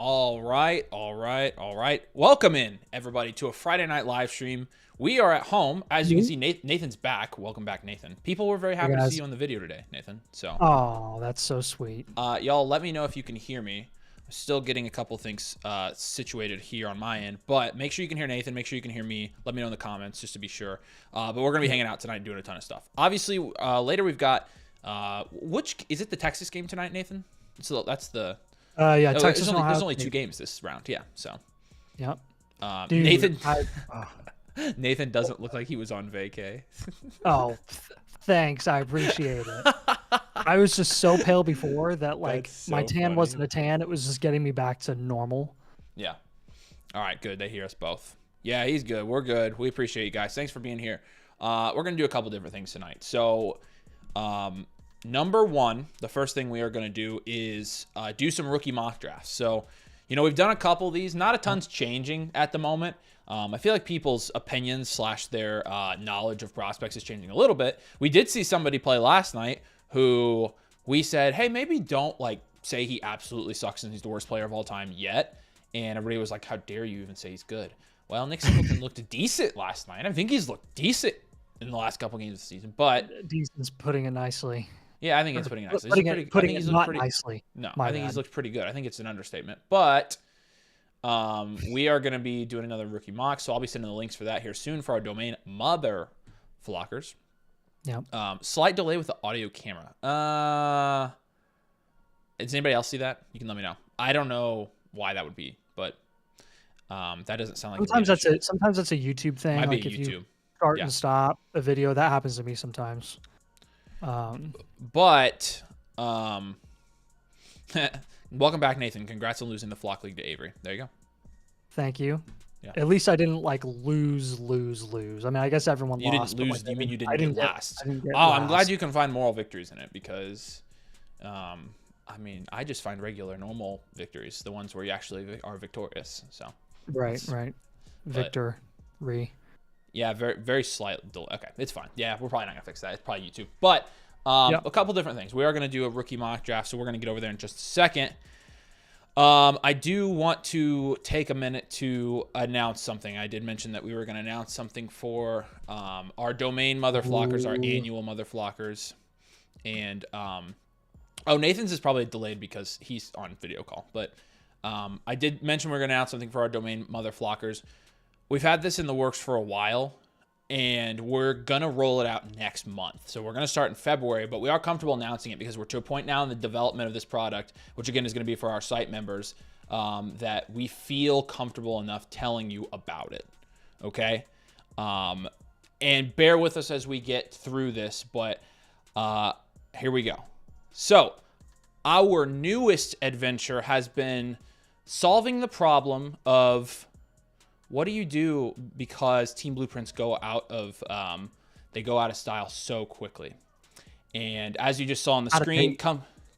All right, all right, all right. Welcome in, everybody, to a Friday night live stream. We are at home. As you can see, Nathan's back. Welcome back, Nathan. People were very happy to see you on the video today, Nathan. So, oh, that's so sweet. y'all, let me know if you can hear me. I'm still getting a couple things situated here on my end, but make sure you can hear Nathan. Make sure you can hear me. Let me know in the comments just to be sure. But we're gonna be hanging out tonight, and doing a ton of stuff. Obviously, later we've got which is it? The Texas game tonight, Nathan? So that's the. Yeah, Oh, Texas. there's only 2 games this round. Yeah, so. Yep. Dude, Nathan. Nathan doesn't look like he was on vacay. Oh, thanks. I appreciate it. I was just so pale before that, like, So my tan funny. wasn't a tan. It was just getting me back to normal. Yeah. All right, good. They hear us both. Yeah, he's good. We're good. We appreciate you guys. Thanks for being here. We're going to do a couple different things tonight. So, number one, the first thing we are going to do is do some rookie mock drafts. So, you know, we've done a couple of these. Not a ton's changing at the moment. I feel like people's opinions / their knowledge of prospects is changing a little bit. We did see somebody play last night who we said, hey, maybe don't like say he absolutely sucks and he's the worst player of all time yet. And everybody was like, how dare you even say he's good? Well, Nick Singleton looked decent last night. I think he's looked decent in the last couple games of the season, but Decent's putting it nicely. yeah, I think it's putting it nicely. Putting it not nicely. No, I think he's looked pretty good. I think it's an understatement, but we are going to be doing another rookie mock, so I'll be sending the links for that here soon for our domain MotherFlockers. Yeah. Slight delay with the audio camera. Does anybody else see that? You can let me know. I don't know why that would be, but that doesn't sound like sometimes that's a YouTube thing. Might like be if YouTube. you start and stop a video, that happens to me sometimes. But welcome back, Nathan. Congrats on losing the Flock League to Avery. There you go. Thank you. Yeah. At least I didn't like lose. I mean, I guess everyone you lost. Didn't lose. Like, you mean you didn't get last? Oh, I'm glad you can find moral victories in it because, I mean, I just find regular, normal victories, the ones where you actually are victorious. So. Right. Victory. Yeah, very, very slight delay. Okay, it's fine. Yeah, we're probably not gonna fix that. It's probably YouTube. But a couple different things. We are gonna do a rookie mock draft, so we're gonna get over there in just a second. I do want to take a minute to announce something. I did mention that we were gonna announce something for our domain MotherFlockers, our annual MotherFlockers, and oh, Nathan's is probably delayed because he's on video call. But I did mention we're gonna announce something for our domain MotherFlockers. We've had this in the works for a while, and we're going to roll it out next month. So we're going to start in February, but we are comfortable announcing it because we're to a point now in the development of this product, which again is going to be for our site members, that we feel comfortable enough telling you about it. Okay? And bear with us as we get through this, but here we go. So our newest adventure has been solving the problem of what do you do because team blueprints go out of style so quickly. And as you just saw on the screen,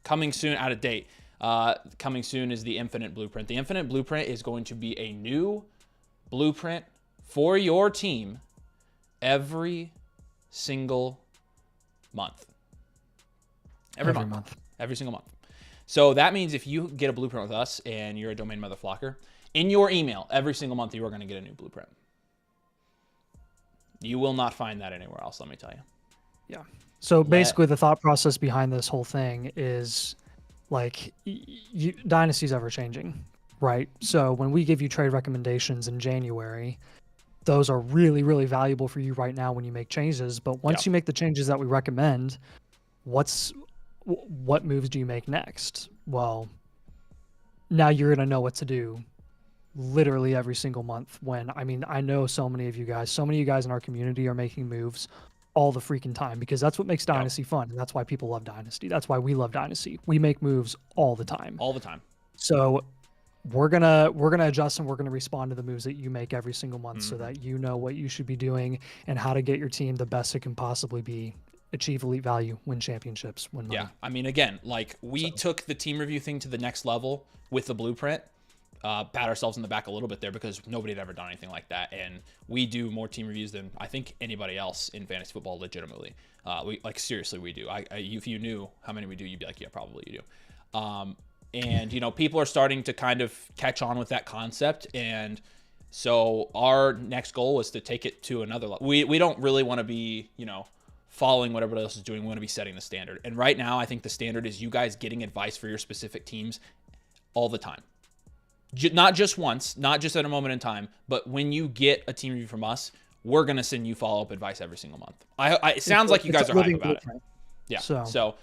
coming soon, out of date, coming soon is the Infinite Blueprint. The Infinite Blueprint is going to be a new blueprint for your team every single month. Every month. Every single month. So that means if you get a blueprint with us and you're a domain MotherFlocker, in your email, every single month, you are going to get a new blueprint. You will not find that anywhere else, let me tell you. Yeah. So basically, the thought process behind this whole thing is, like, Dynasty's ever changing, right? So when we give you trade recommendations in January, those are really, really valuable for you right now when you make changes. But once you make the changes that we recommend, what moves do you make next? Well, now you're going to know what to do literally every single month. I know so many of you guys in our community are making moves all the freaking time because that's what makes Dynasty fun. And that's why people love Dynasty. That's why we love Dynasty. We make moves all the time. All the time. So we're gonna adjust and we're gonna respond to the moves that you make every single month so that you know what you should be doing and how to get your team the best it can possibly be. Achieve elite value, win championships, win money. Yeah, I mean, again, like we took the team review thing to the next level with the blueprint. Pat ourselves in the back a little bit there because nobody had ever done anything like that, and we do more team reviews than I think anybody else in fantasy football. Legitimately, seriously, we do. If you knew how many we do, you'd be like, yeah, probably you do. And, people are starting to kind of catch on with that concept. And so our next goal was to take it to another level. We don't really want to be, following what everybody else is doing. We want to be setting the standard. And right now, I think the standard is you guys getting advice for your specific teams all the time. Not just once, not just at a moment in time, but when you get a team review from us, we're going to send you follow-up advice every single month. It sounds like you guys are hype about it. Yeah. So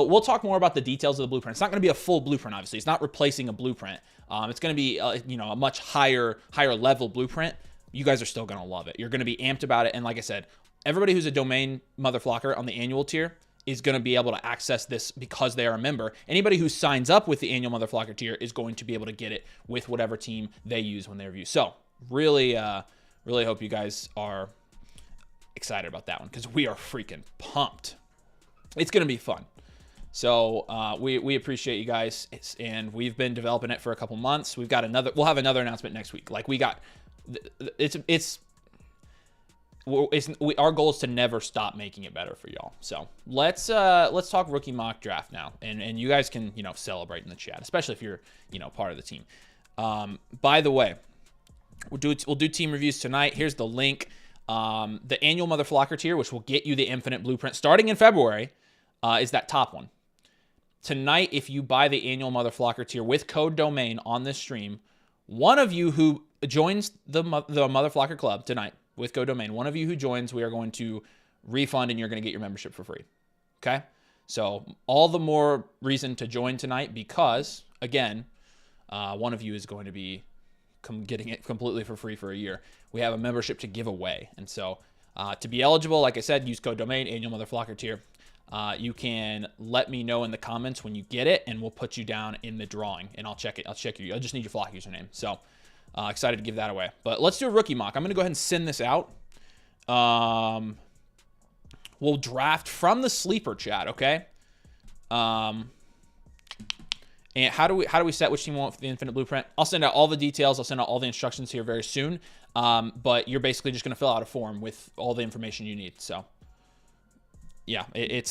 we'll talk more about the details of the blueprint. It's not going to be a full blueprint, obviously. It's not replacing a blueprint. It's going to be, a much higher level blueprint. You guys are still going to love it. You're going to be amped about it. And like I said, everybody who's a domain MotherFlocker on the annual tier is going to be able to access this because they are a member. Anybody who signs up with the annual MotherFlocker tier is going to be able to get it with whatever team they use when they review. So really hope you guys are excited about that one because we are freaking pumped. It's going to be fun. So we appreciate you guys, and we've been developing it for a couple months. We'll have another announcement next week. Like our goal is to never stop making it better for y'all. So let's talk rookie mock draft now, and you guys can celebrate in the chat, especially if you're part of the team. By the way, we'll do team reviews tonight. Here's the link. The annual MotherFlocker tier, which will get you the infinite blueprint starting in February, is that top one. Tonight, if you buy the annual MotherFlocker tier with code DOMAIN on this stream, one of you who joins the MotherFlocker Club tonight with code DOMAIN, one of you who joins, we are going to refund and you're going to get your membership for free. Okay? So all the more reason to join tonight because, again, one of you is going to be getting it completely for free for a year. We have a membership to give away. And so to be eligible, like I said, use code DOMAIN, annual MotherFlocker tier. You can let me know in the comments when you get it, and we'll put you down in the drawing, and I'll check it. I'll check you. I just need your flock username. So excited to give that away. But let's do a rookie mock. I'm going to go ahead and send this out. We'll draft from the sleeper chat, okay? And how do we set which team we want for the infinite blueprint? I'll send out all the details. I'll send out all the instructions here very soon. But you're basically just going to fill out a form with all the information you need. So yeah,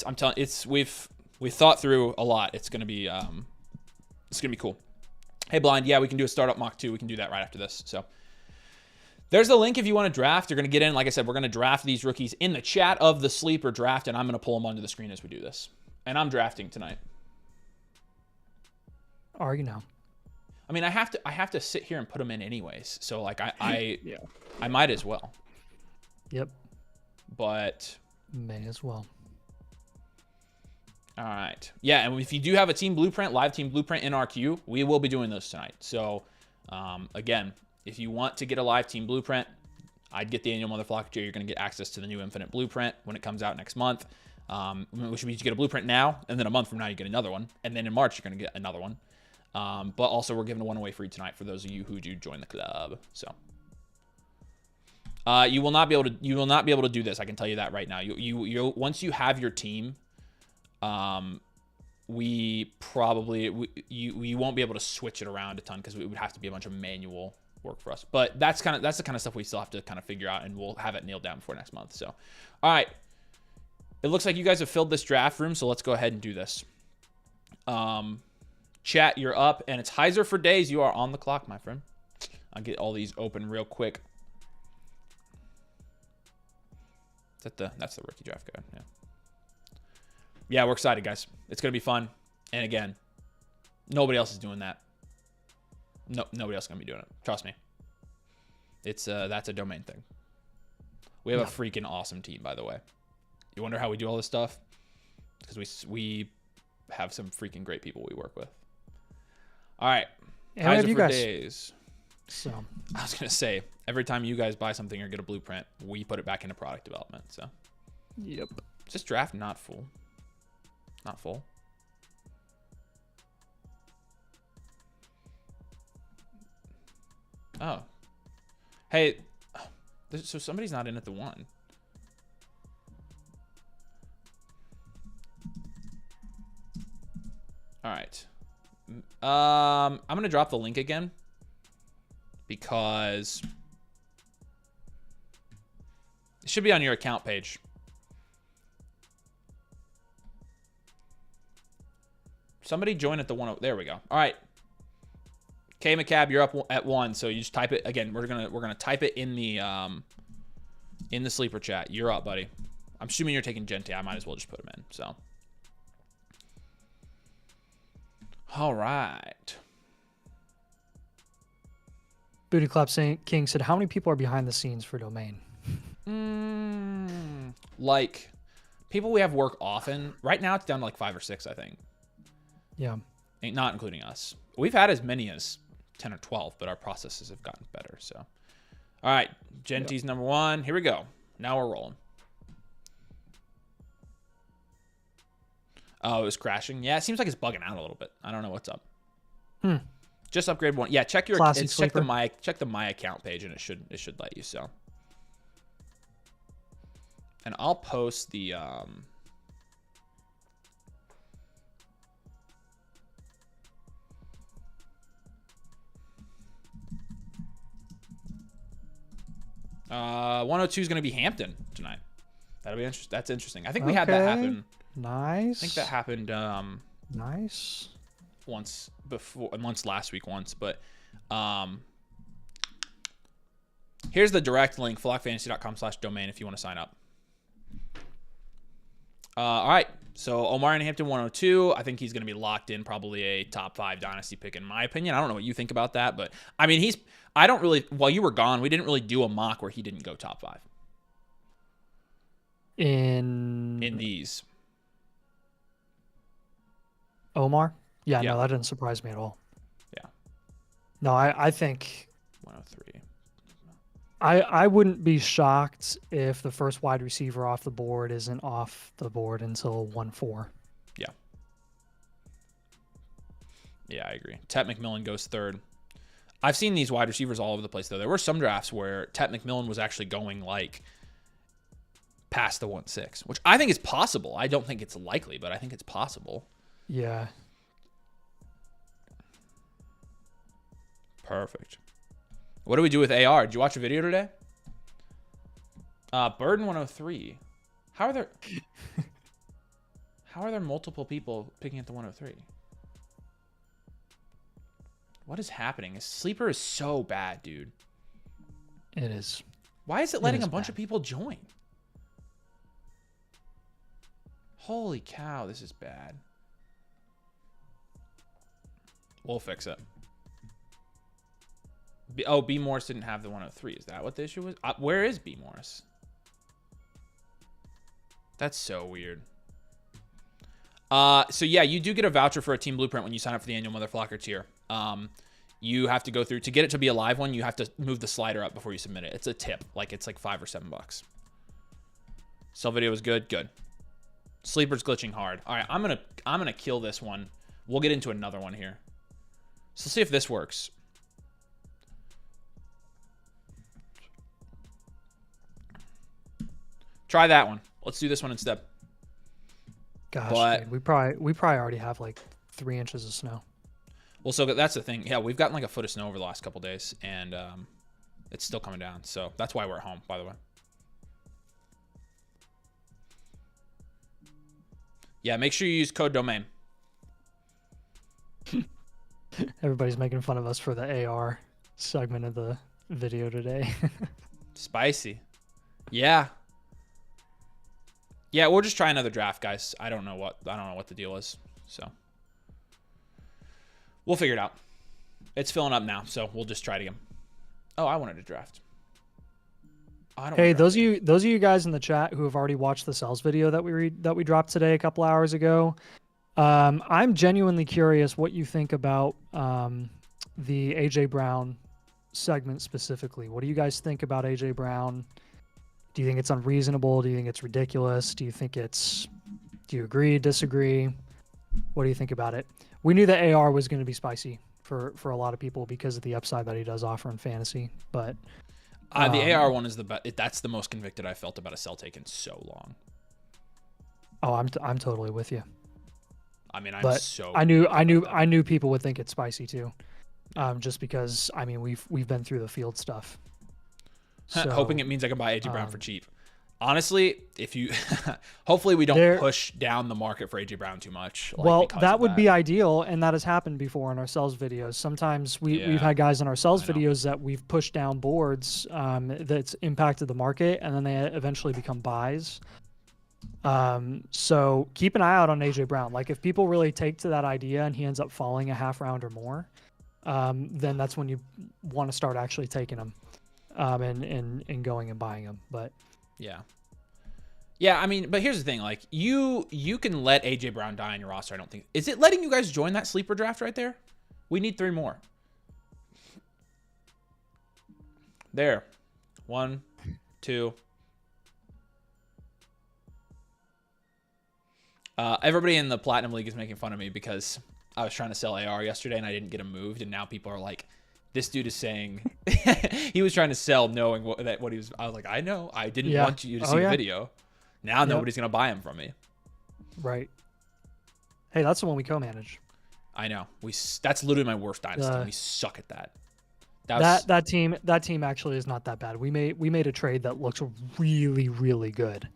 I'm telling we've thought through a lot. It's going to be cool. Hey Blind, yeah, we can do a startup mock too. We can do that right after this. So there's the link if you want to draft. You're going to get in. Like I said, we're going to draft these rookies in the chat of the sleeper draft, and I'm going to pull them onto the screen as we do this. And I'm drafting tonight. Are you now? I mean, I have to sit here and put them in anyways. So like I might as well. Yep. But may as well. All right. Yeah, and if you do have a team blueprint, live team blueprint in our queue, we will be doing those tonight. So again, if you want to get a live team blueprint, I'd get the annual MotherFlocker tier. You're going to get access to the new infinite blueprint when it comes out next month. Which means you get a blueprint now, and then a month from now you get another one, and then in March you're going to get another one. But also we're giving one away free tonight for those of you who do join the club. So you will not be able to do this. I can tell you that right now. You once you have your team, you won't be able to switch it around a ton because it would have to be a bunch of manual work for us. But that's the kind of stuff we still have to kind of figure out, and we'll have it nailed down before next month. So, all right. It looks like you guys have filled this draft room, so let's go ahead and do this. Chat, you're up, and it's Heiser for days. You are on the clock, my friend. I'll get all these open real quick. That's the rookie draft guide. Yeah, we're excited, guys. It's gonna be fun. And again, nobody else is doing that. No, nobody else is gonna be doing it. Trust me. It's that's a domain thing. We have a freaking awesome team, by the way. You wonder how we do all this stuff? Because we have some freaking great people we work with. All right. And have you guys. Days. So I was gonna say, every time you guys buy something or get a blueprint, we put it back into product development. So yep. Is this draft not full? Not full. Oh. Hey, so somebody's not in at the 1. All right. I'm going to drop the link again because it should be on your account page. Somebody join at the 1. There we go. All right. K McCab, you're up at 1. So you just type it again. We're gonna type it in the sleeper chat. You're up, buddy. I'm assuming you're taking Gente. I might as well just put him in. So. All right. Booty Clap King said, how many people are behind the scenes for Domain? Like, people we have work often. Right now, it's down to like 5 or 6, I think. Yeah. Not including us. We've had as many as 10 or 12, but our processes have gotten better. So, all right. Gente's number 1. Here we go. Now we're rolling. Oh, it was crashing. Yeah, it seems like it's bugging out a little bit. I don't know what's up. Just upgrade 1. Yeah, check your check the my account page, and it should let you. So, and I'll post the 102 is going to be Hampton tonight. That'll be interesting. That's interesting. I think we had that happen. Nice. I think that happened. Nice. Once last week, but here's the direct link: flockfantasy.com/domain if you want to sign up. All right. So Omar and Hampton 102. I think he's going to be locked in, probably a top 5 dynasty pick in my opinion. I don't know what you think about that, but I mean, I don't really. While you were gone, we didn't really do a mock where he didn't go top 5 in these. Omar? Yeah, no, that didn't surprise me at all. Yeah. No, I think 103. I wouldn't be shocked if the first wide receiver off the board isn't off the board until 1-4. Yeah. Yeah, I agree. Tet McMillan goes 3rd. I've seen these wide receivers all over the place, though. There were some drafts where Tet McMillan was actually going like past the 1-6, which I think is possible. I don't think it's likely, but I think it's possible. Yeah. Perfect. What do we do with AR? Did you watch a video today? Burden 103. How are there multiple people picking at the 103? What is happening? Sleeper is so bad, dude. It is. Why is it letting a bunch of people join? Holy cow, this is bad. We'll fix it. B Morris didn't have the 103. Is that what the issue was? Where is B Morris? That's so weird. So yeah, you do get a voucher for a team blueprint when you sign up for the annual MotherFlocker tier. You have to go through to get it to be a live one. You have to move the slider up before you submit it. It's a tip. Like it's like $5 or $7. Cell video was good. Good. Sleeper's glitching hard. All right, I'm gonna kill this one. We'll get into another one here. So let's see if this works. Try that one. Let's do this one instead. Gosh, dude, we probably already have like 3 inches of snow. Well, so that's the thing. Yeah, we've gotten like a foot of snow over the last couple days, and it's still coming down. So that's why we're at home, by the way. Yeah, make sure you use code domain. Everybody's making fun of us for the AR segment of the video today. Spicy. Yeah. Yeah, we'll just try another draft, guys. I don't know what the deal is. So we'll figure it out. It's filling up now, so we'll just try it again. Oh, I wanted to draft. Hey, those of you guys in the chat who have already watched the cells video that we dropped today a couple hours ago, I'm genuinely curious what you think about the AJ Brown segment specifically. What do you guys think about AJ Brown? Do you think it's unreasonable? Do you think it's ridiculous? Do you agree, disagree? What do you think about it? We knew that AR was going to be spicy for a lot of people because of the upside that he does offer in fantasy, but the AR one is the best. That's the most convicted I felt about a cell take in so long. Oh, I'm totally with you. I mean, I knew people would think it's spicy too, just because we've been through the field stuff. So, hoping it means I can buy AJ Brown for cheap. Honestly, if you, hopefully we don't push down the market for AJ Brown too much. Like, well, that would be ideal, and that has happened before in our sales videos. Sometimes we've had guys in our sales videos that we've pushed down boards that's impacted the market, and then they eventually become buys. So keep an eye out on AJ Brown. Like, if people really take to that idea and he ends up falling a half round or more, then that's when you want to start actually taking him and going and buying him. But yeah, I mean, but here's the thing, like, you can let AJ Brown die on your roster. I don't think, is it letting you guys join that sleeper draft right there? We need 3 more. There. 1, 2. Everybody in the Platinum League is making fun of me because I was trying to sell AR yesterday and I didn't get him moved, and now people are like, this dude is saying he was trying to sell knowing what he was. I was like, I know, I didn't want you to see the video. Now nobody's gonna buy him from me. Right. Hey, that's the one we co-manage. I know. That's literally my worst dynasty. We suck at that. That team actually is not that bad. We made a trade that looks really, really good.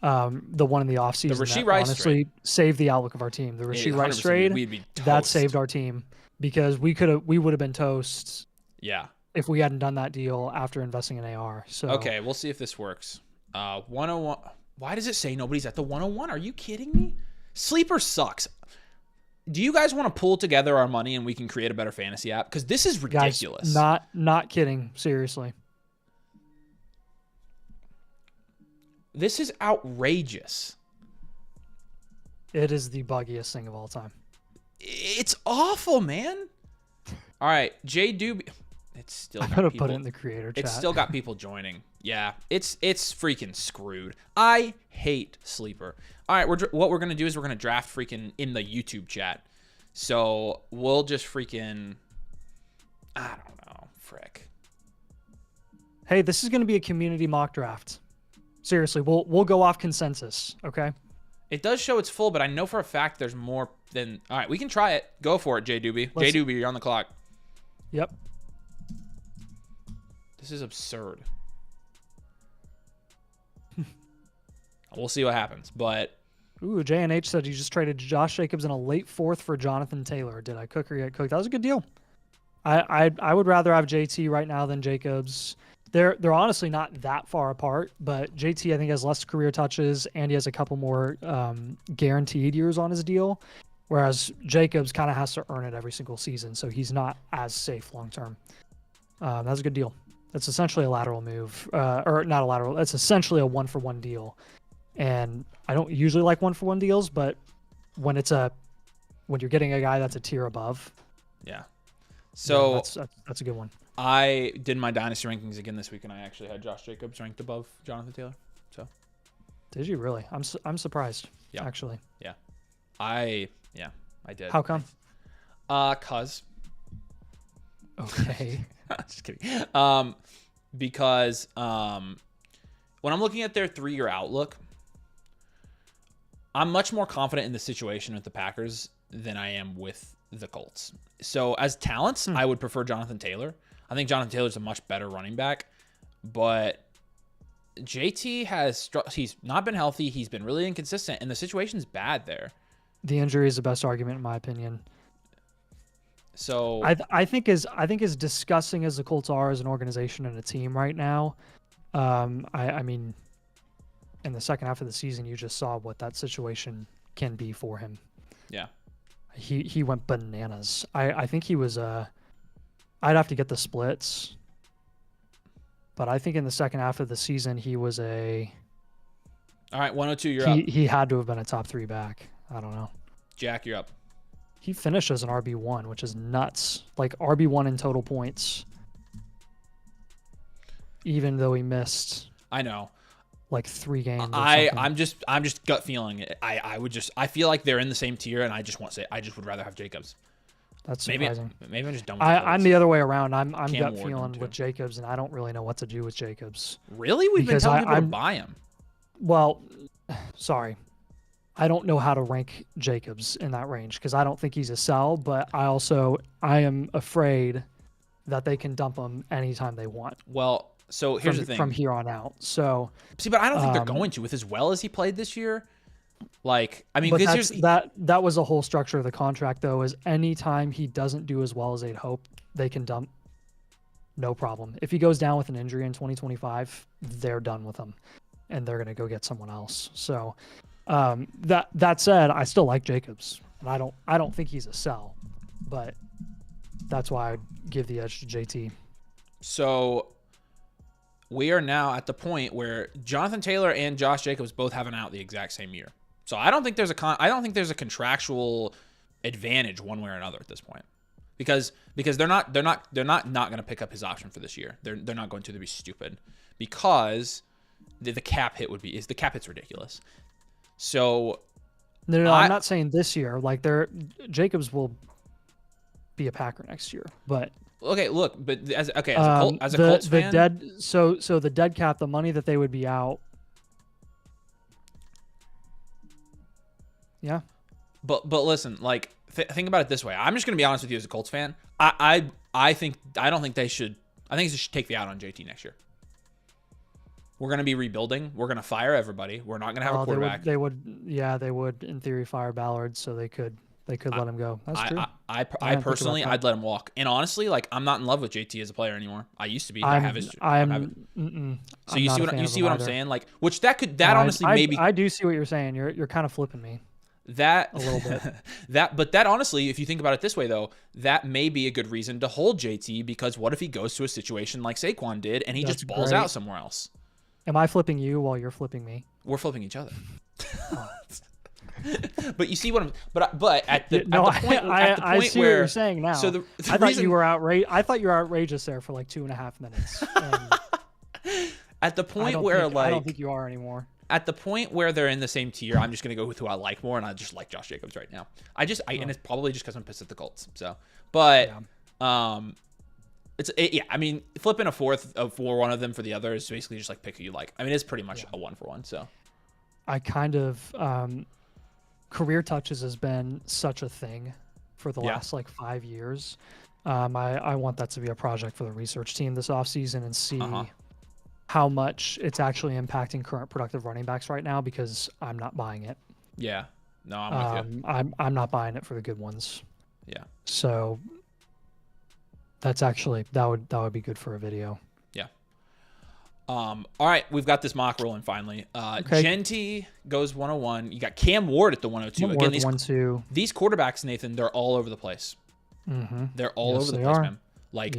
The one in the offseason the Rasheed Rice honestly trade saved the outlook of our team. The Rasheed Rice trade that saved our team because we would have been toast. Yeah. If we hadn't done that deal after investing in AR. So okay, we'll see if this works. 101. Why does it say nobody's at the 101? Are you kidding me? Sleeper sucks. Do you guys want to pull together our money and we can create a better fantasy app? Because this is ridiculous. Guys, not kidding. Seriously. This is outrageous. It is the buggiest thing of all time. It's awful, man. All right, J Doobie. It's still. I'm gonna put it in the creator chat. It's still got people joining. Yeah, it's freaking screwed. I hate Sleeper. All right, what we're gonna do is we're gonna draft freaking in the YouTube chat. So we'll just freaking. I don't know, frick. Hey, this is gonna be a community mock draft. Seriously, we'll go off consensus, okay? It does show it's full, but I know for a fact there's more than. All right, we can try it. Go for it, J Doobie. J Doobie, you're on the clock. Yep. This is absurd. We'll see what happens, but. Ooh, JNH said he just traded Josh Jacobs in a late 4th for Jonathan Taylor. Did I cook or get cooked? That was a good deal. I would rather have JT right now than Jacobs. They're honestly not that far apart, but JT I think has less career touches and he has a couple more guaranteed years on his deal, whereas Jacobs kind of has to earn it every single season, so he's not as safe long term. That's a good deal. That's essentially a lateral move, or not a lateral. That's essentially a 1-for-1 deal, and I don't usually like 1-for-1 deals, but when you're getting a guy that's a tier above, yeah. So yeah, that's a good one. I did my Dynasty rankings again this week, and I actually had Josh Jacobs ranked above Jonathan Taylor. So, did you really? I'm surprised. Yeah, actually. Yeah, I did. How come? Cause. Okay. Just kidding. Because when I'm looking at their 3-year outlook, I'm much more confident in the situation with the Packers than I am with the Colts. So as talents, I would prefer Jonathan Taylor. I think Jonathan Taylor's a much better running back, but JT he's not been healthy. He's been really inconsistent, and the situation's bad there. The injury is the best argument in my opinion. So I think as disgusting as the Colts are as an organization and a team right now, I mean, in the second half of the season, you just saw what that situation can be for him. Yeah. He went bananas. I think he was I'd have to get the splits, but I think in the second half of the season he was all right, 102, you're up. He had to have been a top 3 back. I don't know. Jack, you're up. He finished as an RB1, which is nuts. Like RB1 in total points, even though he missed. I know. Like 3 games. I'm just gut feeling it. I feel like they're in the same tier, and I just would rather have Jacobs. That's surprising. Maybe I'm just done with I'm the other way around. I'm gut feeling with Jacobs, and I don't really know what to do with Jacobs. Really? We've been telling people to buy him. Well, sorry. I don't know how to rank Jacobs in that range because I don't think he's a sell, but I am afraid that they can dump him anytime they want. Well, So here's the thing. From here on out. So see, but I don't think they're going to with as well as he played this year. Like, I mean, but that was the whole structure of the contract, though, is anytime he doesn't do as well as they'd hope, they can dump. No problem. If he goes down with an injury in 2025, they're done with him, and they're gonna go get someone else. So, that said, I still like Jacobs, and I don't think he's a sell, but that's why I'd give the edge to JT. So we are now at the point where Jonathan Taylor and Josh Jacobs both have an out the exact same year. So I don't think there's a contractual advantage one way or another at this point. Because they're not going to pick up his option for this year. They're not going to. They'd be stupid, because the cap hit the cap hit's ridiculous. So no, I'm not saying this year. Like Jacobs will be a Packer next year, but okay, look, but as a Colts fan, the dead cap, the money that they would be out. Yeah, but listen, like. Think about it this way. I'm just going to be honest with you as a Colts fan. I don't think they should. I think they should take the out on JT next year. We're going to be rebuilding. We're going to fire everybody. We're not going to have a quarterback. They would in theory fire Ballard, so they could let him go. That's true. I personally, I'd let him walk. And honestly, like, I'm not in love with JT as a player anymore. I used to be. So you see what I'm saying? Like, which honestly maybe. I do see what you're saying. You're kind of flipping me. That a little bit. That honestly, if you think about it this way, though, that may be a good reason to hold JT, because what if he goes to a situation like Saquon did and he just balls out somewhere else? Am I flipping you while you're flipping me? We're flipping each other. But you see what I'm. But at the point I see where what you're saying now. So I thought you were outraged. I thought you were outrageous there for like 2.5 minutes. At the point where I don't think you are anymore. At the point where they're in the same tier, I'm just going to go with who I like more, and I just like Josh Jacobs right now. And it's probably just because I'm pissed at the Colts. So, but I mean, flipping a fourth for one of them for the other is basically just like pick who you like. I mean, it's pretty much a 1-for-1. So, I kind of career touches has been such a thing for the last like 5 years. I want that to be a project for the research team this offseason and see. How much it's actually impacting current productive running backs right now, because I'm not buying it. Yeah. No, I'm with you. I'm not buying it for the good ones. Yeah. So that's actually that would be good for a video. Yeah. All right, we've got this mock rolling finally. Genty goes 101. You got Cam Ward at the 102. Again, these quarterbacks, Nathan, they're all over the place. Mm-hmm. They're all over the place, man. Like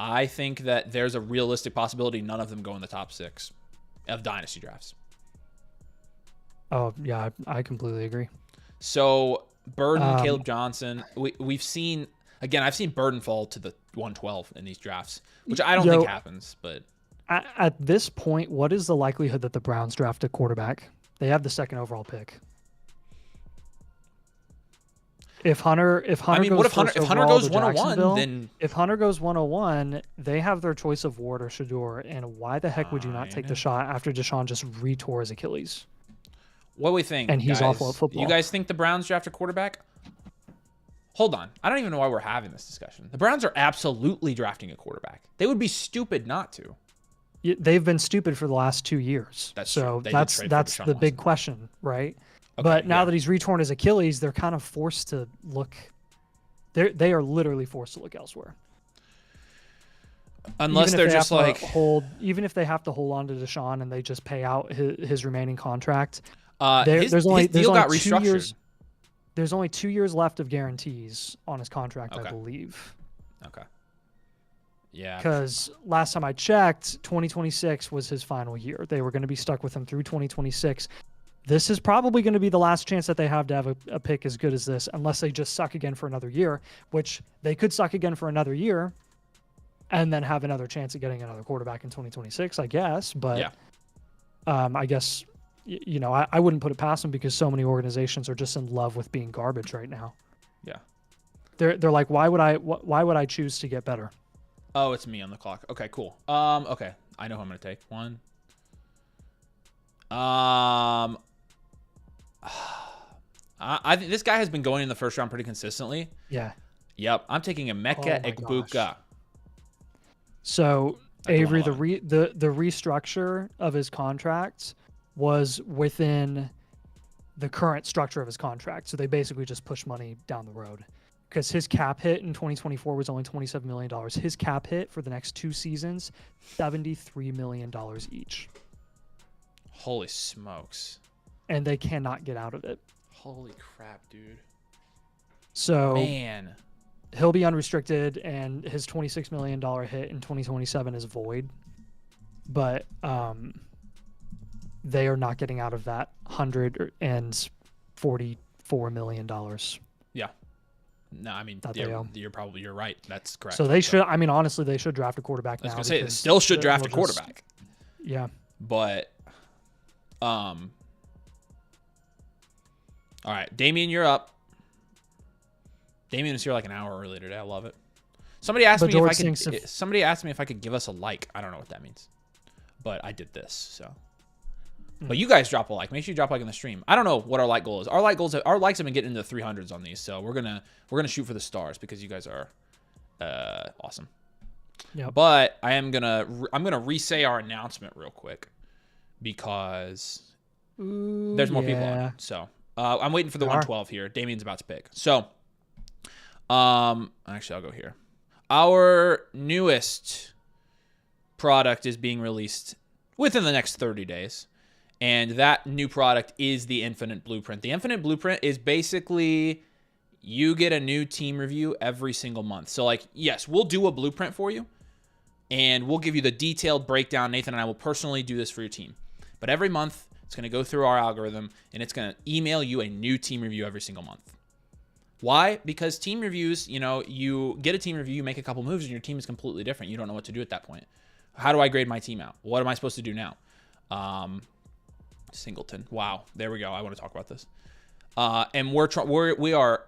I think that there's a realistic possibility none of them go in the top 6 of dynasty drafts. Oh, yeah, I completely agree. So, Burden, Caleb Johnson, we've seen, again, I've seen Burden fall to the 112 in these drafts, which I don't think happens. But at this point, what is the likelihood that the Browns draft a quarterback? They have the 2nd overall pick. If Hunter goes 101, then if Hunter goes 101, they have their choice of Ward or Shador. And why the heck would you not take the shot after Deshaun just retore his Achilles? What do we think? And he's awful at football. You guys think the Browns draft a quarterback? Hold on, I don't even know why we're having this discussion. The Browns are absolutely drafting a quarterback. They would be stupid not to. They've been stupid for the last 2 years. That's the big question, right? Okay, but now that he's retorn his Achilles, they're kind of forced to look. They are literally forced to look elsewhere. Unless they're just like even if they have to hold on to Deshaun and they just pay out his remaining contract. His deal got restructured. There's only 2 years left of guarantees on his contract, I believe. Okay. Yeah. Because last time I checked, 2026 was his final year. They were going to be stuck with him through 2026. This is probably going to be the last chance that they have to have a pick as good as this, unless they just suck again for another year, which they could suck again for another year and then have another chance at getting another quarterback in 2026, I guess. But I guess, I wouldn't put it past them, because so many organizations are just in love with being garbage right now. Yeah. They're like, why would I choose to get better? Oh, it's me on the clock. Okay, cool. Okay. I know who I'm going to take. One. I think this guy has been going in the first round pretty consistently. Yeah. Yep. I'm taking Emeka Egbuka. So Avery, the restructure of his contract was within the current structure of his contract. So they basically just push money down the road. Because his cap hit in 2024 was only $27 million. His cap hit for the next 2 seasons, $73 million each. Holy smokes. And they cannot get out of it. Holy crap, dude. So, man, he'll be unrestricted, and his $26 million hit in 2027 is void. But they are not getting out of that $144 million. Yeah. No, I mean, you're right. That's correct. So they should, I mean, honestly, they should draft a quarterback now. I was going to say, they still should draft a quarterback. Yeah. But, all right, Damien, you're up. Damien was here like an hour early today. I love it. Somebody asked me if I could give us a like. I don't know what that means, but I did this. So, but you guys drop a like. Make sure you drop a like in the stream. I don't know what our like goal is. Our likes have been getting into the 300s on these, so we're gonna shoot for the stars because you guys are awesome. Yeah. But I'm gonna re-say our announcement real quick because there's more people on. So I'm waiting for the 112 here. Damien's about to pick. So. Actually, I'll go here. Our newest product is being released within the next 30 days. And that new product is the Infinite Blueprint. The Infinite Blueprint is basically you get a new team review every single month. So, like, yes, we'll do a blueprint for you. And we'll give you the detailed breakdown. Nathan and I will personally do this for your team. But every month, it's going to go through our algorithm. And it's going to email you a new team review every single month. Why? Because team reviews, you get a team review, you make a couple moves, and your team is completely different. You don't know what to do at that point. How do I grade my team out? What am I supposed to do now? Singleton. Wow. There we go. I want to talk about this. And we are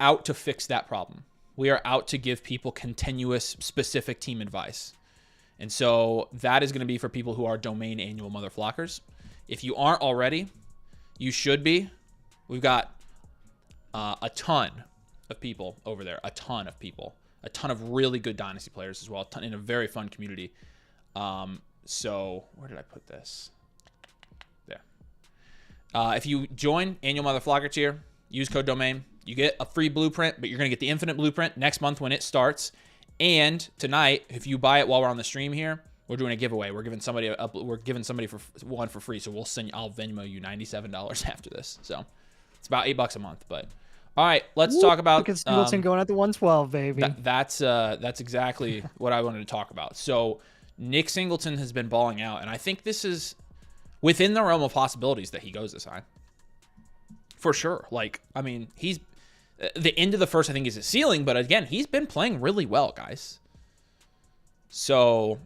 out to fix that problem. We are out to give people continuous, specific team advice. And so that is going to be for people who are domain annual MotherFlockers. If you aren't already, you should be. We've got a ton of people over there, a ton of really good Dynasty players as well, in a very fun community. So where did I put this? There. If you join Annual MotherFlocker tier, use code DOMAIN, you get a free blueprint, but you're going to get the Infinite Blueprint next month when it starts. And tonight, if you buy it while we're on the stream here, we're doing a giveaway. We're giving somebody for one for free. So I'll Venmo you $97 after this. So it's about $8 a month, but all right, let's talk about look at Singleton going at the 112, baby. That's exactly what I wanted to talk about. So Nick Singleton has been balling out, and I think this is within the realm of possibilities that he goes this high. For sure. Like, I mean, he's the end of the first, I think, is his ceiling, but again, he's been playing really well, guys. So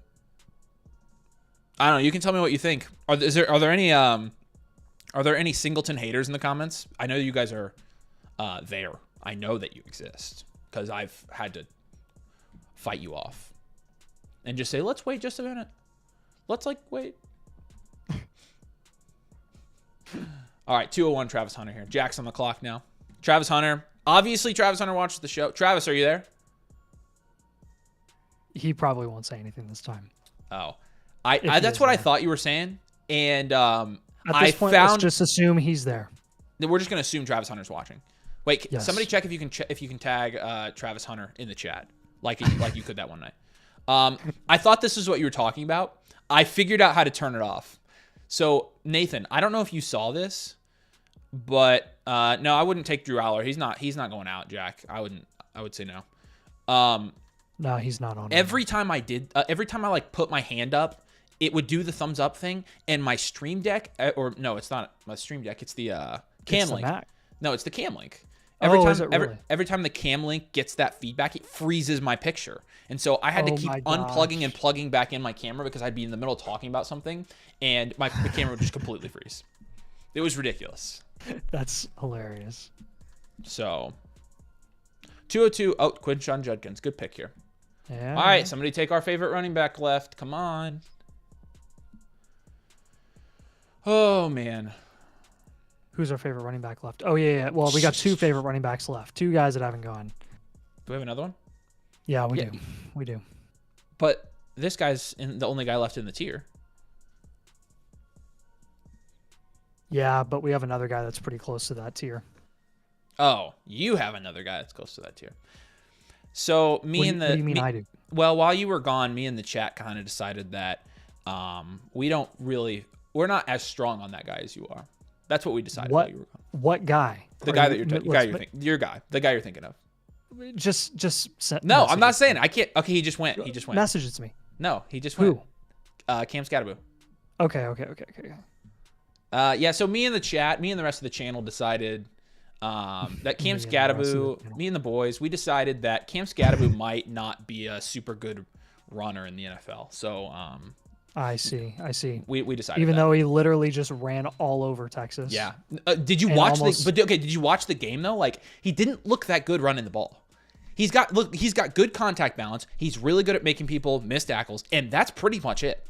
I don't know. You can tell me what you think. Are there any Singleton haters in the comments? I know you guys are there. I know that you exist because I've had to fight you off and just say, let's wait just a minute. Let's wait. All right, 201 Travis Hunter here. Jack's on the clock now. Travis Hunter. Obviously, Travis Hunter watches the show. Travis, are you there? He probably won't say anything this time. Oh, that's what I thought you were saying. And at this point, let's just assume he's there. We're just gonna assume Travis Hunter's watching. Wait, yes. Somebody check if you can tag Travis Hunter in the chat, like you could that one night. I thought this is what you were talking about. I figured out how to turn it off. So Nathan, I don't know if you saw this, but no, I wouldn't take Drew Aller. He's not going out, Jack. I would say no. No, he's not on. Every time I put my hand up, it would do the thumbs up thing, and my Stream Deck, or no, it's not my Stream Deck. It's the Cam Link. No, it's the Cam Link. Every time the Cam Link gets that feedback, it freezes my picture. And so I had to keep unplugging and plugging back in my camera because I'd be in the middle talking about something, and the camera would just completely freeze. It was ridiculous. That's hilarious. So 202. Oh, Quinshon Judkins. Good pick here. Yeah. All right, somebody take our favorite running back left. Come on. Oh, man. Who's our favorite running back left? Oh, yeah. Well, we got 2 favorite running backs left. 2 guys that haven't gone. Do we have another one? Yeah, we do. We do. But This guy's the only guy left in the tier. Yeah, but we have another guy that's pretty close to that tier. Oh, you have another guy that's close to that tier. So What do you mean I do? Well, while you were gone, me and the chat kind of decided that we're not as strong on that guy as you are. That's what we decided while you were gone. What guy? The guy that your guy, the guy you're thinking of. Just no, I'm not saying it. I can't. Okay, he just went. Message it to me. No, he just went. Who? Cam Scattaboo. Okay. Yeah, so me and the rest of the channel decided that Cam Scattaboo, me and the boys, we decided that Cam Scattaboo might not be a super good runner in the NFL. So I see. We decided even though he literally just ran all over Texas. Yeah. Did you watch did you watch the game though? Like, he didn't look that good running the ball. He's got good contact balance. He's really good at making people miss tackles, and that's pretty much it.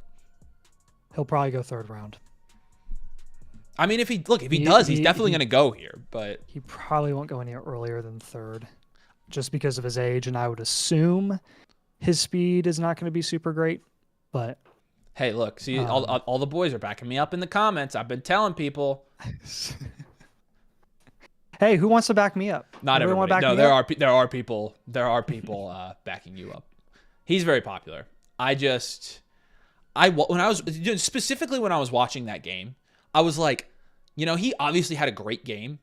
He'll probably go 3rd round. I mean, if he does, he's definitely going to go here, but he probably won't go any earlier than 3rd, just because of his age, and I would assume his speed is not going to be super great. But hey, look, see, all the boys are backing me up in the comments. I've been telling people. Hey, who wants to back me up? Not everybody. No, there are people backing you up. He's very popular. When I was watching that game, I was like, he obviously had a great game.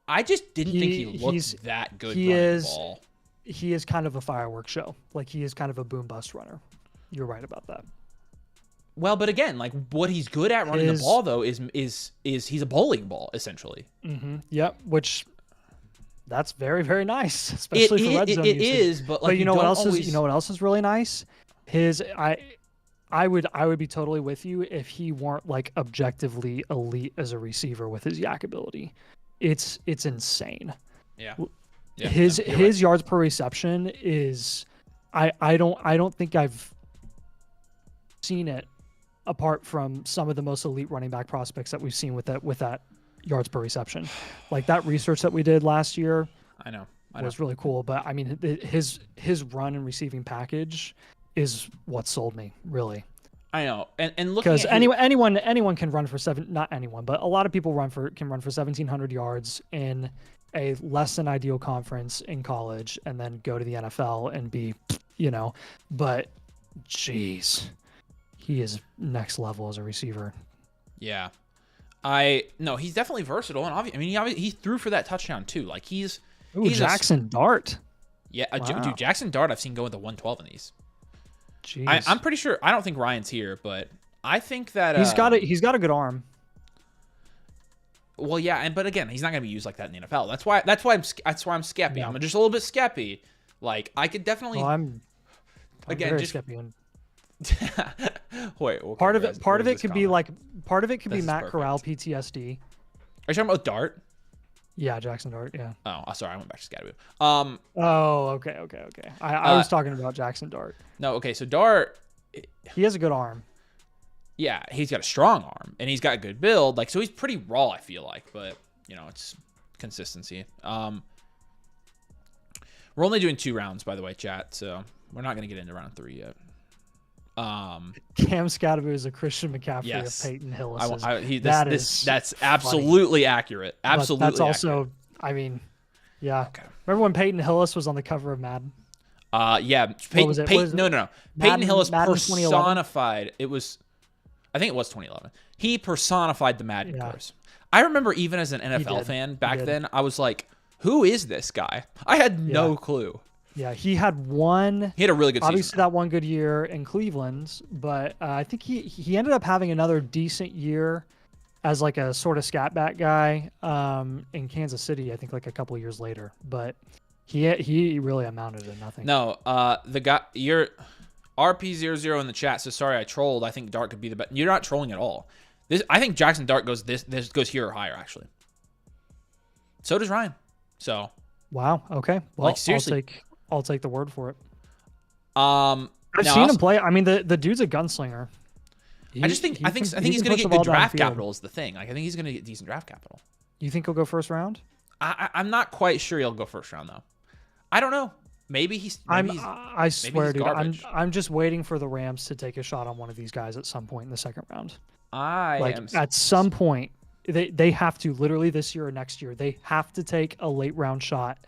I just didn't think he looked that good running the ball. He is kind of a fireworks show. Like, he is kind of a boom bust runner. You're right about that. Well, but again, like, what he's good at running the ball though is he's a bowling ball essentially. Mm-hmm. Yep. Which that's very, very nice, especially for red zone usage. It is, but like, you know what else is? You know what else is really nice? I would be totally with you if he weren't like objectively elite as a receiver with his yak ability. It's insane. Yeah. His yards per reception is I don't think I've seen it apart from some of the most elite running back prospects that we've seen with that yards per reception. Like, that research that we did last year, I know. was really cool. But I mean, his run and receiving package is what sold me, really. I know, and looking because anyone can run for not anyone, but a lot of people can run for 1,700 yards in a less than ideal conference in college, and then go to the NFL and be, but jeez, he is next level as a receiver. Yeah, no, he's definitely versatile, and he threw for that touchdown too. Like, he's Jackson Dart. Yeah, wow. Dude, Jackson Dart I've seen go with the 112 in these. Jeez. I'm pretty sure. I don't think Ryan's here, but I think that he's got a good arm. Well, yeah, but again, he's not going to be used like that in the NFL. That's why I'm skeppy. Yeah. I'm just a little bit skeppy. Like, I could definitely. Well, I'm again very just skeppy. Wait, okay, part of it could be Matt Corral PTSD. Are you talking about Dart? Yeah, Jackson Dart. Yeah. Oh, sorry, I went back to Scattaboo. Oh, okay. I was talking about Jackson Dart. No, okay. So Dart, he has a good arm. Yeah, he's got a strong arm and he's got a good build. Like, so he's pretty raw, I feel like, but it's consistency. We're only doing 2 rounds, by the way, chat. So we're not gonna get into round 3 yet. Cam Scattaboo is a Christian McCaffrey of Peyton Hillis. That's absolutely accurate. Absolutely. That's also, I mean, yeah. Okay. Remember when Peyton Hillis was on the cover of Madden? Yeah. No. Peyton Hillis personified. I think it was 2011. He personified the Madden curse. I remember even as an NFL fan back then, I was like, who is this guy? I had no clue. Yeah, he had a really good season. Obviously, that one good year in Cleveland, but I think he ended up having another decent year as like a sort of scat back guy in Kansas City, I think like a couple of years later. But he really amounted to nothing. No, the guy, you're RP00 in the chat says, sorry, I trolled. I think Dart could be the best. You're not trolling at all. I think Jackson Dart goes this goes here or higher, actually. So does Ryan. So. Wow. Okay. Well, like, seriously. I'll take the word for it. I've seen him play. I mean, the dude's a gunslinger. I think he's going to get good draft capital is the thing. Like, I think he's going to get decent draft capital. You think he'll go first round? I'm not quite sure he'll go first round though. I don't know. Maybe he's. I swear, dude. Garbage. I'm just waiting for the Rams to take a shot on one of these guys at some point in the second round. At some point, they have to literally this year or next year. They have to take a late round shot,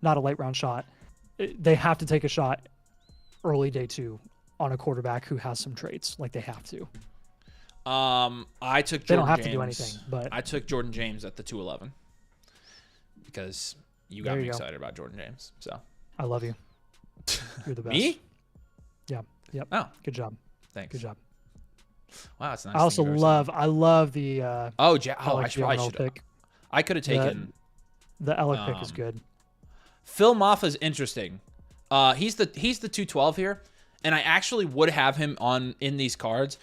not a late round shot. They have to take a shot early day 2 on a quarterback who has some traits. Like they have to. I took. They don't have to do anything, but I took Jordan James at the 211 because you got me excited about Jordan James. So I love you. You're the best. Me? Yeah. Yep. Oh, good job. Thanks. Good job. Wow, that's nice. I love the. I probably should pick. I could have taken. The Alec pick is good. Phil Maffa is interesting. He's the 212 here, and I actually would have him in these cards,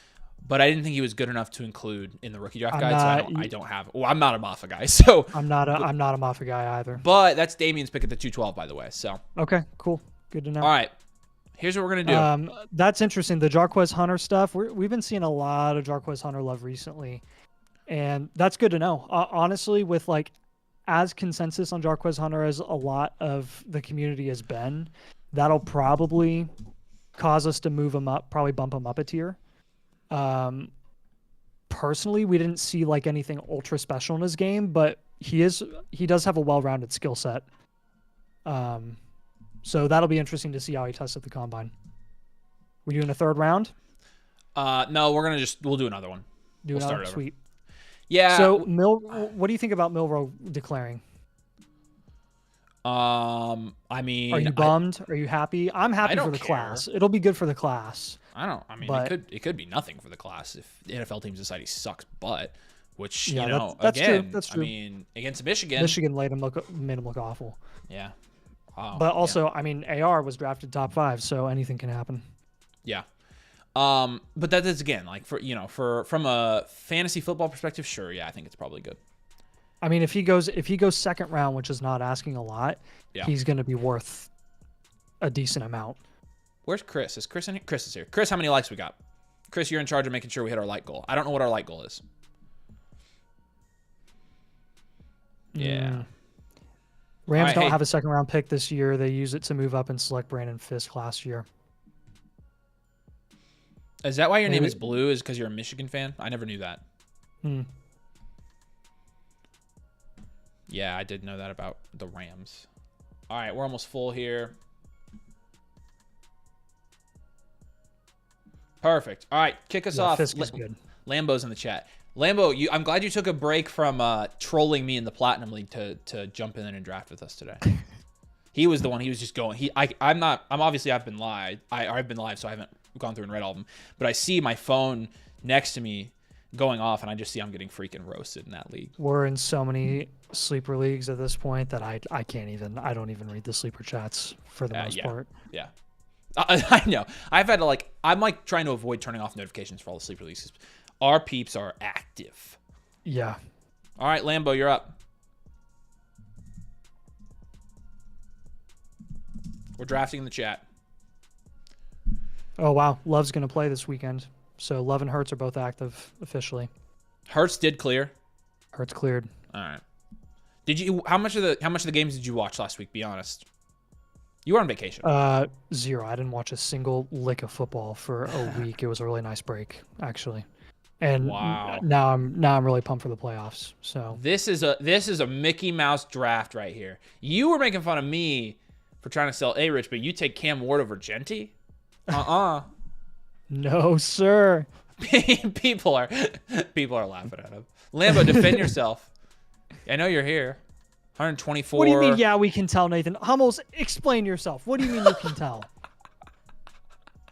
but I didn't think he was good enough to include in the rookie draft guide. So I don't have. Well, I'm not a Maffa guy, so I'm not a Maffa guy either. But that's Damien's pick at the 212, by the way. So okay, cool, good to know. All right. Here's what we're gonna do. That's interesting. The Jarquez Hunter stuff. We've been seeing a lot of Jarquez Hunter love recently, and that's good to know. Honestly, with like as consensus on Jarquez Hunter as a lot of the community has been, that'll probably cause us to move him up, probably bump him up a tier. Personally, we didn't see like anything ultra special in his game, but he does have a well-rounded skill set. So that'll be interesting to see how he tests at the combine. We doing a third round? No, we'll do another one. We'll start over. Sweet. Yeah. So what do you think about Milroe declaring? I mean, are you bummed? Are you happy? I'm happy for the class. It'll be good for the class. It could be nothing for the class if the NFL teams decide he sucks butt, which that's again, true. That's true. I mean, against Michigan made him look awful. Yeah. Wow. But also, I mean, AR was drafted top 5, so anything can happen. Yeah. But that is again like from a fantasy football perspective, sure, yeah, I think it's probably good. I mean, if he goes second round, which is not asking a lot, he's going to be worth a decent amount. Where's Chris? Is Chris in here? Chris is here. Chris, how many likes we got? Chris, you're in charge of making sure we hit our like goal. I don't know what our like goal is. Yeah. Rams don't have a second round pick this year. They use it to move up and select Brandon Fisk last year. Is that why your name is Blue? Is because you're a Michigan fan? I never knew that. Yeah, I did know that about the Rams. All right, we're almost full here. Perfect. All right, kick us off. Fisk is good. Lambo's in the chat. Lambo, I'm glad you took a break from trolling me in the Platinum League to jump in and draft with us today. He was the one. He was just going. I'm obviously I've been live, so I haven't gone through and read all of them. But I see my phone next to me going off, and I just see I'm getting freaking roasted in that league. We're in so many sleeper leagues at this point that I don't even read the sleeper chats for the most part. Yeah. I know. I've had to I'm trying to avoid turning off notifications for all the sleeper leagues. Our peeps are active. Yeah. All right, Lambo, you're up. We're drafting in the chat. Oh, wow. Love's going to play this weekend. So Love and Hurts are both active officially. Hurts did clear. Hurts cleared. All right. How much of the games did you watch last week? Be honest. You were on vacation. 0. I didn't watch a single lick of football for a week. It was a really nice break, actually. And now I'm really pumped for the playoffs. So this is a Mickey Mouse draft right here. You were making fun of me for trying to sell A-Rich, but you take Cam Ward over Genty? No, sir. People are laughing at him. Lambo, defend yourself. I know you're here. 124. What do you mean? Yeah, we can tell, Nathan. Hummels, explain yourself. What do you mean you can tell?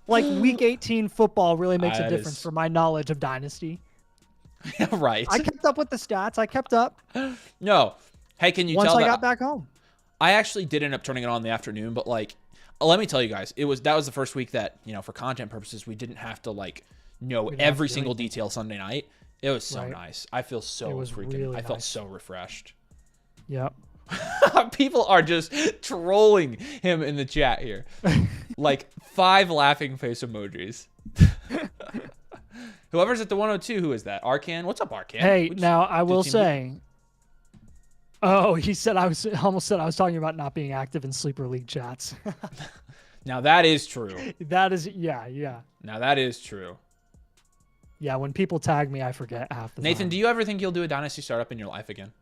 Like week 18 football really makes a difference for my knowledge of Dynasty. Right. I kept up with the stats. I kept up. No. Hey, can you tell that? Once I got back home. I actually did end up turning it on in the afternoon, but let me tell you guys, that was the first week that, for content purposes, we didn't have to know every single detail Sunday night. It was so nice. I feel so I felt so refreshed. Yep. People are just trolling him in the chat here. 5 laughing face emojis. Whoever's at the 102, who is that? Arcan? What's up, Arcan? Hey, now I will say, Oh, he said I was almost said I was talking about not being active in sleeper league chats. Now that is true. That is, yeah. Now that is true. Yeah, when people tag me, I forget half the Nathan, time. do you ever think you'll do a Dynasty startup in your life again?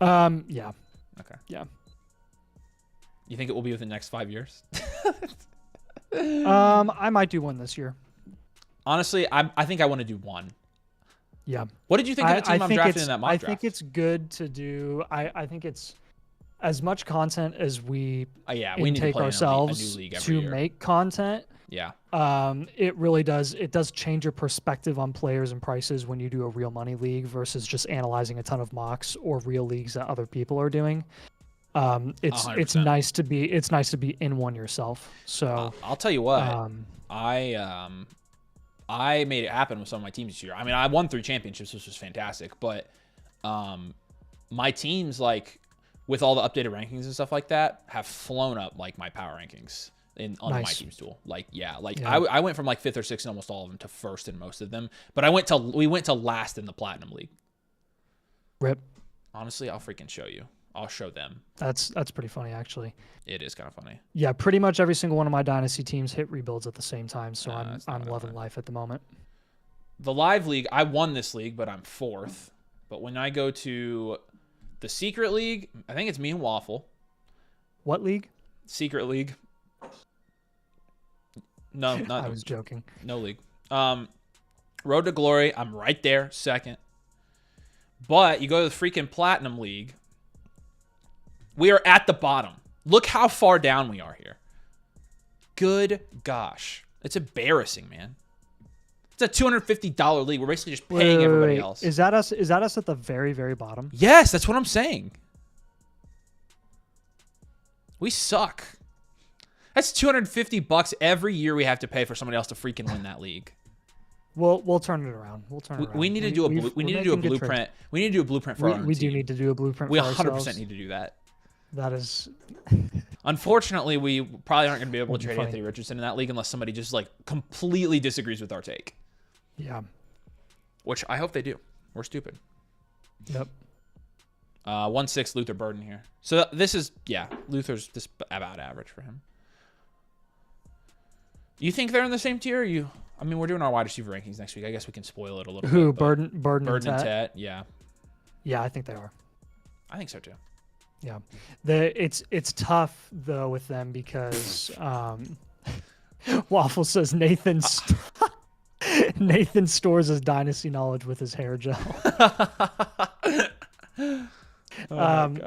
Yeah. Okay. Yeah. You think it will be within the next 5 years? I might do one this year. Honestly, I think I want to do one. Yeah. What did you think of the team I'm drafting in that mock draft? I think it's good to do. I think it's as much content as we we need to play ourselves a new league every year. make content. Yeah. It really does. It does change your perspective on players and prices when you do a real money league versus just analyzing a ton of mocks or real leagues that other people are doing. It's 100%. nice to be in one yourself. So I'll tell you what. I made it happen with some of my teams this year. I mean, I won 3 championships, which was fantastic. But my teams, like with all the updated rankings and stuff like that, have flown up like my power rankings on my teams tool. Like, I went from like 5th or 6th in almost all of them to 1st in most of them. But we went to last in the Platinum League. Rip. Honestly, I'll freaking show you. I'll show them. That's pretty funny, actually. It is kind of funny. Yeah, pretty much every single one of my Dynasty teams hit rebuilds at the same time, so I'm loving life at the moment. The live league, I won this league, but I'm 4th. But when I go to the secret league, I think it's me and Waffle. What league? Secret league. No, not. I was joking. No league. Road to Glory, I'm right there, 2nd. But you go to the freaking Platinum League. We are at the bottom. Look how far down we are here. Good gosh. It's embarrassing, man. It's a $250 league. We're basically just paying everybody else. Is that us at the very, very bottom? Yes, that's what I'm saying. We suck. That's $250 every year we have to pay for somebody else to freaking win that league. We'll turn it around. We need to do a blueprint. We need to do a blueprint for our own We team. do need to do a blueprint. We for 100% ourselves. need to do that. That is. Unfortunately, we probably aren't going to be able to trade Anthony Richardson in that league unless somebody just like completely disagrees with our take. Yeah. Which I hope they do. We're stupid. Yep. 1-6 Luther Burden here. So this is Luther's just about average for him. You think they're in the same tier? I mean, we're doing our wide receiver rankings next week. I guess we can spoil it a little bit. Who? Burden and Tet? Yeah. Yeah, I think they are. I think so too. Yeah. It's tough though with them because Waffle says Nathan stores his dynasty knowledge with his hair gel.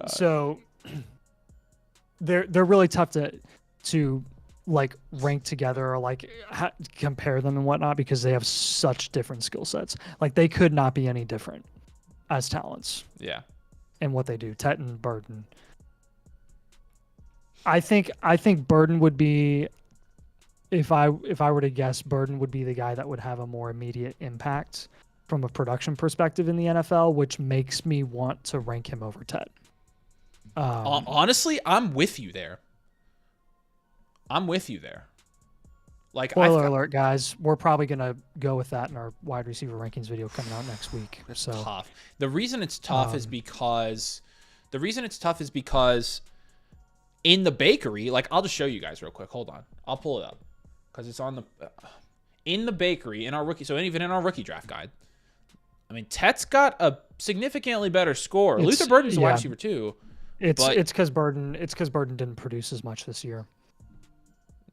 So they're really tough to like rank together or like compare them and whatnot because they have such different skill sets. Like they could not be any different as talents. Yeah. And what they do, Tet and Burden. I think Burden would be, if I were to guess, Burden would be the guy that would have a more immediate impact from a production perspective in the NFL, which makes me want to rank him over Tet. Honestly, I'm with you there. Like, spoiler alert, guys. We're probably gonna go with that in our wide receiver rankings video coming out next week. It's tough. The reason it's tough is because in the bakery, like I'll just show you guys real quick. Hold on, I'll pull it up because it's on the in the bakery in our rookie. So even in our rookie draft guide, I mean, Tet's got a significantly better score. Luther Burden's a wide receiver too. It's because Burden didn't produce as much this year.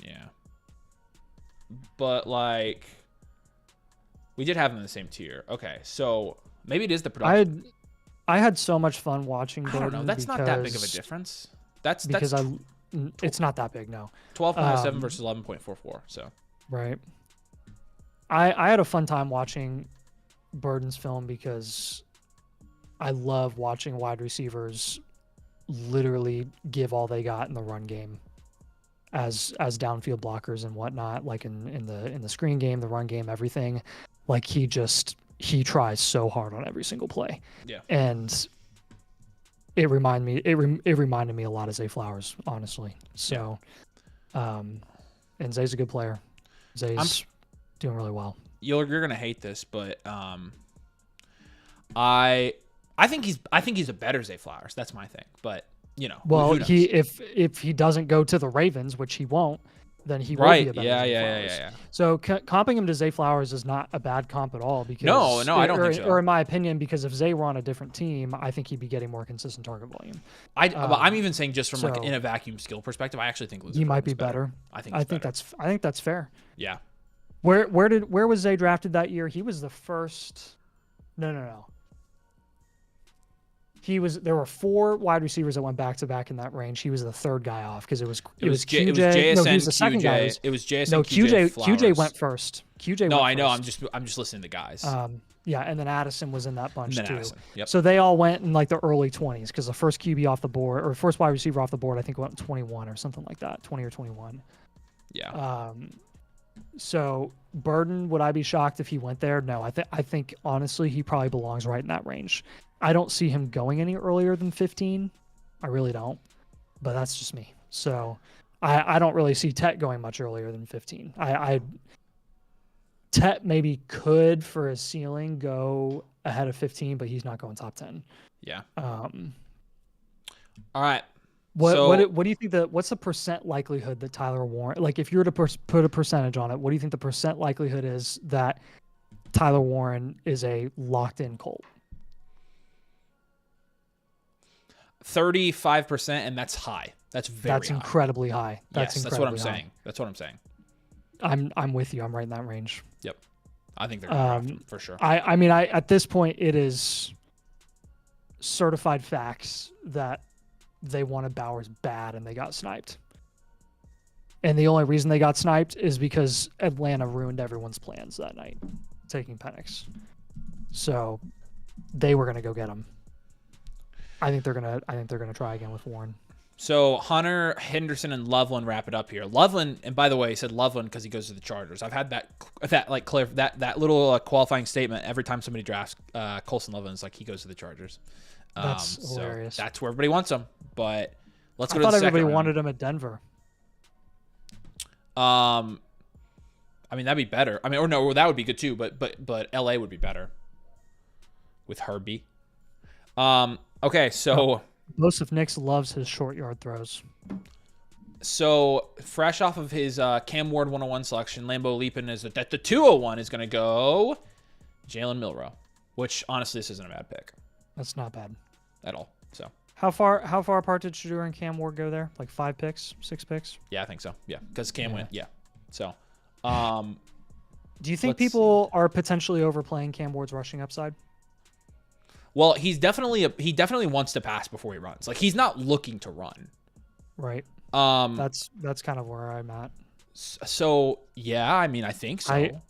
Yeah. But, like, we did have them in the same tier. Okay, so maybe it is the production. I had so much fun watching Burden. I don't know. That's not that big of a difference. It's not that big, no. 12.07 versus 11.44, so. Right. I had a fun time watching Burden's film because I love watching wide receivers literally give all they got in the run game. As downfield blockers and whatnot, like in the screen game, the run game, everything, like he tries so hard on every single play. Yeah. And it reminded me a lot of Zay Flowers, honestly. So, and Zay's a good player. Zay's doing really well. You're gonna hate this, but I I think he's a better Zay Flowers. That's my thing. But well, who knows? if he doesn't go to the Ravens, which he won't, then he will be a better Zay Flowers. Yeah. So comping him to Zay Flowers is not a bad comp at all. Because no, I don't think so. Or in my opinion, because if Zay were on a different team, I think he'd be getting more consistent target volume. I'm even saying just from like in a vacuum skill perspective, I actually think he might be better. I think that's fair. Yeah. Where was Zay drafted that year? He was the first. No. There were 4 wide receivers that went back to back in that range. He was the third guy off because it was QJ. It was JSN, no, he was the second guy. It was JSN. No, QJ went first. No, I know. I'm just listening to guys. Yeah, and then Addison was in that bunch too. Addison, yep. So they all went in like the early 20s because the first QB off the board or first wide receiver off the board, I think went 21 or something like that, 20 or 21. Yeah. So Burden, would I be shocked if he went there? No, I think honestly he probably belongs right in that range. I don't see him going any earlier than 15. I really don't. But that's just me. So I don't really see Tet going much earlier than 15. Tet maybe could for his ceiling go ahead of 15, but he's not going top 10. Yeah. All right. What do you think what's the percent likelihood that Tyler Warren, like if you were to put a percentage on it, what do you think the percent likelihood is that Tyler Warren is a locked in Colt? 35%, and that's high. That's That's incredibly high. That's what I'm saying. That's what I'm saying. I'm with you. I'm right in that range. Yep. I think they're going to for sure. I mean, at this point, it is certified facts that they wanted Bowers bad and they got sniped. And the only reason they got sniped is because Atlanta ruined everyone's plans that night, taking Penix. So they were going to go get him. I think they're gonna try again with Warren. So Hunter, Henderson, and Loveland wrap it up here. Loveland, and by the way, he said Loveland because he goes to the Chargers. I've had that little qualifying statement every time somebody drafts Colson Loveland. It's like he goes to the Chargers. That's hilarious. So that's where everybody wants him. But let's go to the second round. I thought everybody wanted him at Denver. I mean that'd be better. I mean, or no, that would be good too. But LA would be better with Herbie. Okay, so Joseph Nix loves his short yard throws. So fresh off of his Cam Ward 101 selection, Lambeau Leapin is that the 201 is going to go Jalen Milroe, which honestly this isn't a bad pick. That's not bad at all. So how far apart did Shedeur and Cam Ward go there? Like 5 picks, 6 picks? Yeah, I think so. Yeah, because Cam went. Yeah. So, do you think people are potentially overplaying Cam Ward's rushing upside? Well, he definitely wants to pass before he runs. Like he's not looking to run. Right. That's kind of where I'm at. So yeah, I mean I think so.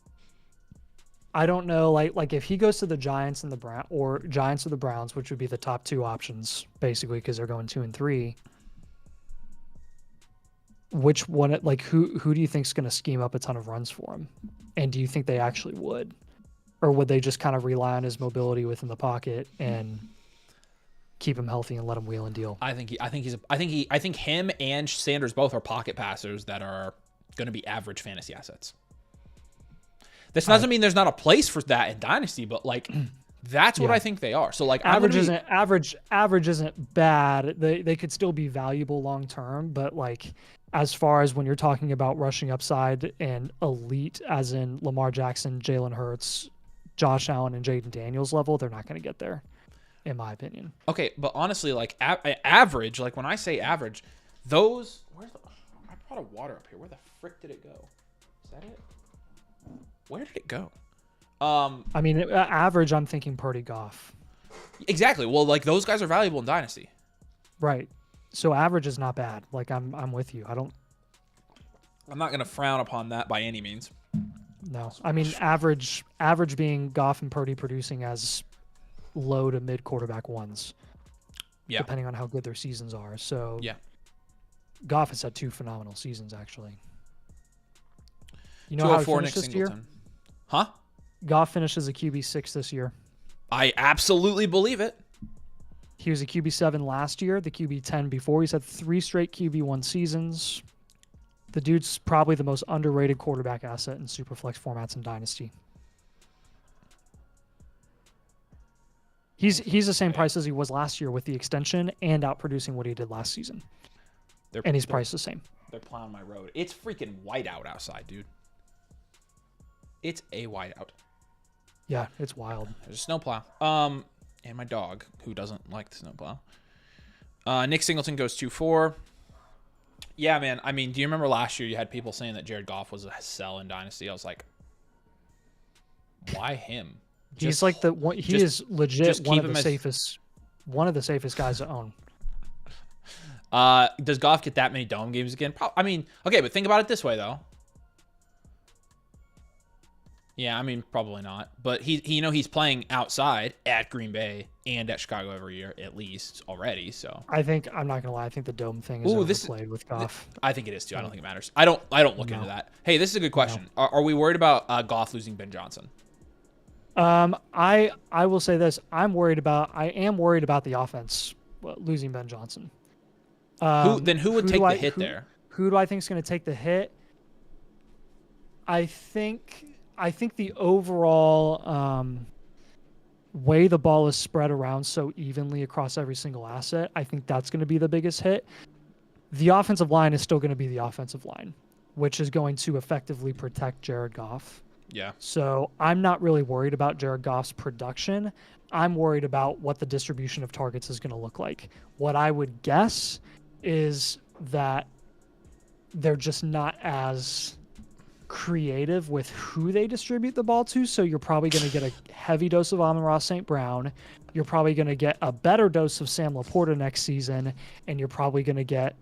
I don't know, like if he goes to the Giants and the Giants or the Browns, which would be the top 2 options basically because they're going 2 and 3. Which one? Like who do you think's going to scheme up a ton of runs for him? And do you think they actually would? Or would they just kind of rely on his mobility within the pocket and keep him healthy and let him wheel and deal? I think him and Sanders both are pocket passers that are going to be average fantasy assets. This doesn't mean there's not a place for that in Dynasty, but like that's what I think they are. So like average isn't bad. They could still be valuable long term, but like as far as when you're talking about rushing upside and elite, as in Lamar Jackson, Jalen Hurts, Josh Allen, and Jaden Daniels level, they're not going to get there, in my opinion. Okay, but honestly, like average, like when I say average, those. I brought a water up here. Where the frick did it go? Is that it? Where did it go? I mean, average. I'm thinking Purdy, Goff. Exactly. Well, like those guys are valuable in Dynasty. Right. So average is not bad. Like I'm with you. I'm not going to frown upon that by any means. No, I mean average being Goff and Purdy producing as low to mid quarterback ones. Yeah. Depending on how good their seasons are. So yeah, Goff has had 2 phenomenal seasons actually. You know how he finished this year? Huh? Goff finishes a QB6 this year. I absolutely believe it. He was a QB7 last year, the QB10 before. He's had 3 straight QB1 seasons. The dude's probably the most underrated quarterback asset in Superflex formats in Dynasty. He's the same price as he was last year with the extension and outproducing what he did last season. And he's priced the same. They're plowing my road. It's freaking white out outside, dude. It's a white out. Yeah, it's wild. There's a snowplow. And my dog, who doesn't like the snowplow. Nick Singleton goes 2-4. Yeah, man. I mean, do you remember last year you had people saying that Jared Goff was a sell in Dynasty? I was like, why him? He's like the one. He is legit one of the safest guys to own. Does Goff get that many dome games again? I mean, okay, but think about it this way though. Yeah, I mean, probably not. But he's playing outside at Green Bay and at Chicago every year, at least already. So I'm not gonna lie. I think the dome thing is overplayed with Goff. I think it is too. I don't think it matters. I don't look into that. Hey, this is a good question. No. Are we worried about Goff losing Ben Johnson? I will say this. I am worried about the offense losing Ben Johnson. Who would take the hit there? Who do I think is going to take the hit? I think the overall way the ball is spread around so evenly across every single asset, I think that's going to be the biggest hit. The offensive line is still going to be the offensive line, which is going to effectively protect Jared Goff. Yeah. So I'm not really worried about Jared Goff's production. I'm worried about what the distribution of targets is going to look like. What I would guess is that they're just not as creative with who they distribute the ball to. So you're probably going to get a heavy dose of Amon-Ra St. Brown. You're probably going to get a better dose of Sam Laporta next season. And you're probably going to get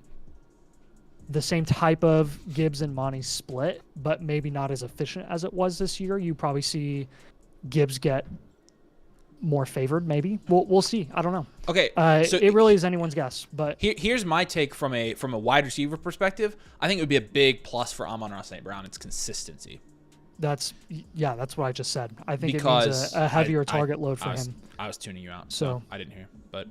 the same type of Gibbs and Monty split, but maybe not as efficient as it was this year. You probably see Gibbs get more favored, maybe. We'll see. I don't know. Okay, so it really is anyone's guess. But here's my take from a wide receiver perspective. I think it would be a big plus for Amon-Ra St. Brown. It's consistency. That's what I just said. I think it means a heavier target load for him. I was tuning you out, so I didn't hear. But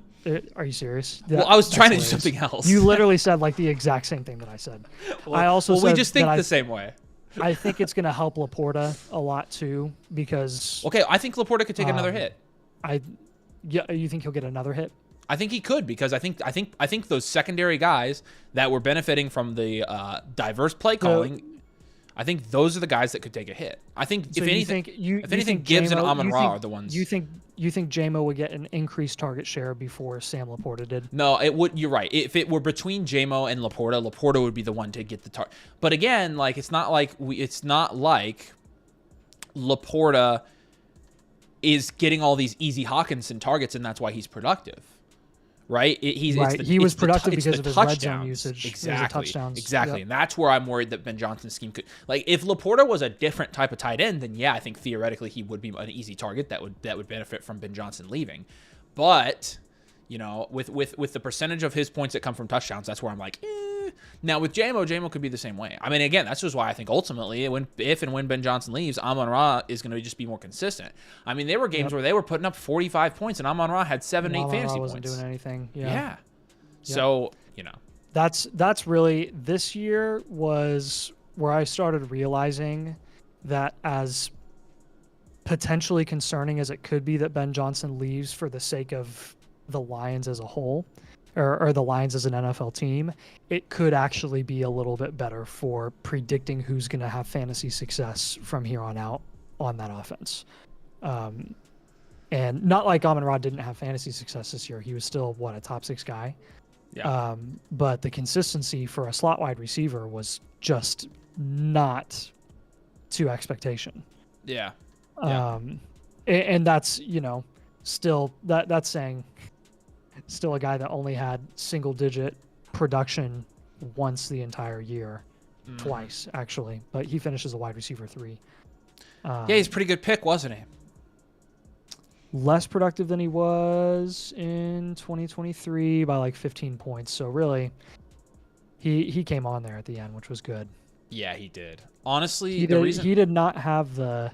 are you serious? Well, I was trying to do something else. You literally said like the exact same thing that I said. I also said we just think the same way. I think it's going to help Laporta a lot too because. Okay, I think Laporta could take another hit. You think he'll get another hit? I think he could because I think those secondary guys that were benefiting from the diverse play calling. I think those are the guys that could take a hit. I think so if anything, Gibbs and Amon-Ra are the ones. You think JMO would get an increased target share before Sam Laporta did? No, it would. You're right. If it were between JMO and Laporta would be the one to get the target. But again, like it's not like Laporta is getting all these easy Hawkinson targets, and that's why he's productive. Right? He was productive because of his red zone usage. Exactly. Yep. And that's where I'm worried that Ben Johnson's scheme could. Like, if Laporta was a different type of tight end, then yeah, I think theoretically he would be an easy target that would benefit from Ben Johnson leaving. But, with the percentage of his points that come from touchdowns, that's where I'm like, Now with JMO could be the same way. I mean, again, that's just why I think ultimately, if and when Ben Johnson leaves, Amon-Ra is going to just be more consistent. I mean, there were games where they were putting up 45 points, and Amon-Ra had 7, 8 fantasy points. Wasn't doing anything. Yeah. So that's really, this year was where I started realizing that as potentially concerning as it could be that Ben Johnson leaves for the sake of the Lions as a whole, or the Lions as an NFL team, it could actually be a little bit better for predicting who's going to have fantasy success from here on out on that offense. And not like Amon-Ra didn't have fantasy success this year. He was still, a top 6 guy. Yeah. But the consistency for a slot wide receiver was just not to expectation. Yeah. And that's, still that's saying still a guy that only had single digit production once the entire year, twice actually, but he finishes a wide receiver 3. He's a pretty good pick, wasn't he? Less productive than he was in 2023 by like 15 points. So really, he came on there at the end, which was good. Yeah, he did. Honestly, he did not have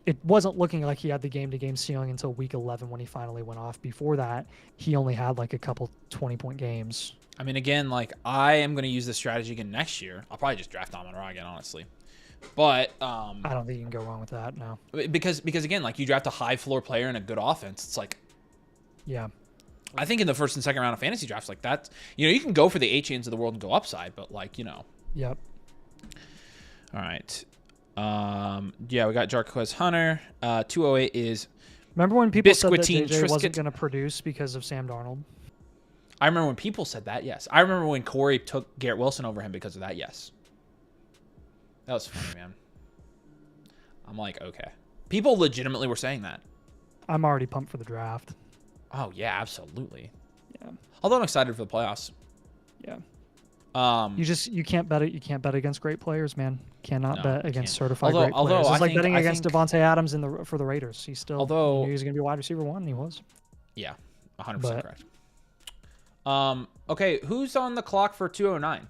it wasn't looking like he had the game-to-game ceiling until week 11 when he finally went off. Before that, he only had like a couple 20-point games. I mean, again, like I am going to use this strategy again next year. I'll probably just draft Amon-Ra again, honestly. But I don't think you can go wrong with that. No, because again, like you draft a high floor player in a good offense, it's like Yeah. I think in the first and second round of fantasy drafts, like that, you can go for the 8-chains of the world and go upside, but like, Yep. All right. Yeah, we got Jarquez Hunter. 208 is. Remember when people said that Biscuitine JJ wasn't Triscuit. going to produce because of Sam Darnold? I remember when people said that, yes. I remember when Corey took Garrett Wilson over him because of that, yes. That was funny, man. I'm like, okay. People legitimately were saying that. I'm already pumped for the draft. Oh, yeah, absolutely. Yeah. Although I'm excited for the playoffs. Yeah. You can't bet it. You can't bet against great players, man. Cannot bet against certified great players. It's like betting against think, Devontae Adams for the Raiders. He still although he was going to be wide receiver 1, and he was. Yeah, 100% correct. Okay, who's on the clock for 209?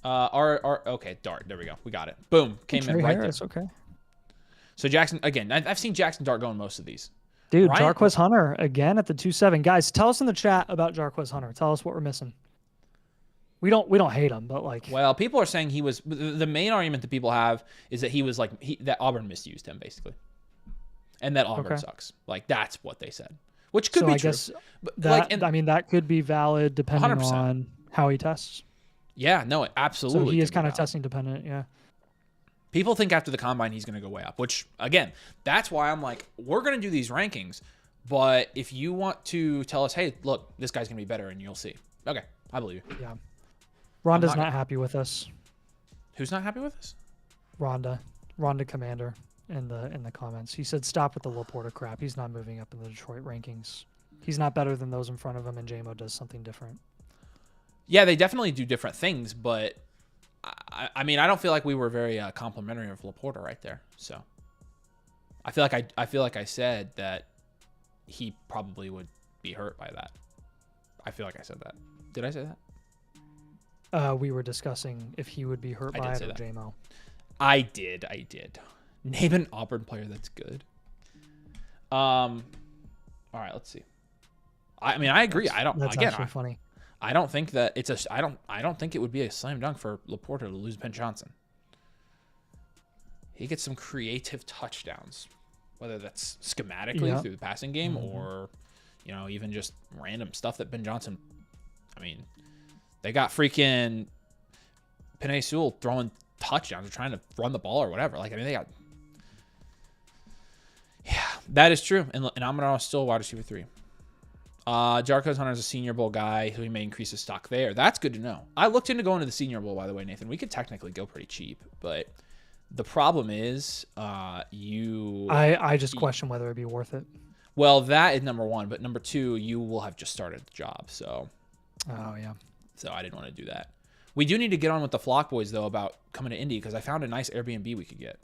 Okay, Dart. There we go. We got it. Boom, came in right there. Okay. So Jackson again. I've seen Jackson Dart go in most of these. Dude, Jarquez Hunter again at the 2-7. Guys, tell us in the chat about Jarquez Hunter. Tell us what we're missing. We don't hate him, but like. Well, people are saying he was. The main argument that people have is that he was like that Auburn misused him basically, and that Auburn sucks. Like that's what they said, which could be true. Guess that could be valid depending 100%. On how he tests. Yeah, no, absolutely. So he is kind of testing dependent. Yeah. People think after the combine he's going to go way up, which again, that's why I'm like, we're going to do these rankings, but if you want to tell us, hey, look, this guy's going to be better, and you'll see. Okay, I believe you. Yeah. Rhonda's not happy with us. Who's not happy with us? Rhonda Commander in the comments. He said, "Stop with the Laporta crap. He's not moving up in the Detroit rankings. He's not better than those in front of him, and JMO does something different." Yeah, they definitely do different things, but I mean, I don't feel like we were very complimentary of Laporta right there. So I feel like I said that he probably would be hurt by that. I feel like I said that. Did I say that? We were discussing if he would be hurt by it or JMO. I did. Name an Auburn player that's good. All right, let's see. I mean, I agree. That's actually funny. I don't think that it's a. I don't think it would be a slam dunk for Laporta to lose Ben Johnson. He gets some creative touchdowns, whether that's schematically through the passing game or, even just random stuff that Ben Johnson. I mean, they got freaking Penei Sewell throwing touchdowns or trying to run the ball or whatever. Like, I mean, they got. Yeah, that is true. And Amon-Ra is still wide receiver 3. Jarquez Hunter is a Senior Bowl guy, so he may increase his stock there. That's good to know. I looked into going to the Senior Bowl, by the way, Nathan. We could technically go pretty cheap, but the problem is I just question whether it'd be worth it. Well, that is number one, but number two, you will have just started the job, so. Oh, yeah. So I didn't want to do that. We do need to get on with the Flock Boys, though, about coming to Indy, because I found a nice Airbnb we could get.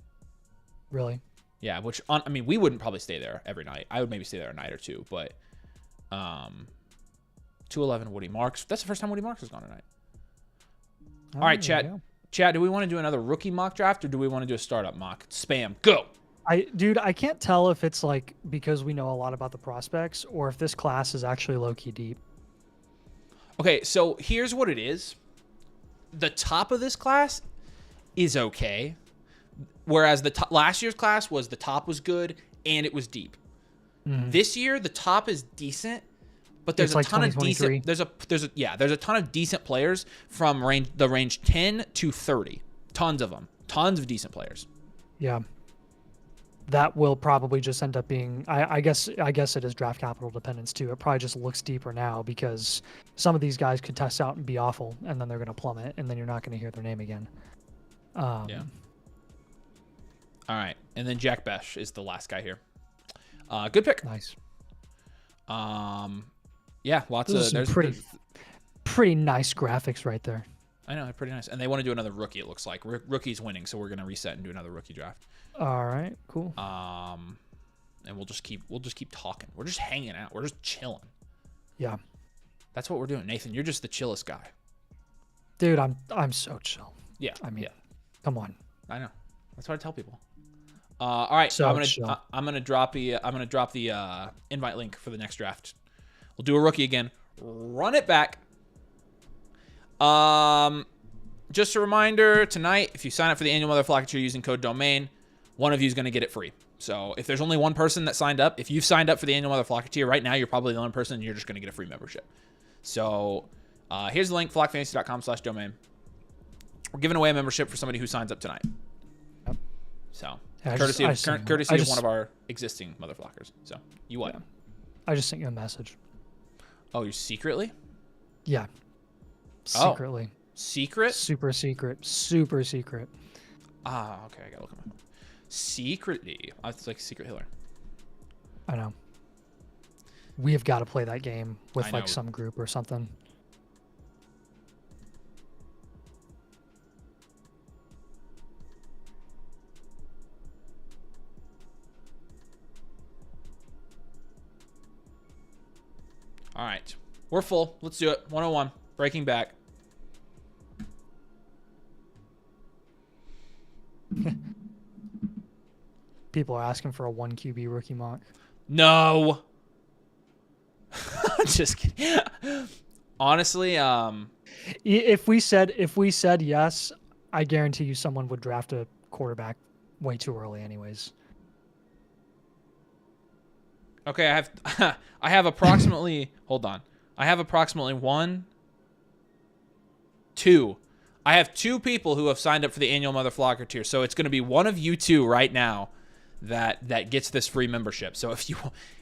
Really? Yeah, I mean, we wouldn't probably stay there every night. I would maybe stay there a night or two, but 211 Woody Marks. That's the first time Woody Marks has gone tonight. All right, Chad. Chad, do we want to do another rookie mock draft, or do we want to do a startup mock? Spam. Go. Dude, I can't tell if it's like because we know a lot about the prospects or if this class is actually low-key deep. Okay, so here's what it is. The top of this class is okay, whereas the last year's class was the top was good and it was deep. This year the top is decent, but there's a ton of decent. There's a ton of decent players from the range 10 to 30. Tons of them. Tons of decent players. Yeah. That will probably just end up being. I guess it is draft capital dependence too. It probably just looks deeper now because some of these guys could test out and be awful, and then they're going to plummet, and then you're not going to hear their name again. Yeah. All right, and then Jack Besh is the last guy here. Good pick. Nice. Yeah, there's pretty nice graphics right there. I know, they're pretty nice, and they want to do another rookie. It looks like rookie's winning, so we're going to reset and do another rookie draft. All right, cool. And we'll just keep talking. We're just hanging out. We're just chilling. Yeah. That's what we're doing. Nathan, you're just the chillest guy. Dude, I'm so chill. Yeah. I mean, come on. I know. That's what I tell people. All right, so I'm gonna drop the invite link for the next draft. We'll do a rookie again. Run it back. Just a reminder, tonight, if you sign up for the annual MotherFlocker, you're using code DOMAIN. one of you is going to get it free. So if there's only one person that signed up, if you've signed up for the annual MotherFlocker tier right now, you're probably the only person, and you're just going to get a free membership. So here's the link, flockfantasy.com/domain. We're giving away a membership for somebody who signs up tonight. Yep. So yeah, courtesy of one of our existing MotherFlockers. So you what? Yeah. I just sent you a message. Oh, you secretly? Yeah. Secretly. Oh. Secret? Super secret. Super secret. Ah, okay. I gotta look at my secretly. It's like Secret Hitler. I know. We have got to play that game with like some group or something. All right. We're full. Let's do it. 101. Breaking back. People are asking for a 1 QB rookie mock. No. Just kidding. Honestly, if we said yes, I guarantee you someone would draft a quarterback way too early anyways. okay, I have approximately hold on. I have approximately 1 2. I have 2 people who have signed up for the annual MotherFlocker tier. So it's going to be one of you 2 right now that gets this free membership. So if you're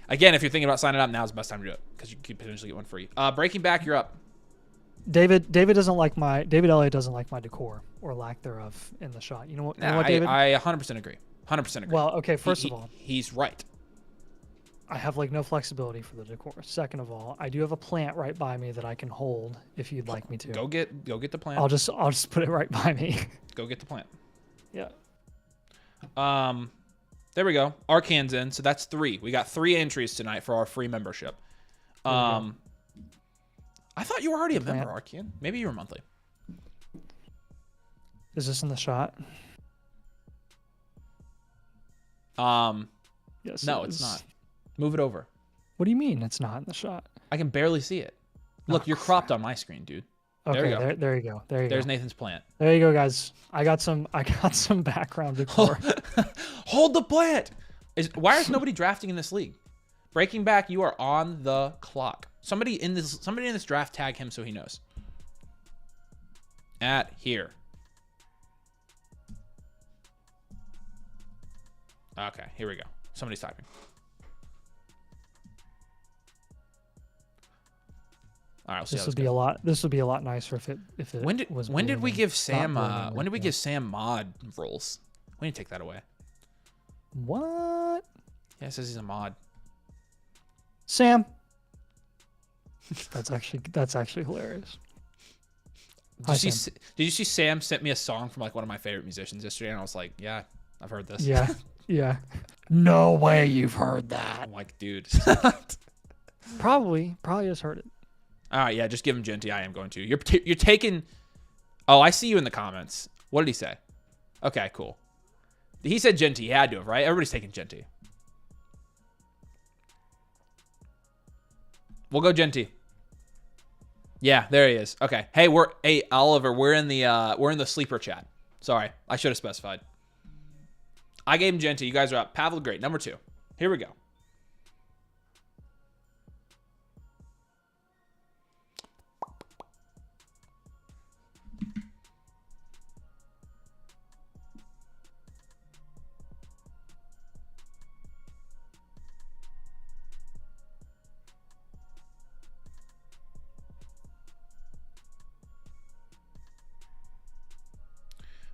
thinking about signing up, now's the best time to do it because you could potentially get one free. Breaking back, you're up. David Elliott doesn't like my decor or lack thereof in the shot. You know what, David? I 100% agree. 100% agree. Well, okay, first of all, he's right. I have like no flexibility for the decor. Second of all, I do have a plant right by me that I can hold if you'd like me to. Go get the plant. I'll just put it right by me. Go get the plant. Yeah. There we go. Arcan's in, so that's 3. We got 3 entries tonight for our free membership. I thought you were already a member, Arcan. Maybe you were monthly. Is this in the shot? Yes. No, it's not. Move it over. What do you mean it's not in the shot? I can barely see it. Look, you're cropped on my screen, dude. Okay, there you go. There you go. There's Nathan's plant. There you go, guys. I got some background decor. Hold the plant. Why is nobody drafting in this league? Breaking back, you are on the clock. Somebody in this draft, tag him so he knows. At here. Okay, here we go. Somebody's typing. All right, this would be a lot nicer if it was. When did we give Sam mod roles? We need to take that away. What? Yeah, it says he's a mod. Sam. That's actually hilarious. Did you see Sam sent me a song from like one of my favorite musicians yesterday, and I was like, yeah, I've heard this. Yeah. Yeah. No way you've heard that. I'm like, dude. Probably has heard it. All right, yeah, just give him Genty. I am going to. You're taking. Oh, I see you in the comments. What did he say? Okay, cool. He said Genty. He had to have, right? Everybody's taking Genty. We'll go Genty. Yeah, there he is. Okay. Hey, Oliver, we're in the sleeper chat. Sorry, I should have specified. I gave him Genty. You guys are up. Pavel, great. Number 2. Here we go.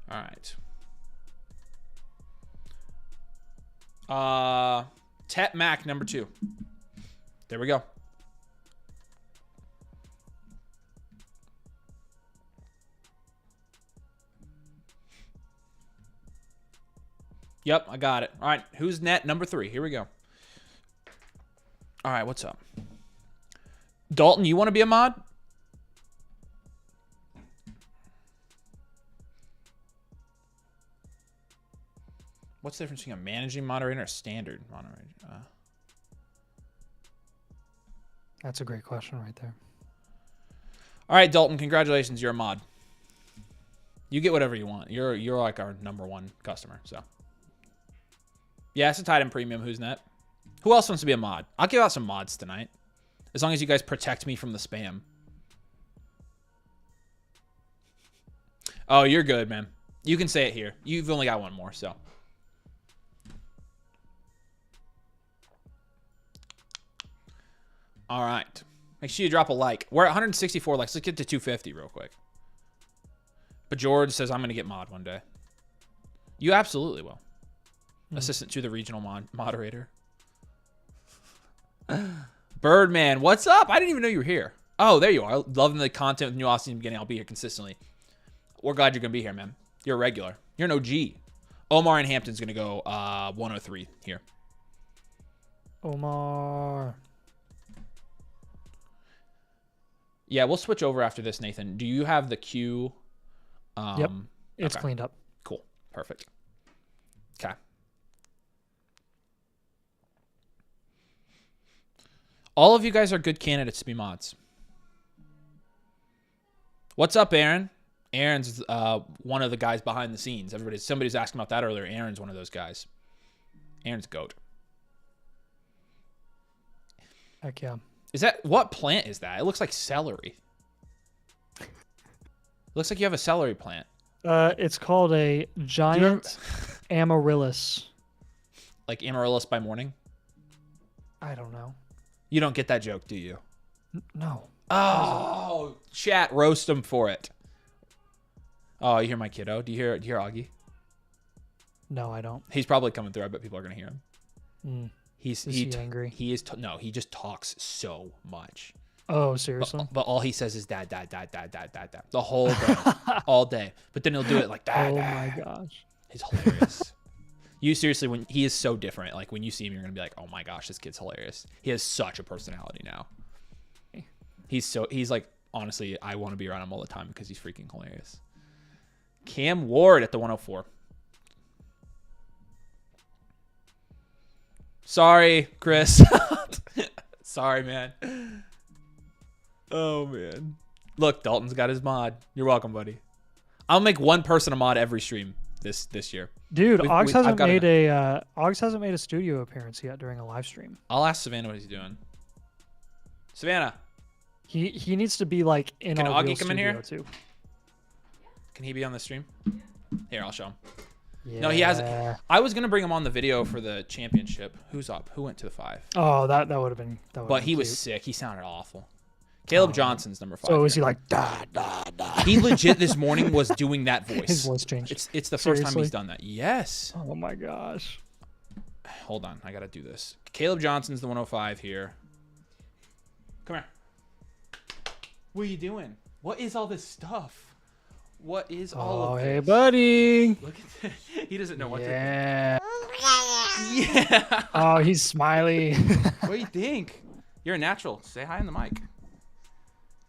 All right. Tet Mac number 2. There we go. Yep, I got it. All right, who's net number 3? Here we go. All right, what's up? Dalton, you want to be a mod? What's the difference between a managing moderator and a standard moderator? That's a great question right there. All right, Dalton, congratulations. You're a mod. You get whatever you want. You're like our number 1 customer. So Yeah, it's a tight end premium. Who's net? Who else wants to be a mod? I'll give out some mods tonight. As long as you guys protect me from the spam. Oh, you're good, man. You can say it here. You've only got one more, so. All right. Make sure you drop a like. We're at 164 likes. Let's get to 250 real quick. But George says, I'm going to get mod one day. You absolutely will. Assistant to the regional moderator. Birdman, what's up? I didn't even know you were here. Oh, there you are. Loving the content with new Austin in the beginning. I'll be here consistently. We're glad you're going to be here, man. You're a regular. You're an OG. Omar in Hampton's going to go 103 here. Omar. Yeah, we'll switch over after this, Nathan. Do you have the queue? Yep. It's cleaned up. Cool. Perfect. Okay. All of you guys are good candidates to be mods. What's up, Aaron? Aaron's one of the guys behind the scenes. Somebody's asking about that earlier. Aaron's one of those guys. Aaron's GOAT. Heck yeah. What plant is that? It looks like celery. Looks like you have a celery plant. It's called a giant amaryllis. Like Amaryllis by morning? I don't know. You don't get that joke, do you? No. Oh, chat, roast him for it. Oh, you hear my kiddo? Do you hear Augie? No, I don't. He's probably coming through. I bet people are gonna hear him. Is he angry? He is. No, he just talks so much. Oh, seriously? But all he says is dad, dad, dad, dad, dad, dad, dad. The whole day, all day. But then he'll do it like that. Oh my gosh. He's hilarious. You seriously, when he is so different, like when you see him, you're gonna be like, oh my gosh, this kid's hilarious. He has such a personality now. He's like, honestly, I want to be around him all the time because he's freaking hilarious. Cam Ward at the 104. Sorry, Chris. Sorry, man. Oh, man. Look, Dalton's got his mod. You're welcome, buddy. I'll make one person a mod every stream this year. Dude, Oggs hasn't made a studio appearance yet during a live stream. I'll ask Savannah what he's doing. Savannah. He needs to be like in Can our Augie real come in here? too. Can he be on the stream? Here, I'll show him. Yeah. No, he hasn't. I was gonna bring him on the video for the championship. Who's up? Who went to the 5? Oh, that would have been. But he was sick. He sounded awful. Caleb Johnson's number 5. So was he like da da da? He legit this morning was doing that voice. His voice changed. It's the first time he's done that. Yes. Oh my gosh. Hold on, I gotta do this. Caleb Johnson's the 105 here. Come here. What are you doing? What is all this stuff? What is all of this? Hey, buddy. Look at that. He doesn't know what to do. Yeah. Yeah. Oh, he's smiley. What do you think? You're a natural. Say hi on the mic.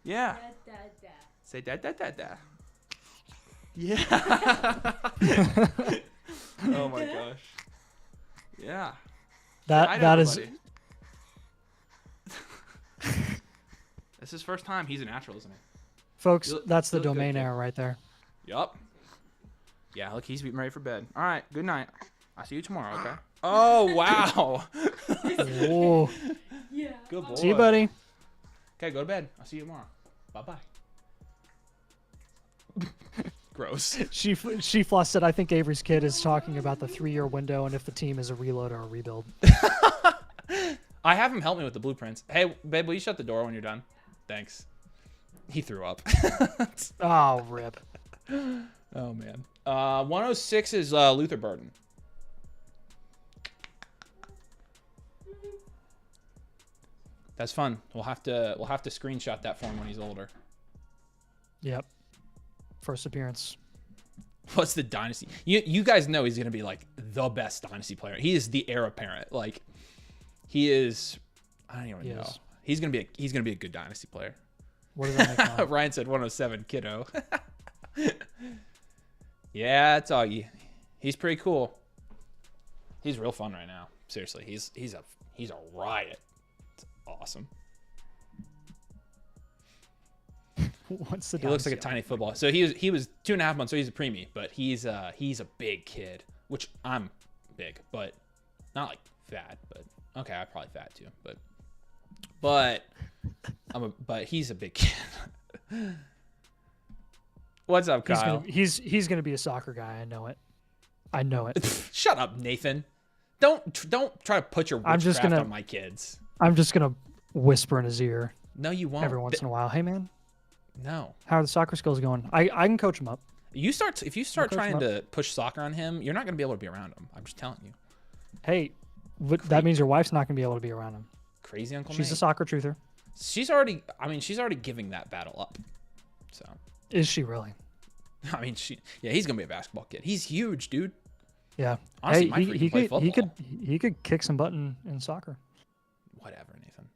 Yeah. Da, da, da. Say da da da da. Yeah. Oh my gosh. Yeah. That is. This is his first time. He's a natural, isn't he? Folks, that's the look good, domain kid. error right there. Yup. Yeah, look, he's getting ready for bed. All right, good night. I'll see you tomorrow, okay? Oh, wow. Oh. Yeah. Good boy. See you, buddy. Okay, go to bed. I'll see you tomorrow. Bye-bye. Gross. She Floss said, I think Avery's kid is talking about the 3-year window and if the team is a reload or a rebuild. I have him help me with the blueprints. Hey, babe, will you shut the door when you're done? Thanks. He threw up. Oh, rip. Oh, man. 106 is Luther Burden. That's fun. We'll have to screenshot that for him when he's older. Yep. First appearance. What's the Dynasty? You guys know he's gonna be like the best Dynasty player. He is the heir apparent. Like he is. I don't even know. He's gonna be a good Dynasty player. What does that make now? Ryan said 107, kiddo. Yeah, it's Augie. He's pretty cool. He's real fun right now. Seriously, he's a riot. It's awesome. What's the He looks like a tiny football. So he was 2.5 months, so he's a preemie, but he's a big kid, which I'm big, but Not like fat, but okay, I'm probably fat too. But but he's a big kid. What's up, Kyle? He's gonna be a soccer guy. I know it. I know it. Shut up, Nathan. Don't try to put your witchcraft on my kids. I'm just gonna whisper in his ear. No, you won't. Every once in a while. Hey, man. No. How are the soccer skills going? I can coach him up. If you start trying to push soccer on him, you're not gonna be able to be around him. I'm just telling you. Hey, that means your wife's not gonna be able to be around him. Crazy Uncle Nate. She's a soccer truther. She's already giving that battle up. So. Is she really? I mean, he's gonna be a basketball kid. He's huge, dude. Yeah. Honestly, he could kick some butt in soccer. Whatever, Nathan.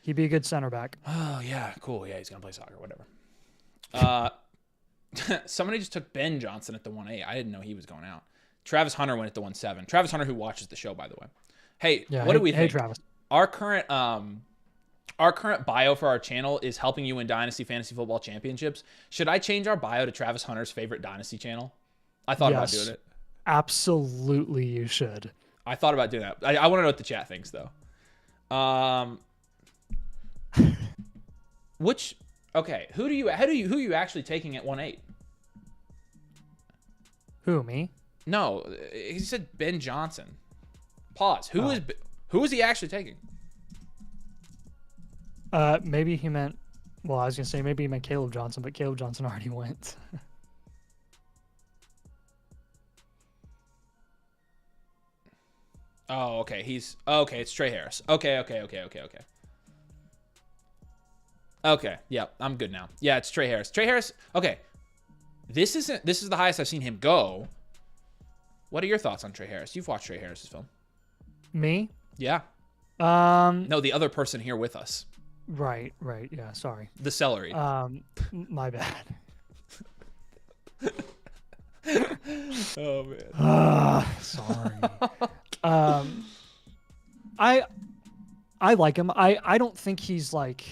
He'd be a good center back. Oh yeah, cool. Yeah, he's gonna play soccer. Whatever. Somebody just took Ben Johnson at the 1-8. I didn't know he was going out. Travis Hunter went at the 1-7. Travis Hunter, who watches the show, by the way. Hey, what do we think? Hey, Travis. Our current bio for our channel is helping you win Dynasty Fantasy Football Championships. Should I change our bio to Travis Hunter's favorite Dynasty channel? I thought about doing it. Absolutely, you should. I thought about doing that. I want to know what the chat thinks, though. Who are you actually taking at 1-8? Who, me? No, he said Ben Johnson. Pause. Who is he actually taking? Maybe he meant. Well, I was gonna say maybe he meant Caleb Johnson, but Caleb Johnson already went. Oh, okay. It's Trey Harris. Okay. Okay, yeah, I'm good now. Yeah, it's Trey Harris. Trey Harris, okay. This is the highest I've seen him go. What are your thoughts on Trey Harris? You've watched Trey Harris's film. Me? Yeah. No, the other person here with us. Right, yeah, sorry. The celery. My bad. Oh man. Sorry. I like him. I don't think he's like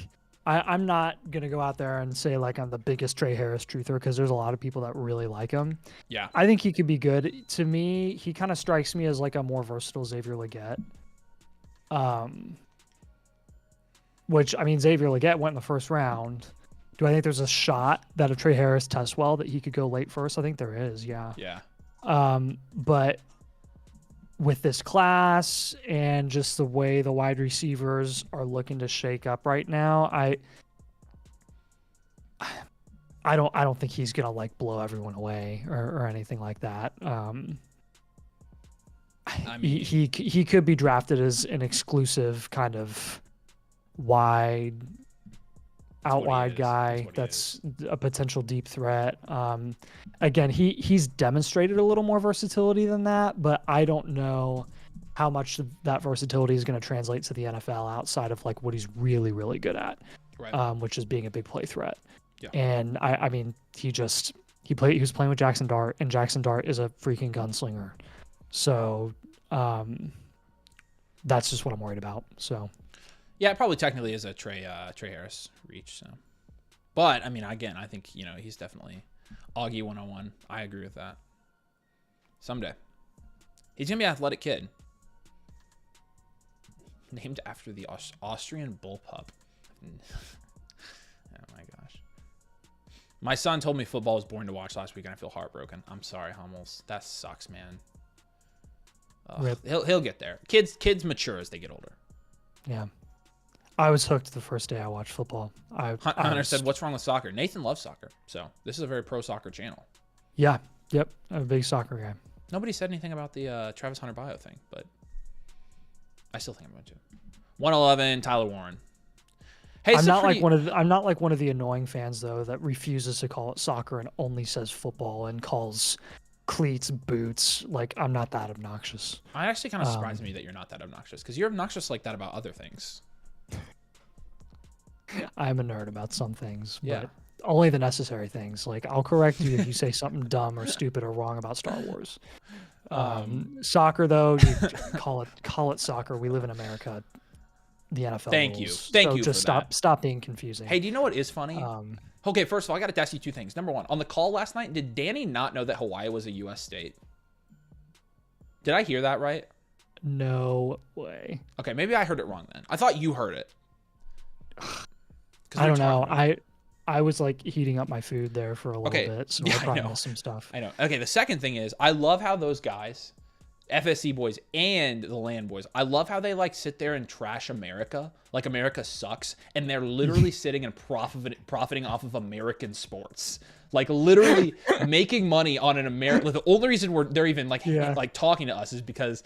I'm not gonna go out there and say like I'm the biggest Trey Harris truther because there's a lot of people that really like him. Yeah. I think he could be good. To me, he kind of strikes me as like a more versatile Xavier Legette. Which I mean Xavier Legette went in the first round. Do I think there's a shot that if Trey Harris tests well that he could go late first? I think there is, yeah. Yeah. But with this class and just the way the wide receivers are looking to shake up right now, I don't think he's gonna like blow everyone away or anything like that. I mean, he could be drafted as an exclusive kind of out wide guy that's a potential deep threat. Again, he's demonstrated a little more versatility than that, but I don't know how much of that versatility is going to translate to the NFL outside of like what he's really, really good at, right. Which is being a big play threat. Yeah. And I mean, he was playing with Jackson Dart, and Jackson Dart is a freaking gunslinger. So that's just what I'm worried about. So. Yeah, it probably technically is a Trey Harris reach. So, but I mean, again, I think he's definitely Augie 101. I agree with that. Someday, he's gonna be an athletic kid, named after the Austrian bull pup. Oh my gosh! My son told me football was boring to watch last week, and I feel heartbroken. I'm sorry, Hummels. That sucks, man. He'll get there. Kids mature as they get older. Yeah. I was hooked the first day I watched football. Hunter said, "What's wrong with soccer?" Nathan loves soccer, so this is a very pro soccer channel. Yeah, yep, I'm a big soccer guy. Nobody said anything about the Travis Hunter bio thing, but I still think I'm going to. 111, Tyler Warren. Hey, I'm not like one of the annoying fans though that refuses to call it soccer and only says football and calls cleats boots. Like I'm not that obnoxious. It actually kind of surprised me that you're not that obnoxious because you're obnoxious like that about other things. I'm a nerd about some things, yeah. But only the necessary things. Like I'll correct you if you say something dumb or stupid or wrong about Star Wars. Soccer though, you call it soccer. We live in America. The NFL. Thank rules. Thank you. Just stop being confusing. Hey, do you know what is funny? Okay, first of all, I got to ask you two things. Number one, on the call last night, did Danny not know that Hawaii was a U.S. state? Did I hear that right? No way. Okay, maybe I heard it wrong then. I thought you heard it. I don't know. I was like heating up my food there for a little bit, so I probably missed some stuff. I know. Okay, the second thing is I love how those guys, FSC boys and the land boys, I love how they like sit there and trash America, like America sucks, and they're literally sitting and profiting off of American sports, like literally making money on an American. Like, the only reason they're even like talking to us is because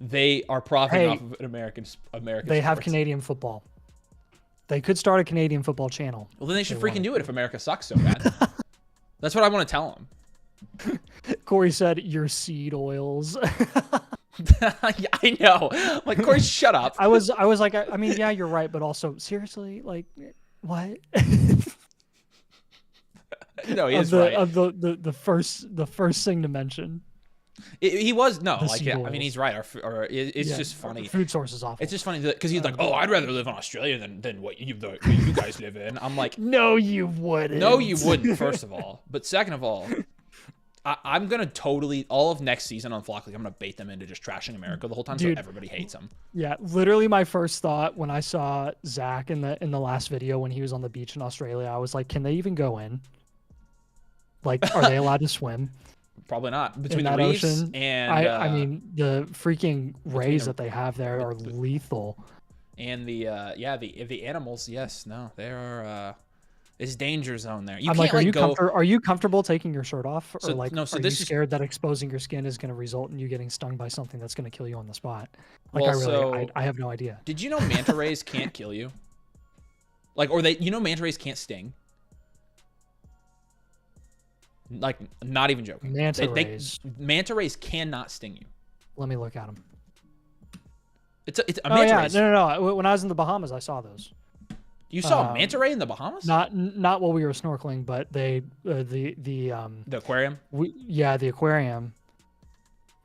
they are profiting off of an American. They have Canadian football. They could start a Canadian football channel. Well, then they should freaking do it if America sucks so bad. That's what I want to tell them. Corey said, your seed oils. Yeah, I know. Like, Corey, shut up. I was like, I mean, yeah, you're right, but also, seriously, like, what? No, he is right. Of the first thing to mention. He was I mean, he's right. It's just funny. Food source is awful. It's just funny because he's like, "Oh, I'd rather live in Australia than what you guys live in." I'm like, "No, you wouldn't." No, you wouldn't. First of all, but second of all, I'm gonna totally all of next season on Flock League, I'm gonna bait them into just trashing America the whole time, so everybody hates them. Yeah, literally, my first thought when I saw Zach in the last video when he was on the beach in Australia, I was like, "Can they even go in? Like, are they allowed to swim?" Probably not. Between the reefs ocean, and I mean the freaking rays that they have there are lethal. And the animals, yes, no, they are it's danger zone there. I'm like, are you comfortable taking your shirt off, or are you scared that exposing your skin is going to result in you getting stung by something that's going to kill you on the spot? Like, I have no idea. Did you know manta rays can't kill you? Like, or manta rays can't sting. Like, not even joking. Manta rays cannot sting you. Let me look at them. It's a manta ray. No. When I was in the Bahamas, I saw those. You saw a manta ray in the Bahamas? Not while we were snorkeling, but the aquarium. The aquarium.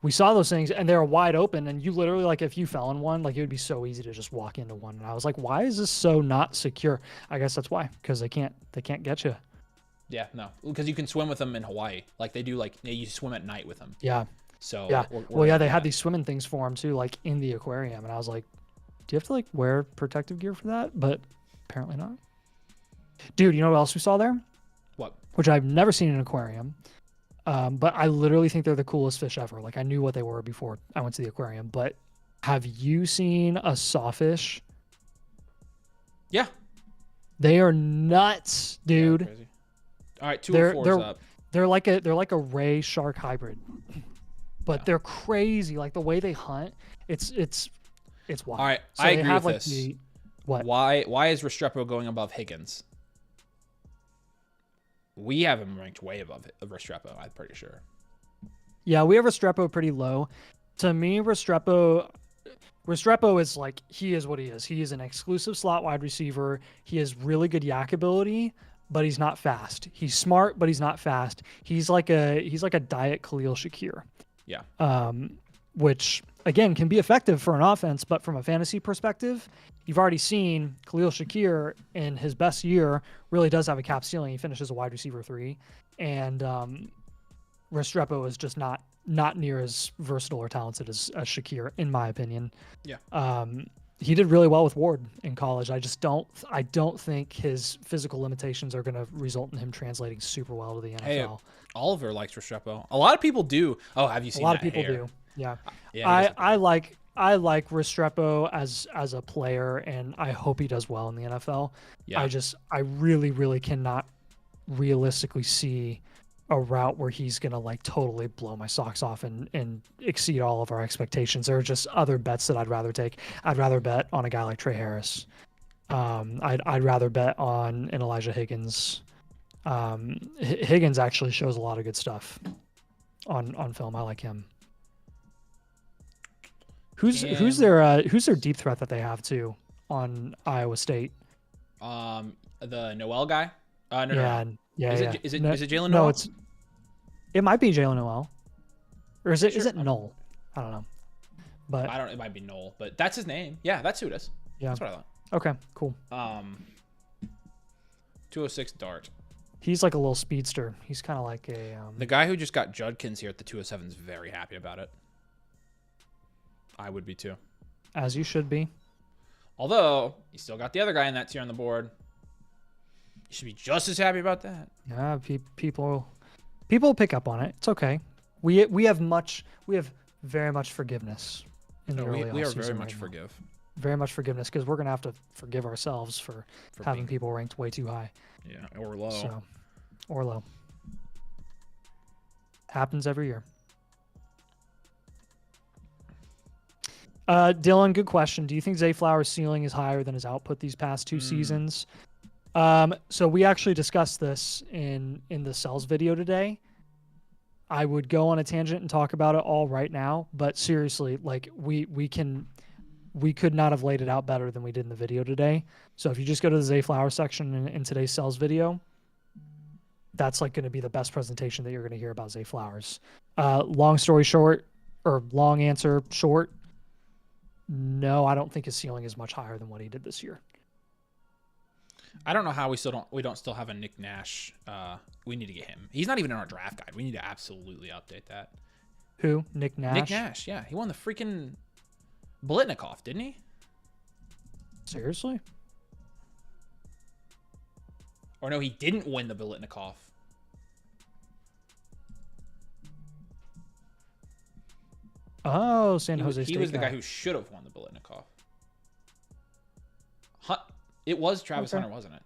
We saw those things, and they were wide open, and you literally, like, if you fell in one, like, it would be so easy to just walk into one. And I was like, why is this so not secure? I guess that's why, because they can't get you. Yeah, no, because you can swim with them in Hawaii. Like, they do, like, you swim at night with them. Yeah. So yeah. They had these swimming things for them too, like in the aquarium, and I was like, do you have to like wear protective gear for that? But apparently not. Dude, you know what else we saw there? What? Which I've never seen in an aquarium, but I literally think they're the coolest fish ever. Like, I knew what they were before I went to the aquarium, but have you seen a sawfish? Yeah. They are nuts, dude. Yeah, crazy. All right, 204's up. They're like a ray shark hybrid, but they're crazy. Like, the way they hunt, it's wild. All right, so I agree with this. What? Why is Restrepo going above Higgins? We have him ranked way above Restrepo, I'm pretty sure. Yeah, we have Restrepo pretty low. To me, Restrepo is like, he is what he is. He is an exclusive slot wide receiver. He has really good yak ability, but he's not fast. He's smart, but he's not fast. He's like a diet Khalil Shakir. Yeah. Which again can be effective for an offense, but from a fantasy perspective, you've already seen Khalil Shakir in his best year really does have a cap ceiling. He finishes a wide receiver 3, and Restrepo is just not near as versatile or talented as Shakir, in my opinion. Yeah. He did really well with Ward in college. I don't think his physical limitations are going to result in him translating super well to the NFL. Hey, Oliver likes Restrepo. A lot of people do. Oh, have you seen that? A lot of people do. Yeah. I like Restrepo as a player, and I hope he does well in the NFL. Yeah. I really, really cannot realistically see a route where he's gonna like totally blow my socks off and exceed all of our expectations. There are just other bets that I'd rather take. I'd rather bet on a guy like Trey Harris. I'd rather bet on an Elijah Higgins. Higgins actually shows a lot of good stuff on film. I like him. Who's their deep threat that they have too on Iowa State? The Noel guy. No. Yeah. Is it Jalen Noel? No, it might be Jalen Noel, or is it Noel? I don't know, but It might be Noel, but that's his name. Yeah, that's who it is. Yeah, that's what I thought. Okay, cool. 206 Dart. He's like a little speedster. He's kind of like a. The guy who just got Judkins here at the 207 is very happy about it. I would be too. As you should be. Although, you still got the other guy in that tier on the board. You should be just as happy about that. Yeah, people pick up on it. It's okay. We have very much forgiveness in the early we are off-season very much right now. forgive. Very much forgiveness, because we're gonna have to forgive ourselves for having people ranked way too high. Yeah, or low. So, or low. Happens every year. Dylan, good question. Do you think Zay Flowers' ceiling is higher than his output these past 2 seasons? So we actually discussed this in the cells video today. I would go on a tangent and talk about it all right now, but seriously, like we could not have laid it out better than we did in the video today. So if you just go to the Zay Flowers section in today's cells video, that's like going to be the best presentation that you're going to hear about Zay Flowers. Long story short, or long answer short, no, I don't think his ceiling is much higher than what he did this year. I don't know how we don't still have a Nick Nash. We need to get him. He's not even in our draft guide. We need to absolutely update that. Who? Nick Nash? Nick Nash, yeah. He won the freaking Blitnikoff, didn't he? Seriously? Or no, he didn't win the Blitnikoff. Oh, San Jose State. He was the guy who should have won the Blitnikoff. It was Travis Hunter, wasn't it?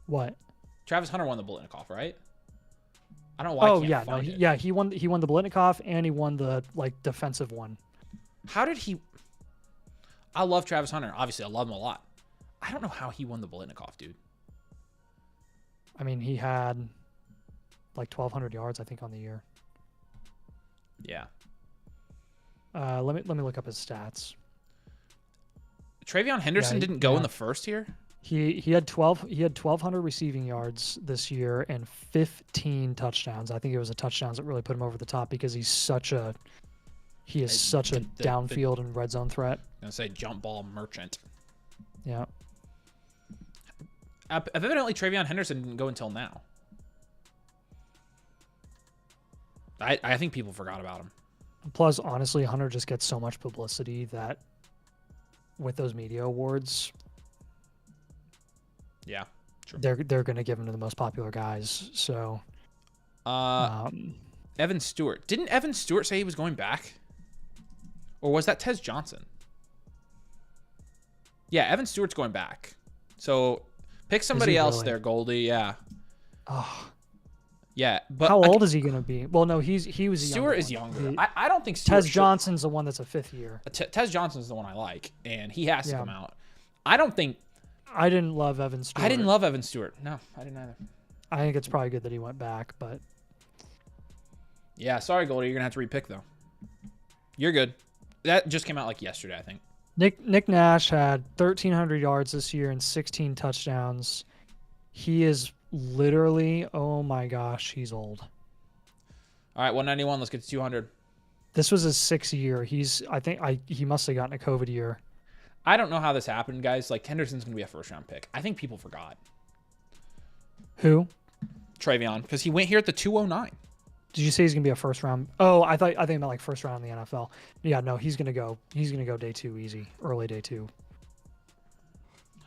What? Travis Hunter won the Blitnikoff, right? I don't know why. He won the Blitnikoff, and he won the defensive one. How did he? I love Travis Hunter. Obviously, I love him a lot. I don't know how he won the Blitnikoff, dude. I mean, he had like 1,200 yards, I think, on the year. Yeah. Let me look up his stats. Travion Henderson didn't go in the first here. He had 1,200 receiving yards this year and 15 touchdowns. I think it was the touchdowns that really put him over the top because he's such a downfield and red zone threat. I'm gonna say jump ball merchant. Yeah. Evidently, Travion Henderson didn't go until now. I think people forgot about him. Plus, honestly, Hunter just gets so much publicity that with those media awards, yeah, true. They're going to give him to the most popular guys. So, Evan Stewart. Didn't Evan Stewart say he was going back? Or was that Tez Johnson? Yeah, Evan Stewart's going back. So pick somebody else there, Goldie. Yeah. Oh. Yeah, but how old is he going to be? Well, no, he was. Stewart is younger. I don't think Stewart Tez Johnson's the one that's a 5th year. Tez Johnson's the one I like, and he has to come out. I don't think. I didn't love Evan Stewart. I didn't love Evan Stewart. No, I didn't either. I think it's probably good that he went back, but. Yeah, sorry, Goldie. You're gonna have to repick though. You're good. That just came out like yesterday, I think. Nick Nash had 1,300 yards this year and 16 touchdowns. He is literally, oh my gosh, he's old. All right, 191. Let's get to 200. This was his 6th year. He must have gotten a COVID year. I don't know how this happened, guys. Like, Henderson's going to be a first-round pick. I think people forgot. Who? Travion, because he went here at the 209. Did you say he's going to be a first round? Oh, I think it meant like first round in the NFL. Yeah, no, he's going to go day 2 easy, early day 2.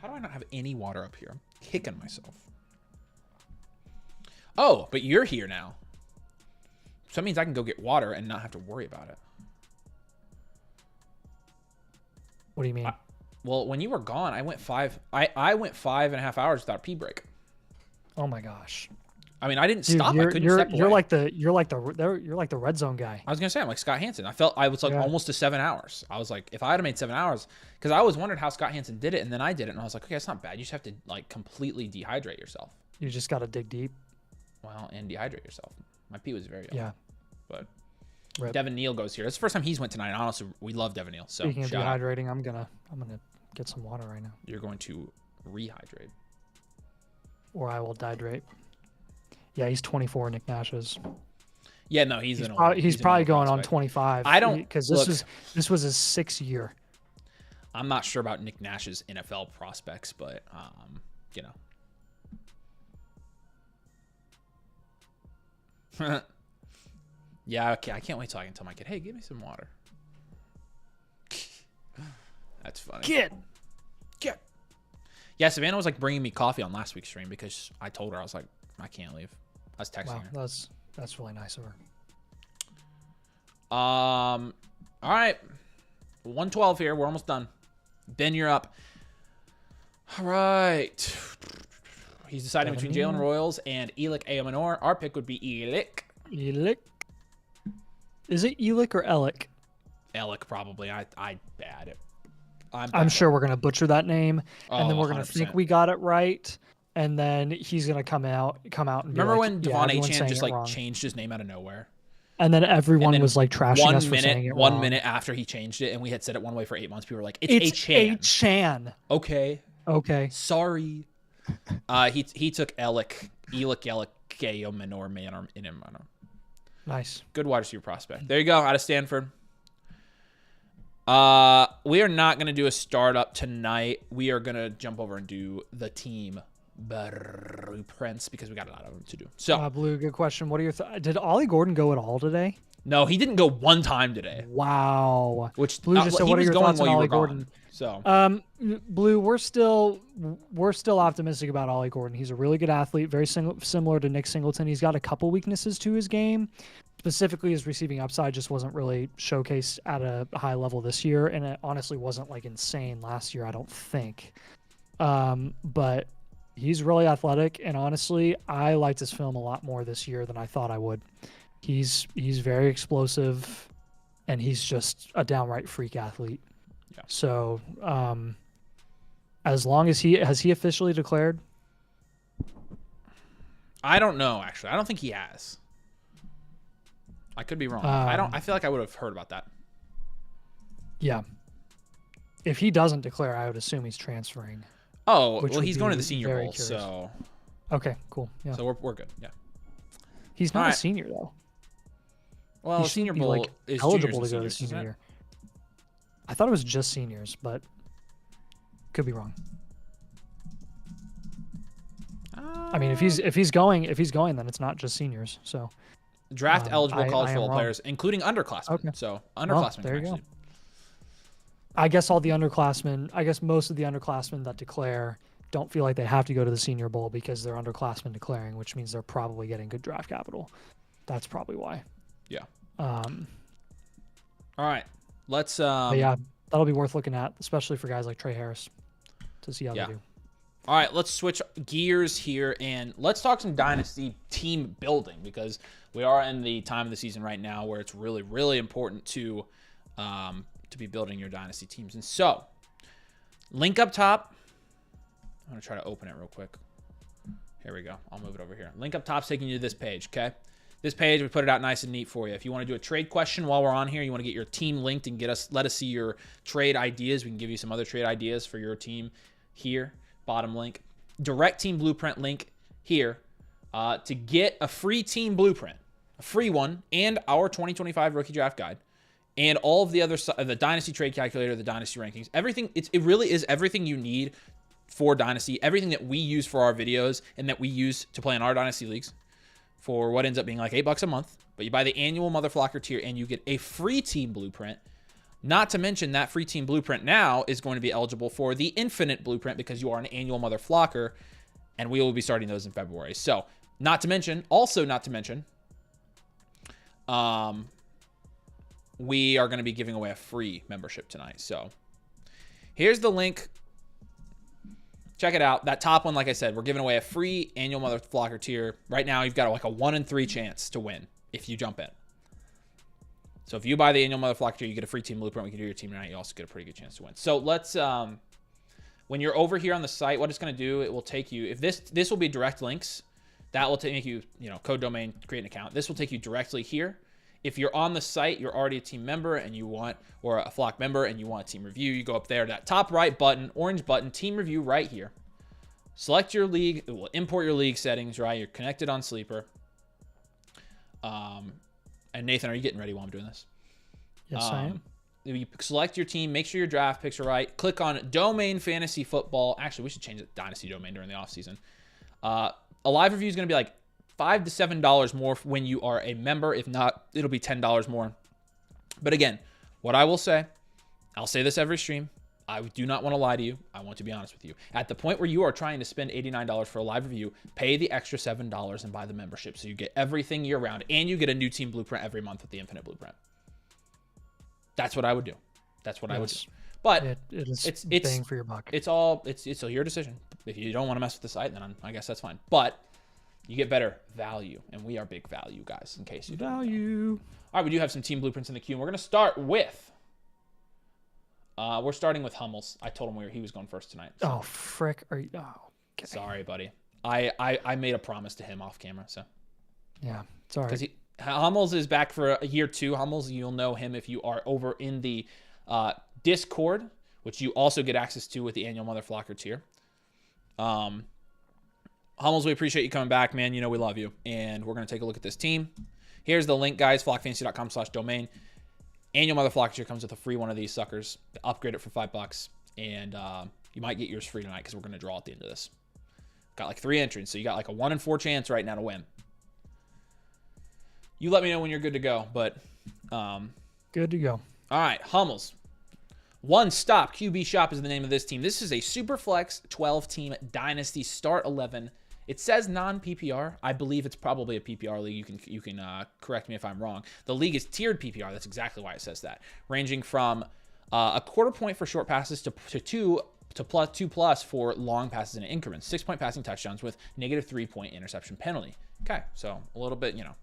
How do I not have any water up here? I'm kicking myself. Oh, but you're here now. So that means I can go get water and not have to worry about it. What do you mean? Well, when you were gone, I went 5.5 hours without pee break. Oh my gosh. I mean, I didn't stop. I couldn't step away. You're like the red zone guy. I was gonna say I'm like Scott Hansen. I was like almost to 7 hours. I was like, if I had made 7 hours, because I always wondered how Scott Hansen did it, and then I did it, and I was like, okay, that's not bad. You just have to like completely dehydrate yourself. You just got to dig deep. Well, and dehydrate yourself. My pee was very yeah. But Rip. Devin Neal goes here. It's the first time he's went tonight. Honestly, we love Devin Neal. So speaking of dehydrating, I'm gonna get some water right now. You're going to rehydrate, or I will dihydrate. Yeah, he's 24. Nick Nash is. Yeah, no, he's probably going on 25. I don't, because this was his 6th year. I'm not sure about Nick Nash's NFL prospects, but you know. Yeah, okay. I can't wait till I can tell my kid, hey, give me some water. That's funny. Kid. Yeah, Savannah was like bringing me coffee on last week's stream because I told her, I was like, I can't leave. I was texting her. That's really nice of her. All right. 112 here. We're almost done. Ben, you're up. All right. He's deciding between Jalen Royals and Elic Aomanor. Our pick would be Elic. Elic. Is it Elic or Elic? Elic, probably. I bad it. I'm sure we're gonna butcher that name, and then we're gonna 100%. think we got it right, and then he's gonna come out and remember be like, when Devon Achan just like wrong. changed his name out of nowhere, and then everyone was like trashing us for saying it wrong. 1 minute after he changed it, and we had said it one way for 8 months, people were like, "It's Achan." Okay. Sorry. He took Elic Aomanor in him. Nice. Good wide receiver prospect. There you go, out of Stanford. We are not going to do a startup tonight. We are going to jump over and do the team blueprints because we got a lot of them to do. So, Blue, good question. What are your did Ollie Gordon go at all today? No, he didn't go one time today. Wow. Which Blue just said, what are your thoughts on Ollie Gordon? So, Blue, we're still optimistic about Ollie Gordon. He's a really good athlete, very similar to Nick Singleton. He's got a couple weaknesses to his game. Specifically, his receiving upside just wasn't really showcased at a high level this year, and it honestly wasn't like insane last year, I don't think. But he's really athletic, and honestly, I liked his film a lot more this year than I thought I would. He's very explosive, and he's just a downright freak athlete. Yeah. So, as long as has he officially declared? I don't know, actually. I don't think he has. I could be wrong. I feel like I would have heard about that. Yeah. If he doesn't declare, I would assume he's transferring. Oh, well, he's going to the Senior Bowl, so. Okay, cool. Yeah. So we're good. Yeah. He's not a senior though. Well, Senior Bowl is eligible to go to seniors, senior year. I thought it was just seniors, but could be wrong. I mean, if he's going, then it's not just seniors. So. Draft eligible college football players, including underclassmen. Okay. So underclassmen. There you go. I guess most of the underclassmen that declare don't feel like they have to go to the Senior Bowl because they're underclassmen declaring, which means they're probably getting good draft capital. That's probably why. Yeah. All right. Let's. But yeah, that'll be worth looking at, especially for guys like Trey Harris, to see how they do. All right, let's switch gears here and let's talk some Dynasty team building because we are in the time of the season right now where it's really, really important to be building your Dynasty teams. And so, link up top. I'm going to try to open it real quick. Here we go. I'll move it over here. Link up top's taking you to this page, okay? This page, we put it out nice and neat for you. If you want to do a trade question while we're on here, you want to get your team linked and let us see your trade ideas. We can give you some other trade ideas for your team here. Bottom link, direct team blueprint link here to get a free team blueprint, a free one, and our 2025 rookie draft guide, and all of the other the Dynasty trade calculator, the Dynasty rankings, everything. It really is everything you need for Dynasty, everything that we use for our videos and that we use to play in our Dynasty leagues for what ends up being like $8 a month. But you buy the annual MotherFlocker tier and you get a free team blueprint. Not to mention that free team blueprint now is going to be eligible for the infinite blueprint because you are an annual MotherFlocker, and we will be starting those in February. So, not to mention, we are going to be giving away a free membership tonight. So, here's the link. Check it out. That top one, like I said, we're giving away a free annual MotherFlocker tier. Right now, you've got like a 1 in 3 chance to win if you jump in. So if you buy the annual MotherFlocker tier, you get a free team blueprint. We can do your team tonight. You also get a pretty good chance to win. So let's, when you're over here on the site, what it's going to do, it will take you, if this will be direct links, that will make you, code domain, create an account. This will take you directly here. If you're on the site, you're already a team member and you want, or a flock member and you want a team review, you go up there, that top right button, orange button, team review right here. Select your league. It will import your league settings, right? You're connected on Sleeper. And Nathan, are you getting ready while I'm doing this? Yes, I am. You select your team, make sure your draft picks are right. Click on Domain Fantasy Football. Actually, we should change it to Dynasty Domain during the offseason. A live review is going to be like $5 to $7 more when you are a member. If not, it'll be $10 more. But again, what I will say, I'll say this every stream. I do not want to lie to you. I want to be honest with you. At the point where you are trying to spend $89 for a live review, pay the extra $7 and buy the membership so you get everything year round and you get a new team blueprint every month with the Infinite Blueprint. That's what I would do. That's what I would do. But it's bang for your buck. It's your decision. If you don't want to mess with the site, then I guess that's fine. But you get better value, and we are big value guys. In case you don't know. All right, we do have some team blueprints in the queue. And we're gonna start with. We're starting with Hummels. I told him he was going first tonight. So. Oh frick! Are you? Oh, okay. Sorry, buddy. I made a promise to him off camera. So. Yeah, sorry. Because Hummels is back for a year 2. Hummels, you'll know him if you are over in the Discord, which you also get access to with the annual MotherFlocker tier. Hummels, we appreciate you coming back, man. You know we love you. And we're going to take a look at this team. Here's the link, guys, flockfantasy.com/domain. Annual MotherFlocker tier comes with a free one of these suckers. Upgrade it for $5. And you might get yours free tonight because we're going to draw at the end of this. Got like 3 entrants, so you got like a 1 in 4 chance right now to win. You let me know when you're good to go, but... good to go. All right, Hummels. One Stop QB Shop is the name of this team. This is a Superflex 12-team Dynasty Start 11. It says non-PPR. I believe it's probably a PPR league. You can correct me if I'm wrong. The league is tiered PPR. That's exactly why it says that. Ranging from a quarter point for short passes to 2+ for long passes in increments. 6-point passing touchdowns with negative 3-point interception penalty. Okay, so a little bit, a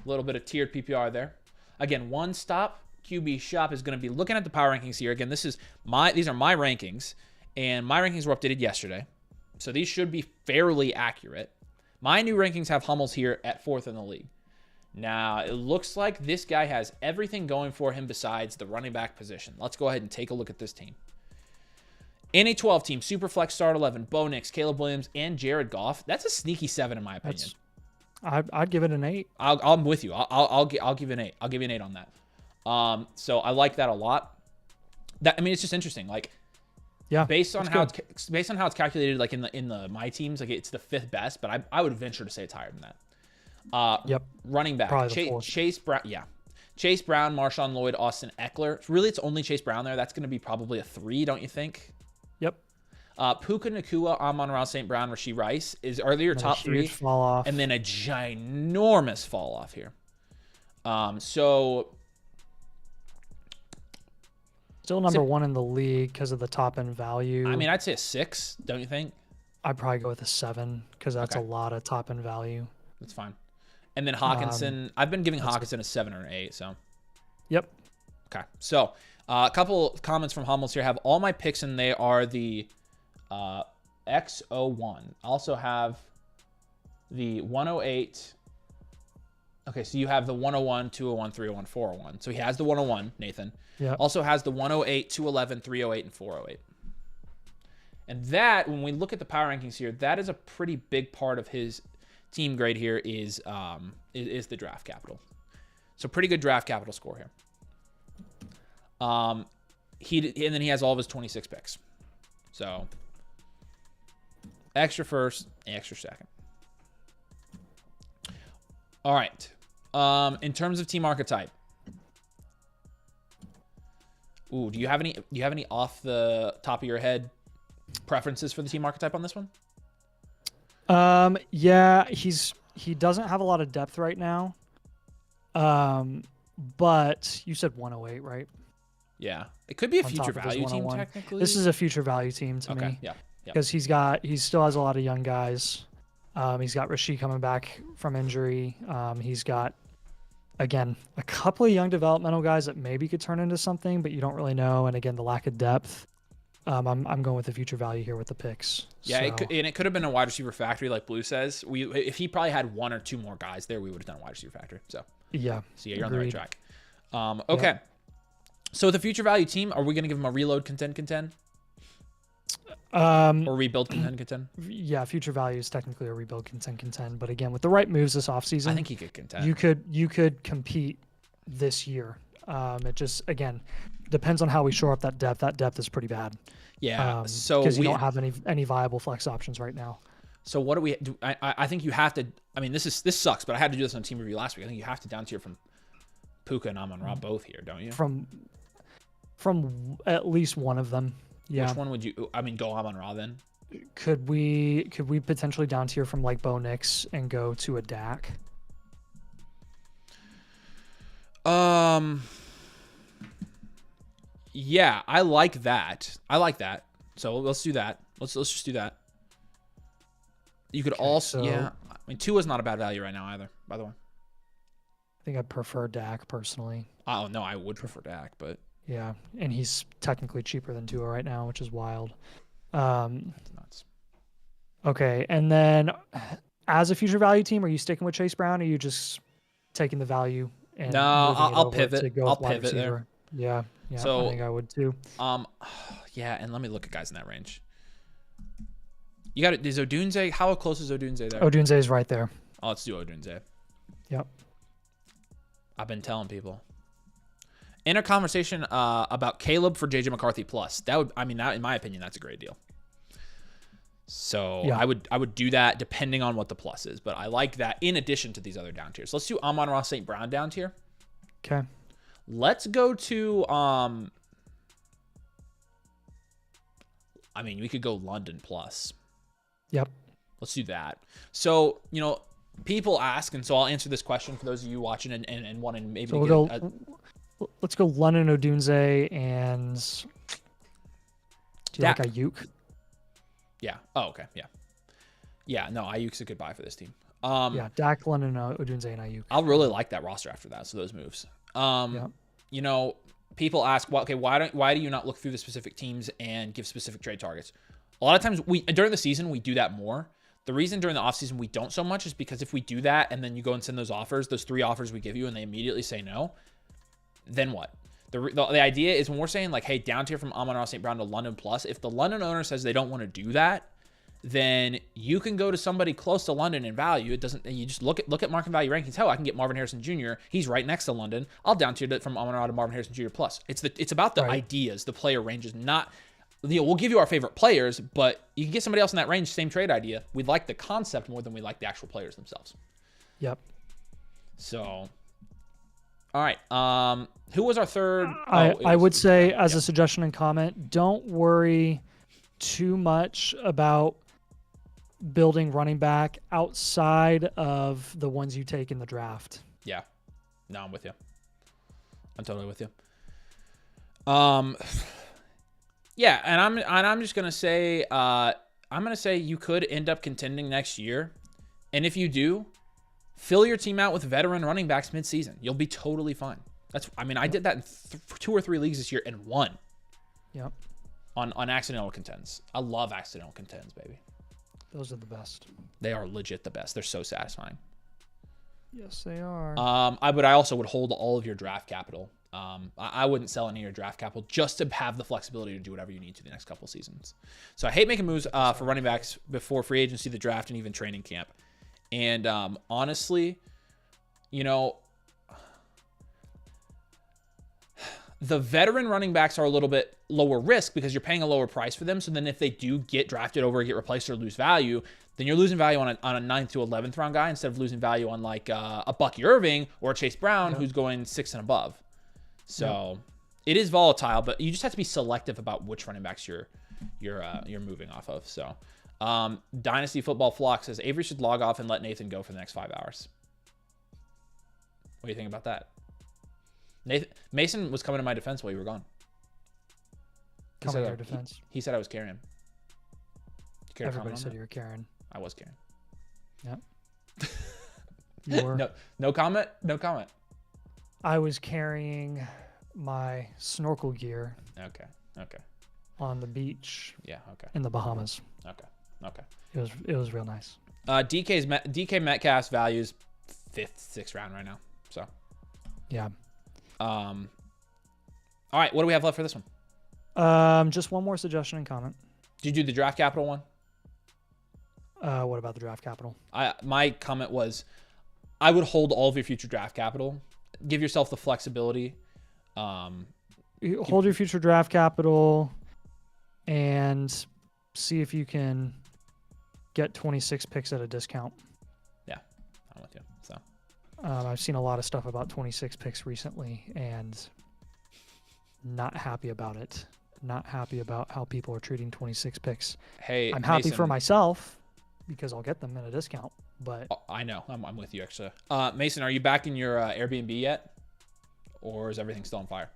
little bit of tiered PPR there. Again, One Stop QB Shop is going to be looking at the power rankings here. Again, these are my rankings, and my rankings were updated yesterday. So these should be fairly accurate. My new rankings have Hummels here at 4th in the league. Now, it looks like this guy has everything going for him besides the running back position. Let's go ahead and take a look at this team. In a 12-team, Superflex Start 11, Bo Nix, Caleb Williams, and Jared Goff. That's a sneaky 7 in my opinion. I'd give it an 8. I'm with you. I'll give an 8. I'll give you an 8 on that. So I like that a lot. It's just interesting. Like, yeah, based on how it's calculated, like in the my teams, like it's the 5th best, but I would venture to say it's higher than that. Yep. Running back Chase Brown. Yeah, Chase Brown, Marshawn Lloyd, Austin Eckler. Really, it's only Chase Brown there. That's going to be probably a 3, don't you think? Yp. Puka Nacua, Amon-Ra St. Brown, Rashee Rice are they your top 3? Fall off. And then a ginormous fall off here. So still number 1 in the league because of the top end value. I'd say a 6, don't you think? I'd probably go with a 7 because that's a lot of top end value. That's fine. And then Hawkinson, I've been giving Hawkinson a 7 or an 8. So. Yep. Okay. So a couple comments from Hummels here. Have all my picks and they are the X01. Also have the 108. Okay, so you have the 101, 201, 301, 401. So he has the 101, Nathan. Yeah. Also has the 108, 211, 308, and 408. And that, when we look at the power rankings here, that is a pretty big part of his team grade here is the draft capital. So pretty good draft capital score here. And then he has all of his 26 picks. So extra first, extra second. All right. In terms of team archetype, do you have any off the top of your head preferences for the team archetype on this one? Yeah, he doesn't have a lot of depth right now. But you said 108, right? Yeah, it could be a future value team technically. This is a future value team to me. Yeah. Because he still has a lot of young guys. He's got Rashee coming back from injury. He's got, again, a couple of young developmental guys that maybe could turn into something, but you don't really know. And again, the lack of depth. I'm going with the future value here with the picks. Yeah, it could have been a wide receiver factory, like Blue says. If he probably had 1 or 2 more guys there, we would have done a wide receiver factory. So yeah, you're on the right track. Okay, yeah. So with the future value team, are we going to give him a reload contend? Or rebuild contend? Yeah, future value is technically a rebuild contend. But again, with the right moves this offseason, I think he could contend. You could compete this year. It just, again, depends on how we shore up that depth. That depth is pretty bad. Yeah. Because you don't have any viable flex options right now. So what do we do? I think you have to. I mean, this sucks, but I had to do this on team review last week. I think you have to down tier from Puka and Amon-Ra both here, don't you? From at least one of them. Yeah. Which one would you? I mean, go Amon-Ra then. Could we potentially down tier from like Bo Nix and go to a Dak? Yeah, I like that. So let's do that. Let's just do that. You could also, yeah. I mean, Tua is not a bad value right now either, by the way. I think I prefer Dak personally. Oh, no, I would prefer Dak, but. Yeah, and he's technically cheaper than Tua right now, which is wild. Nuts. Okay, and then as a future value team, are you sticking with Chase Brown, or are you just taking the value and no, I'll pivot. I'll pivot there. Yeah, so, I think I would too. Yeah, and let me look at guys in that range. You got it. Is Odunze? How close is Odunze there? Odunze is right there. Oh, let's do Odunze. Yep. I've been telling people. In a conversation about Caleb for JJ McCarthy plus. That would, I mean, that in my opinion, that's a great deal. So yeah. I would do that depending on what the plus is, but I like that in addition to these other down tiers. Let's do Amon-Ra St. Brown down tier. Okay. Let's go to I mean, we could go London plus. Yep. Let's do that. So, you know, people ask, and so I'll answer this question for those of you watching and wanting maybe so to let's go London Odunze and do you like Ayuk? Yeah. Oh, okay. Yeah. Yeah, no, Ayuk's a good buy for this team. Yeah, Dak, London, Odunze, and Ayuk. I'll really like that roster after that, so those moves. You know, people ask, well, okay, why do you not look through the specific teams and give specific trade targets? A lot of times during the season we do that more. The reason during the offseason we don't so much is because if we do that and then you go and send those offers, those 3 offers we give you, and they immediately say no, then what? The idea is when we're saying like, hey, down tier from Amon-Ra St. Brown to London plus, if the London owner says they don't want to do that, then you can go to somebody close to London in value. It doesn't. You just look at market value rankings. Hell, I can get Marvin Harrison Jr. He's right next to London. I'll down tier it from Amon-Ra to Marvin Harrison Jr. plus. It's about the ideas, the player ranges, not. You know, we'll give you our favorite players, but you can get somebody else in that range, same trade idea. We like the concept more than we like the actual players themselves. Yep. So, all right. Who was our third? I would say, as a suggestion and comment, don't worry too much about building running back outside of the ones you take in the draft. Yeah. No, I'm with you. I'm totally with you. Yeah, and I'm just gonna say you could end up contending next year, and if you do, fill your team out with veteran running backs mid-season. You'll be totally fine. I did that in 2 or 3 leagues this year and won. Yep. On accidental contends. I love accidental contends, baby. Those are the best. They are legit the best. They're so satisfying. Yes, they are. But I also would hold all of your draft capital. I wouldn't sell any of your draft capital just to have the flexibility to do whatever you need to the next couple seasons. So I hate making moves for running backs before free agency, the draft, and even training camp. And honestly, you know, the veteran running backs are a little bit lower risk because you're paying a lower price for them. So then if they do get drafted over, get replaced, or lose value, then you're losing value on a 9th to 11th round guy instead of losing value on like a Bucky Irving or a Chase Brown who's going 6 and above. So it is volatile, but you just have to be selective about which running backs you're moving off of. So Dynasty Football Flock says Avery should log off and let Nathan go for the next 5 hours. What do you think about that? Mason was coming to my defense while you were gone. Coming to your defense. He said I was carrying. Everybody said you were carrying. I was carrying. Yep. You were. No comment. No comment. I was carrying my snorkel gear. Okay. On the beach. Yeah. Okay. In the Bahamas. Okay. It was real nice. DK Metcalf's values 5th, 6th round right now. So. Yeah. All right. What do we have left for this one? Just one more suggestion and comment. Did you do the draft capital one? What about the draft capital? My comment was, I would hold all of your future draft capital. Give yourself the flexibility. Hold your future draft capital and see if you can get 26 picks at a discount. Yeah, I'm with you. So I've seen a lot of stuff about 26 picks recently, and not happy about it. Not happy about how people are treating 26 picks. Hey, I'm happy Mason, for myself because I'll get them at a discount. But I know I'm with you actually. Mason, are you back in your Airbnb yet, or is everything still on fire?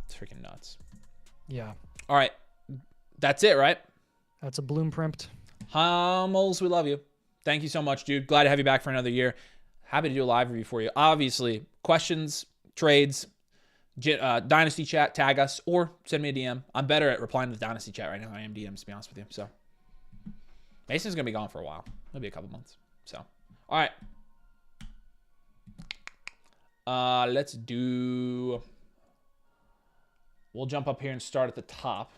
It's freaking nuts. Yeah. All right, that's it, right? That's a bloom print. Hummels, we love you. Thank you so much, dude. Glad to have you back for another year. Happy to do a live review for you. Obviously, questions, trades, Dynasty chat, tag us, or send me a DM. I'm better at replying to the Dynasty chat right now. I am DMs, to be honest with you. So Mason's going to be gone for a while. Maybe a couple months. So, all right. Let's do... We'll jump up here and start at the top.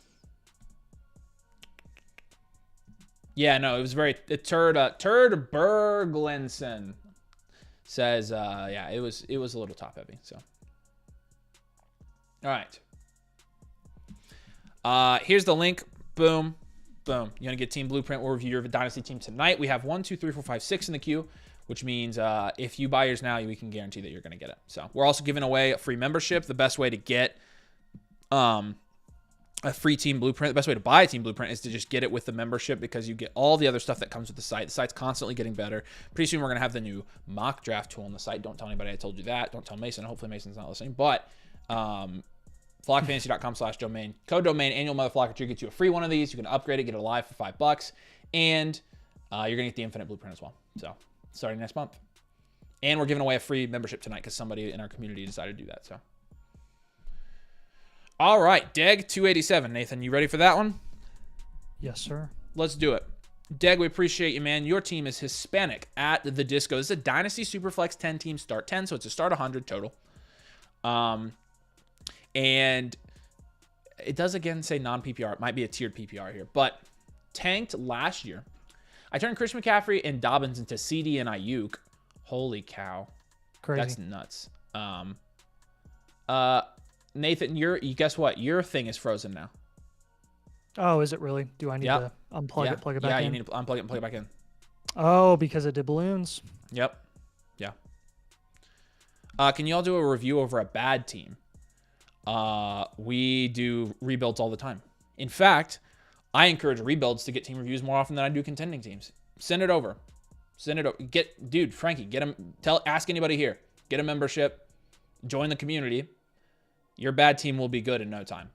Yeah, no, it was very... Turd Berglinson says, yeah, it was a little top heavy, so... All right. Here's the link. Boom. Boom. You want to get Team Blueprint? We'll review your Dynasty team tonight. We have 1, 2, 3, 4, 5, 6 in the queue, which means if you buy yours now, we can guarantee that you're going to get it. So we're also giving away a free membership. The best way to get a free Team Blueprint, the best way to buy a Team Blueprint is to just get it with the membership because you get all the other stuff that comes with the site. The site's constantly getting better. Pretty soon we're going to have the new mock draft tool on the site. Don't tell anybody I told you that. Don't tell Mason. Hopefully Mason's not listening. But flockfantasy.com/domain. Code domain annual MotherFlocker to get you a free one of these. You can upgrade it, get it live for $5, and you're gonna get the infinite blueprint as well. So starting next month, and we're giving away a free membership tonight because somebody in our community decided to do that. So, all right, Deg 287. Nathan, you ready for that one? Yes, sir. Let's do it. Deg, we appreciate you, man. Your team is Hispanic at the Disco. This is a Dynasty Superflex 10 team start 10, so it's a start 100 total. And it does again say non-PPR. It might be a tiered PPR here, but tanked last year. I turned Christian McCaffrey and Dobbins into CD and Ayuk. Holy cow. Crazy. That's nuts. Nathan, guess what? Your thing is frozen now. Oh, is it really? Do I need to unplug it, plug it back in? Yeah, you need to unplug it and plug it back in. Oh, because it did balloons? Yep. Yeah. Can you all do a review over a bad team? We do rebuilds all the time. In fact, I encourage rebuilds to get team reviews more often than I do contending teams. Send it over. Dude, Frankie, get him. Ask anybody here. Get a membership. Join the community. Your bad team will be good in no time.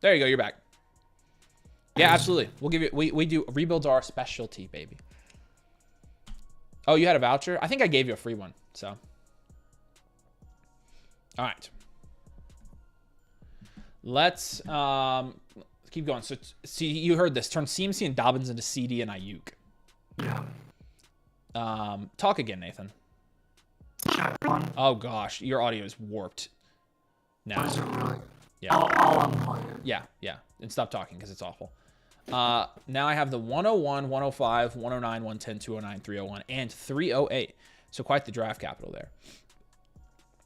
There you go. You're back. Yeah, absolutely. We'll give you. We do rebuilds are our specialty, baby. Oh, you had a voucher? I think I gave you a free one. So, all right. Let's keep going. So, see, you heard this. Turn CMC and Dobbins into CD and Ayuk. Yeah. Talk again, Nathan. Oh, gosh. Your audio is warped now. Yeah. I'll unplug it. Yeah. And stop talking because it's awful. Now I have the 101, 105, 109, 110, 209, 301, and 308. So quite the draft capital there.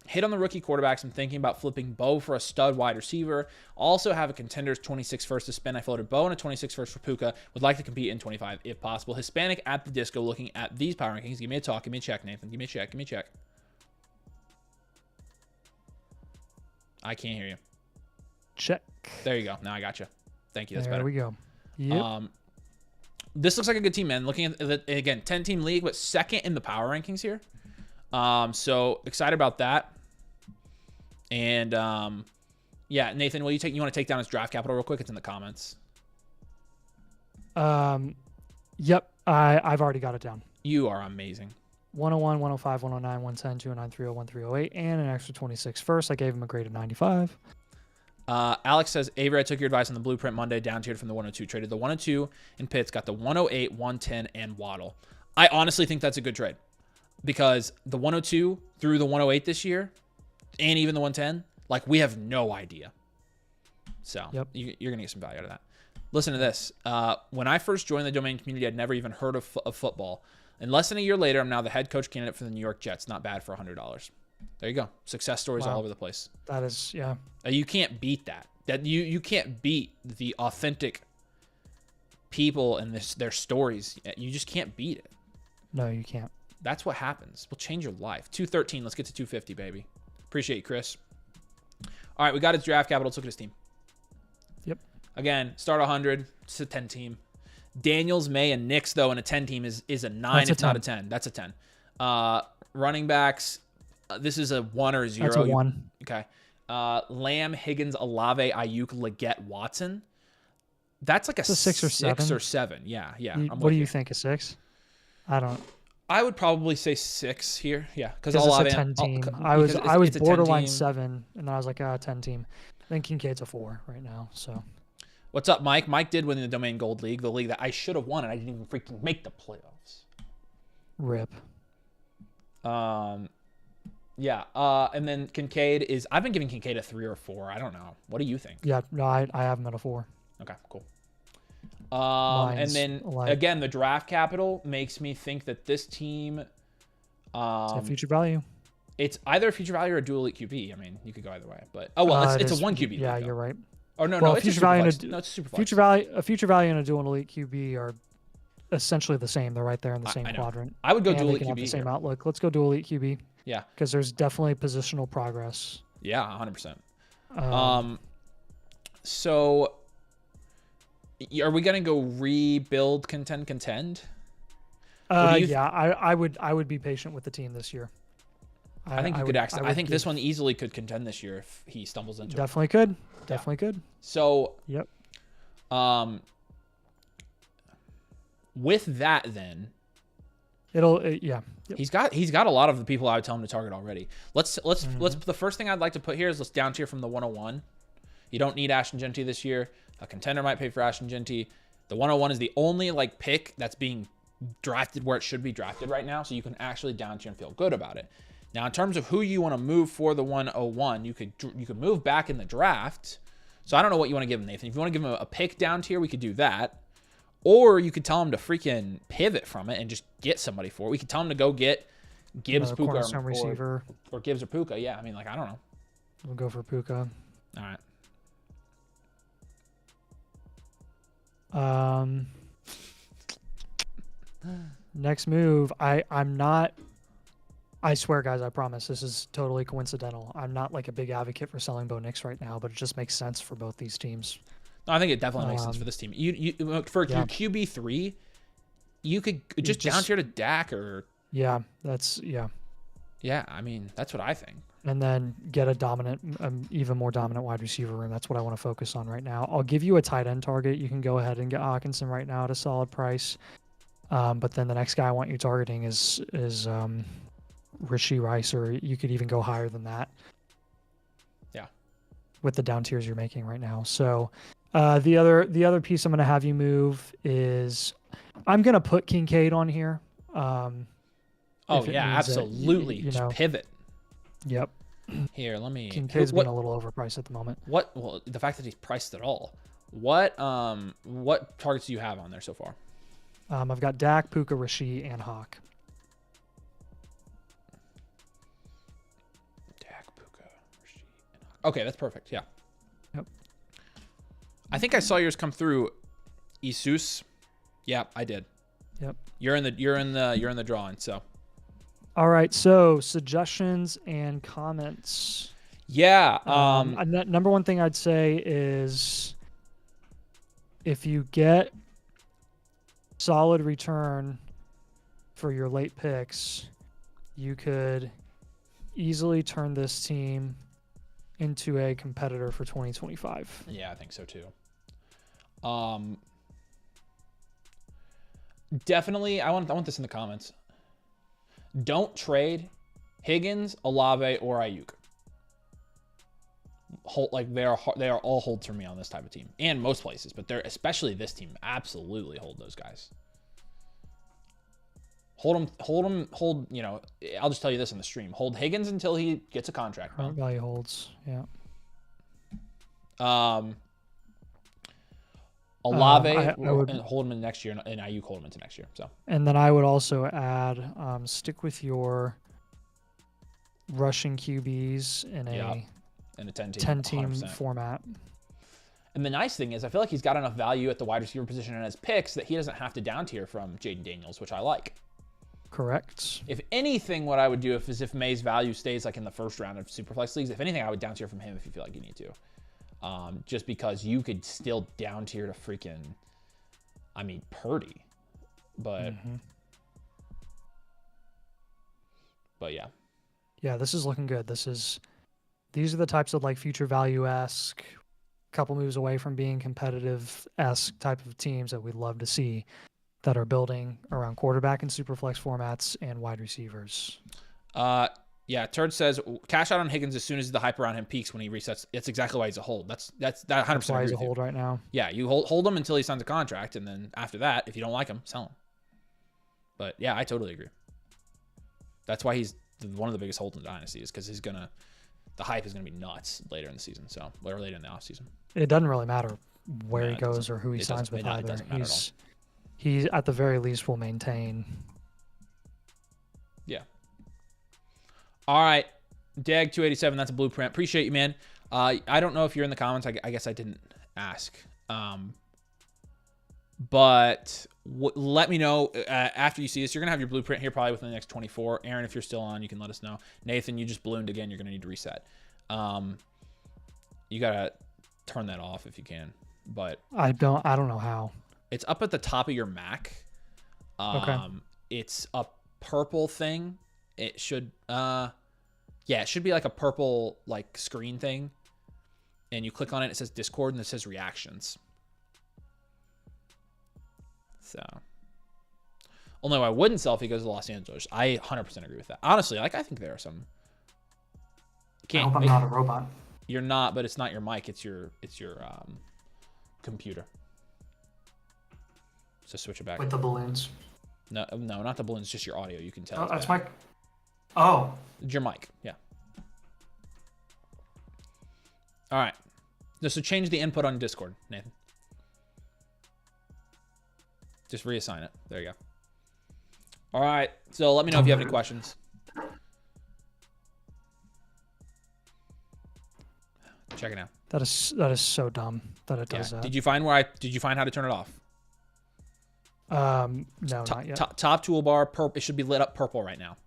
Hit on the rookie quarterbacks. I'm thinking about flipping Bo for a stud wide receiver. Also have a contenders 26 first to spend. I floated Bo and a 26 first for Puka. Would like to compete in 25 if possible. Hispanic at the Disco looking at these power rankings. Give me a talk. Give me a check, Nathan. Give me a check. Give me a check. I can't hear you. Check. There you go. Now I got you. Thank you. That's better. There we go. Yep. This looks like a good team, man. Looking at the, again, 10-team league, but second in the power rankings here. So excited about that. And yeah, Nathan, you want to take down his draft capital real quick? It's in the comments. Yep. I've already got it down. You are amazing. 101, 105, 109, 110, 209, 301, 308, and an extra 26 first. I gave him a grade of 95. Alex says, Avery, I took your advice on the Blueprint Monday, down tiered from the 102. Traded the 102 in Pitts, got the 108, 110, and Waddle. I honestly think that's a good trade because the 102 through the 108 this year and even the 110, like we have no idea. So yep. You're going to get some value out of that. Listen to this. When I first joined the domain community, I'd never even heard of football. And less than a year later, I'm now the head coach candidate for the New York Jets. Not bad for $100. There you go. Success stories all over the place. That is, yeah. You can't beat that. You can't beat the authentic people and their stories. You just can't beat it. No, you can't. That's what happens. We'll change your life. 213. Let's get to 250, baby. Appreciate you, Chris. All right, we got his draft capital. Let's look at his team. Yep. Again, start 100. It's a 10 team. Daniels, May, and Knicks, though, in a 10 team is a 9, if not a 10. That's a 10. Running backs, this is a 1 or a 0. That's a 1. Okay. Lamb, Higgins, Olave, Ayuk, Leggett, Watson. That's like a 6 or 7. 6 or 7. Yeah. What do you think? A 6? I would probably say 6 here. Yeah, because it's a 10 team. I was borderline 7, and then I was like, 10 team. Then Kincaid's a 4 right now. So, what's up, Mike? Mike did win the Domain Gold League, the league that I should have won, and I didn't even freaking make the playoffs. Rip. Yeah. And then Kincaid is. I've been giving Kincaid a 3 or 4. I don't know. What do you think? Yeah. No, I have him at a 4. Okay. Cool. And then again, the draft capital makes me think that this team, it's a future value. It's either a future value or a dual elite QB. I mean, you could go either way, but it's a 1 QB. Yeah, you're right. Oh no, well, no, it's a super flex. A future value and a dual elite QB are essentially the same. They're right there in the same quadrant. I would go dual elite QB. The same outlook. Let's go dual elite QB. Yeah, because there's definitely positional progress. Yeah, 100%. So. Are we gonna go rebuild, contend? Yeah, I would be patient with the team this year. I think you could actually. I think this one easily could contend this year if he stumbles into it. Definitely could. Definitely could. So. Yep. With that, then. Yeah. Yep. He's got a lot of the people I would tell him to target already. Let's the first thing I'd like to put here is let's down tier from the 101. You don't need Ashton Genty this year. A contender might pay for Ashton Genty. The 101 is the only pick that's being drafted where it should be drafted right now, so you can actually down tier and feel good about it. Now, in terms of who you want to move for the 101, you could move back in the draft. So I don't know what you want to give him, Nathan. If you want to give him a pick down tier, we could do that. Or you could tell him to freaking pivot from it and just get somebody for it. We could tell him to go get Gibbs, Puka, or Gibbs or Puka. Yeah, I mean, I don't know. We'll go for Puka. All right. Next move. I'm not. I swear, guys, I promise this is totally coincidental. I'm not a big advocate for selling Bo Nix right now, but it just makes sense for both these teams. No, I think it definitely makes sense for this team. You for your QB3, you could just down tier to Dak or. Yeah, that's. Yeah, I mean that's what I think. And then get a dominant, even more dominant wide receiver room. That's what I want to focus on right now. I'll give you a tight end target. You can go ahead and get Hawkinson right now at a solid price. But then the next guy I want you targeting is Rashee Rice, or you could even go higher than that. Yeah. With the down tiers you're making right now. So the other piece I'm going to have you move is I'm going to put Kincaid on here. Absolutely. Just pivot. Yep. Here, let me. Kincaid's been a little overpriced at the moment. Well, the fact that he's priced at all. What targets do you have on there so far? I've got Dak, Puka, Rashee, and Hawk. Dak, Puka, Rashee, and Hawk. Okay, that's perfect. Yeah. Yep. I think I saw yours come through. Isus. Yeah, I did. Yep. You're in the drawing. So. All right, so suggestions and comments. Yeah. Number one thing I'd say is if you get solid return for your late picks, you could easily turn this team into a competitor for 2025. Yeah, I think so too. Definitely, I want this in the comments. Don't trade Higgins, Olave, or Ayuk. They are all holds for me on this type of team, and most places, but they're especially this team. Absolutely hold those guys. Hold them. You know, I'll just tell you this in the stream. Hold Higgins until he gets a contract. Current value holds. Yeah. Olave, I would hold him in next year, and Ayuk hold him into next year. So. And then I would also add, stick with your rushing QBs in a 10 team format. And the nice thing is I feel like he's got enough value at the wide receiver position and his picks that he doesn't have to down tier from Jaden Daniels, which I like. Correct. If anything, what I would do is if May's value stays like in the first round of Superflex leagues, if anything, I would down tier from him if you feel like you need to. Just because you could still down tier to freaking, I mean, Purdy. But, but yeah. Yeah, this is looking good. These are the types of like future value-esque, couple moves away from being competitive-esque type of teams that we'd love to see that are building around quarterback and superflex formats and wide receivers. Yeah, Turd says cash out on Higgins as soon as the hype around him peaks when he resets. That's exactly why he's a hold. That 100% why he's a hold right now. Yeah, you hold him until he signs a contract, and then after that, if you don't like him, sell him. But yeah, I totally agree. That's why he's one of the biggest holds in Dynasty, is because the hype is gonna be nuts later in the season. So or later in the offseason. It doesn't really matter where he goes or who he signs with either. He at the very least will maintain. Yeah. All right, Dag 287. That's a blueprint. Appreciate you, man. I don't know if you're in the comments. I guess I didn't ask. But let me know after you see this. You're gonna have your blueprint here probably within the next 24. Aaron, if you're still on, you can let us know. Nathan, you just ballooned again. You're gonna need to reset. You gotta turn that off if you can. But I don't know how. It's up at the top of your Mac. Okay. It's a purple thing. It should, yeah, it should be like a purple like screen thing. And you click on it, it says Discord, and it says reactions. So, only I wouldn't sell if he goes to Los Angeles. I 100% agree with that. Honestly, like I think there are some. I hope I'm not a robot. You're not, but it's not your mic. It's your computer. So switch it back. With the balloons. No, not the balloons. Just your audio. You can tell. Oh, that's my. Oh. It's your mic. Yeah. All right. So change the input on Discord, Nathan. Just reassign it. There you go. All right. So let me know if you have any questions. Check it out. That is so dumb that it does that. Did you find how to turn it off? No, not yet. Top toolbar, purple. It should be lit up purple right now.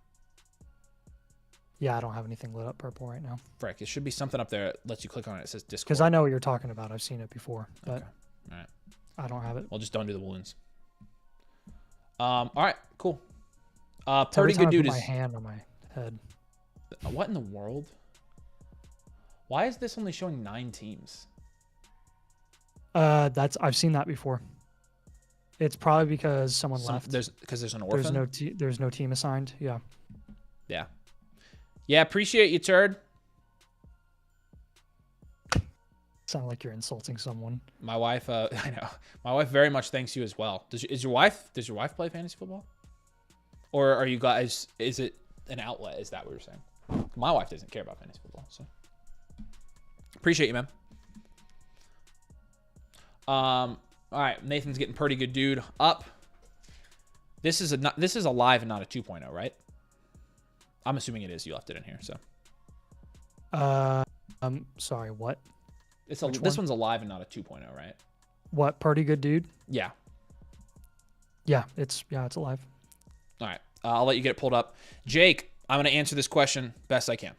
Yeah, I don't have anything lit up purple right now. Frick, it should be something up there that lets you click on it. It says Discord. Because I know what you're talking about. I've seen it before, but okay. All right. I don't have it. Well, just don't do the balloons. All right, cool. Pretty good dude I put is. my hand on my head. What in the world? Why is this only showing 9 teams? I've seen that before. It's probably because someone left. Because there's an orphan. There's no team assigned. Yeah. Yeah. Yeah. Appreciate you, Turd. Sound like you're insulting someone. My wife. I know. My wife very much thanks you as well. Does your wife play fantasy football? Or are you guys? Is it an outlet? Is that what you're saying? My wife doesn't care about fantasy football, so appreciate you, man. All right, Nathan's getting pretty good, dude. Up. This is a live and not a 2.0, right? I'm assuming it is. You left it in here, so. Sorry, what? This one's a live and not a 2.0, right? What? Pretty good, dude. Yeah. Yeah, it's alive. All right, I'll let you get it pulled up. Jake, I'm gonna answer this question best I can.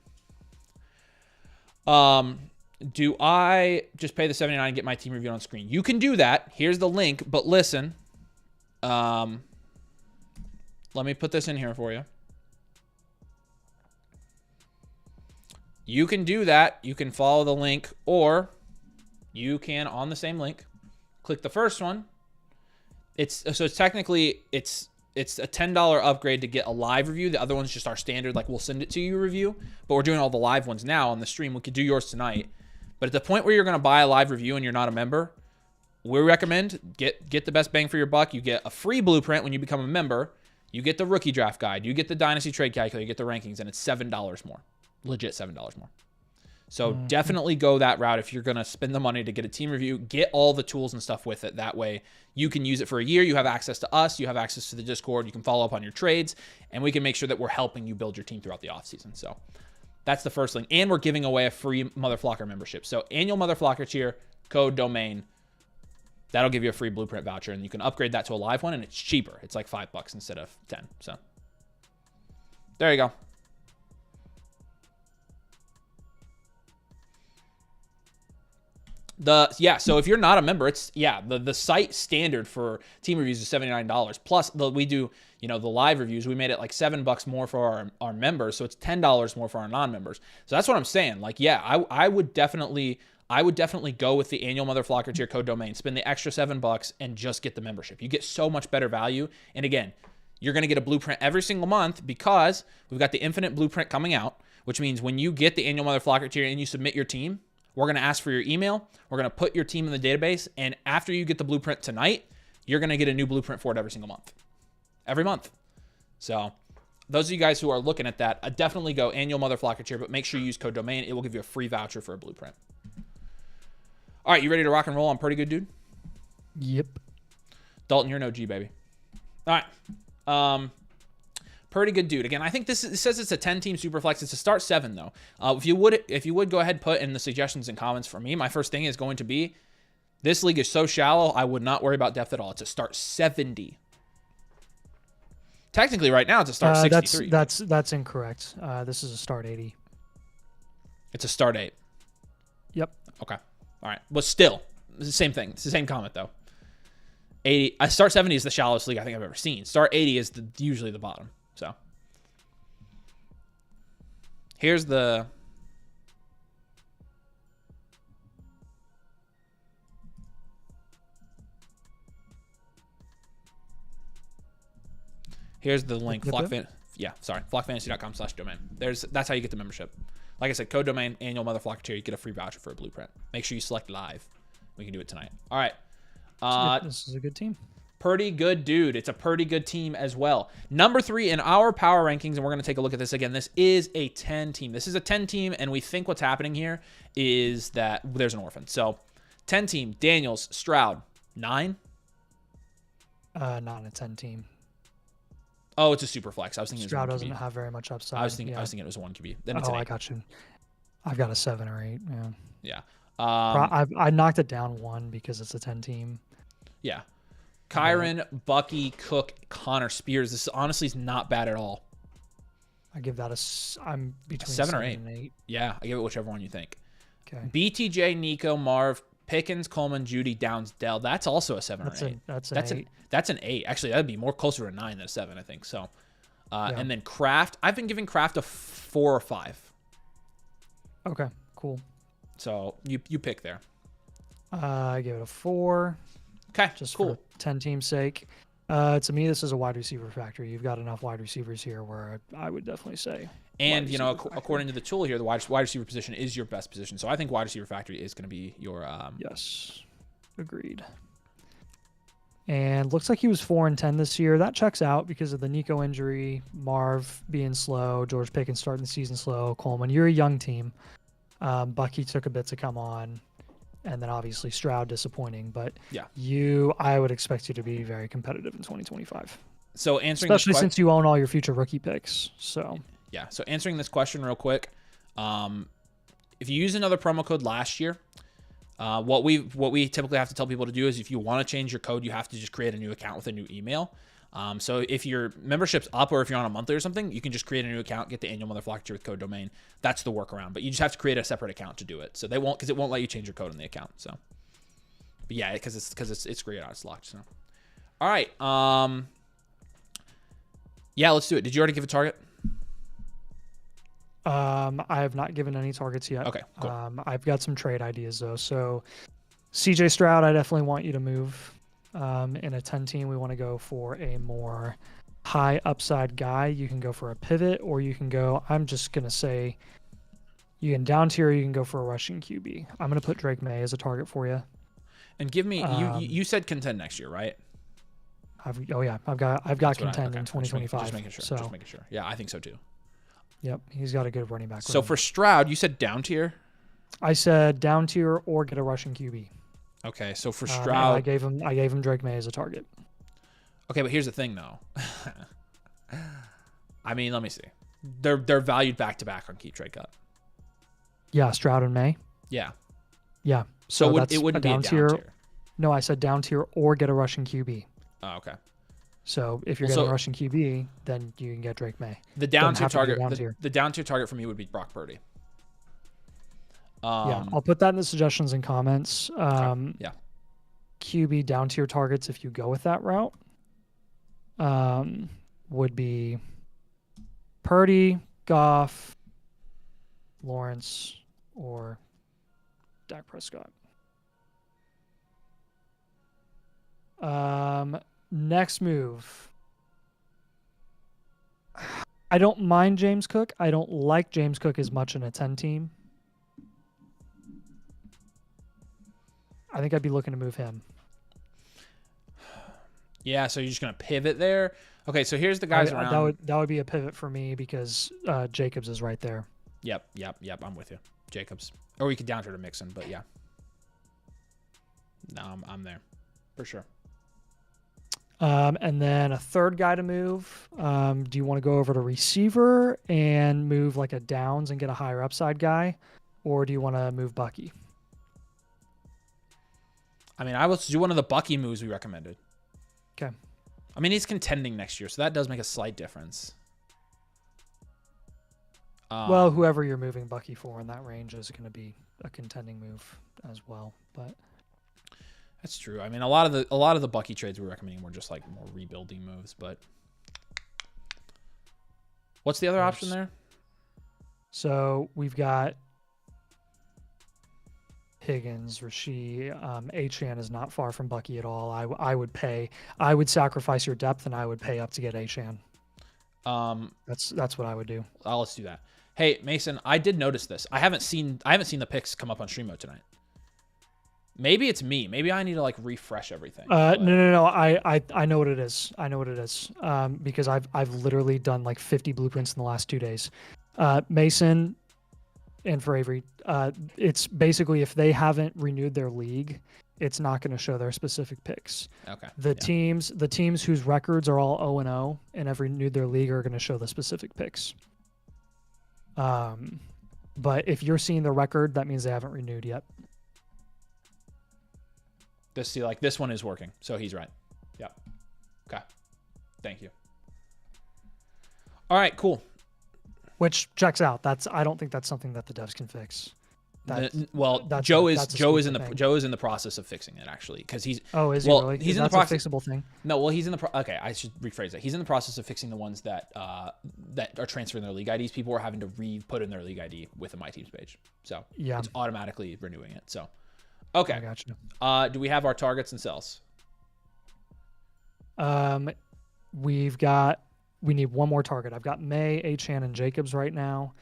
Do I just pay the $79 and get my team reviewed on screen? You can do that. Here's the link, but listen. Let me put this in here for you. You can do that. You can follow the link, or you can, on the same link, click the first one. It's a $10 upgrade to get a live review. The other one's just our standard, like we'll send it to you review, but we're doing all the live ones now on the stream. We could do yours tonight. But at the point where you're going to buy a live review and you're not a member, we recommend get the best bang for your buck. You get a free blueprint when you become a member. You get the rookie draft guide. You get the Dynasty trade calculator. You get the rankings, and it's $7 more. Legit $7 more. So definitely go that route if you're going to spend the money to get a team review. Get all the tools and stuff with it. That way you can use it for a year. You have access to us. You have access to the Discord. You can follow up on your trades, and we can make sure that we're helping you build your team throughout the offseason. So that's the first link. And we're giving away a free MotherFlocker membership. So annual MotherFlocker tier, code domain. That'll give you a free blueprint voucher, and you can upgrade that to a live one, and it's cheaper. It's like $5 instead of 10. So there you go. So if you're not a member, it's the site standard for team reviews is $79. Plus we do, the live reviews. We made it like $7 more for our members, so it's $10 more for our non-members. So that's what I'm saying. Like, I would definitely go with the annual MotherFlocker tier code domain, spend the extra $7 and just get the membership. You get so much better value. And again, you're going to get a blueprint every single month because we've got the infinite blueprint coming out, which means when you get the annual MotherFlocker tier and you submit your team, we're going to ask for your email. We're going to put your team in the database. And after you get the blueprint tonight, you're going to get a new blueprint for it every single month. Every month. So those of you guys who are looking at that, definitely go annual MotherFlocker tier, but make sure you use code domain. It will give you a free voucher for a blueprint. All right, you ready to rock and roll on Pretty Good Dude? Yep. Dalton, you're no G, baby. All right. Pretty Good Dude. Again, I think it says it's a 10-team Superflex. It's a start 7, though. If you would go ahead and put in the suggestions and comments for me, my first thing is going to be, this league is so shallow, I would not worry about depth at all. It's a start 70. Technically, right now, it's a start 63. That's incorrect. This is a start 80. It's a start 8. Yep. Okay. All right. But still, it's the same thing. It's the same comment, though. 80. Start 70 is the shallowest league I think I've ever seen. Start 80 is usually the bottom. So here's the link. Flockfantasy.com/domain. That's how you get the membership. Like I said, code domain, annual MotherFlocker tier, you get a free voucher for a blueprint. Make sure you select live. We can do it tonight. All right. This is a good team. Pretty Good Dude. It's a pretty good team as well. Number 3 in our power rankings, and we're going to take a look at this again. This is a 10 team. This is a 10 team, and we think what's happening here is that there's an orphan. So 10 team, Daniels, Stroud, 9. Not a 10 team. Oh, it's a super flex. I was thinking Stroud doesn't have very much upside. I was thinking it was a 1 QB. Then it's an 8. I got you. I've got a 7 or 8. Yeah. I knocked it down 1 because it's a 10 team. Yeah. Kyron, Bucky, Cook, Connor, Spears. This honestly is not bad at all. I give that I'm between 7 or 8. and 8. Yeah, I give it whichever one you think. Okay. BTJ, Nico, Marv, Pickens, Coleman, Judy, Downs, Dell. That's also a 7 or 8. That's an 8. Actually, that'd be more closer to a 9 than a 7, I think. So, and then Kraft. I've been giving Kraft a 4 or 5. Okay, cool. So you pick there. I give it a 4. Okay, just cool. For 10 team's sake. To me, this is a wide receiver factory. You've got enough wide receivers here where I would definitely say. And, according to the tool here, the wide receiver position is your best position. So I think wide receiver factory is going to be your... Yes, agreed. And looks like he was 4-10 this year. That checks out because of the Nico injury, Marv being slow, George Pickens starting the season slow, Coleman. You're a young team. Bucky took a bit to come on. And then obviously Stroud disappointing, but I would expect you to be very competitive in 2025. So especially since you own all your future rookie picks. So So answering this question real quick, if you use another promo code last year, what we typically have to tell people to do is if you want to change your code, you have to just create a new account with a new email. So if your membership's up or if you're on a monthly or something, you can just create a new account, get the annual MotherFlocker tier with code domain. That's the workaround, but you just have to create a separate account to do it. So because it won't let you change your code in the account. So, but yeah, because it's grayed out, it's locked. So, all right, yeah, let's do it. Did you already give a target? I have not given any targets yet. Okay, cool. I've got some trade ideas though. So, CJ Stroud, I definitely want you to move. In a 10 team, we want to go for a more high upside guy. You can go for a pivot, or you can go, I'm just going to say, you can down tier, you can go for a rushing QB. I'm going to put Drake May as a target for you. And give me, you said contend next year, right? I've got contend in 2025. Just making sure. Yeah, I think so too. Yep, he's got a good running back. So for Stroud, you said down tier? I said down tier or get a rushing QB. Okay, so for Stroud, I gave him Drake May as a target. Okay, but here's the thing, though. I mean, let me see. They're valued back to back on Keep Trade Cut. Yeah, Stroud and May. Yeah. Yeah. So it wouldn't be a down tier. No, I said down tier or get a Russian QB. Oh, okay. So if you're getting a Russian QB, then you can get Drake May. The down tier target, the down tier target for me would be Brock Purdy. Yeah, I'll put that in the suggestions and comments. Okay. Yeah. QB down tier targets, if you go with that route, would be Purdy, Goff, Lawrence, or Dak Prescott. Next move. I don't mind James Cook. I don't like James Cook as much in a 10 team. I think I'd be looking to move him. Yeah, so you're just going to pivot there? Okay, so here's the guys around. That would be a pivot for me because Jacobs is right there. Yep. I'm with you. Jacobs. Or we could down tier to Mixon, but yeah. No, I'm there for sure. And then a third guy to move. Do you want to go over to receiver and move like a Downs and get a higher upside guy? Or do you want to move Bucky? I mean, I will do one of the Bucky moves we recommended. Okay. I mean, he's contending next year, so that does make a slight difference. Well, whoever you're moving Bucky for in that range is going to be a contending move as well. But that's true. I mean, a lot of the Bucky trades we're recommending were just like more rebuilding moves. But what's the other option there? So we've got Higgins, Rasheed, Achane is not far from Bucky at all. I would sacrifice your depth and I would pay up to get Achane. That's what I would do. Let's do that. Hey Mason, I did notice this. I haven't seen the picks come up on stream mode tonight. Maybe it's me. Maybe I need to like refresh everything. No. I know what it is. Because I've literally done like 50 blueprints in the last 2 days. Mason. And for Avery, it's basically if they haven't renewed their league, it's not going to show their specific picks. Okay. The teams whose records are all 0-0 and have renewed their league are going to show the specific picks. But if you're seeing the record, that means they haven't renewed yet. This one is working, so he's right. Yep. Okay. Thank you. All right. Cool. Which checks out. I don't think that's something that the devs can fix. Joe is in the process of fixing it actually because he's. Oh, is he really? He's in the process. A fixable thing. No, well, he's in the. Okay, I should rephrase that. He's in the process of fixing the ones that are transferring their league IDs. People are having to put in their league ID with a My Teams page, so yeah, it's automatically renewing it. So, okay, I gotcha. Do we have our targets and sells? We need one more target. I've got May, Achane, and Jacobs right now.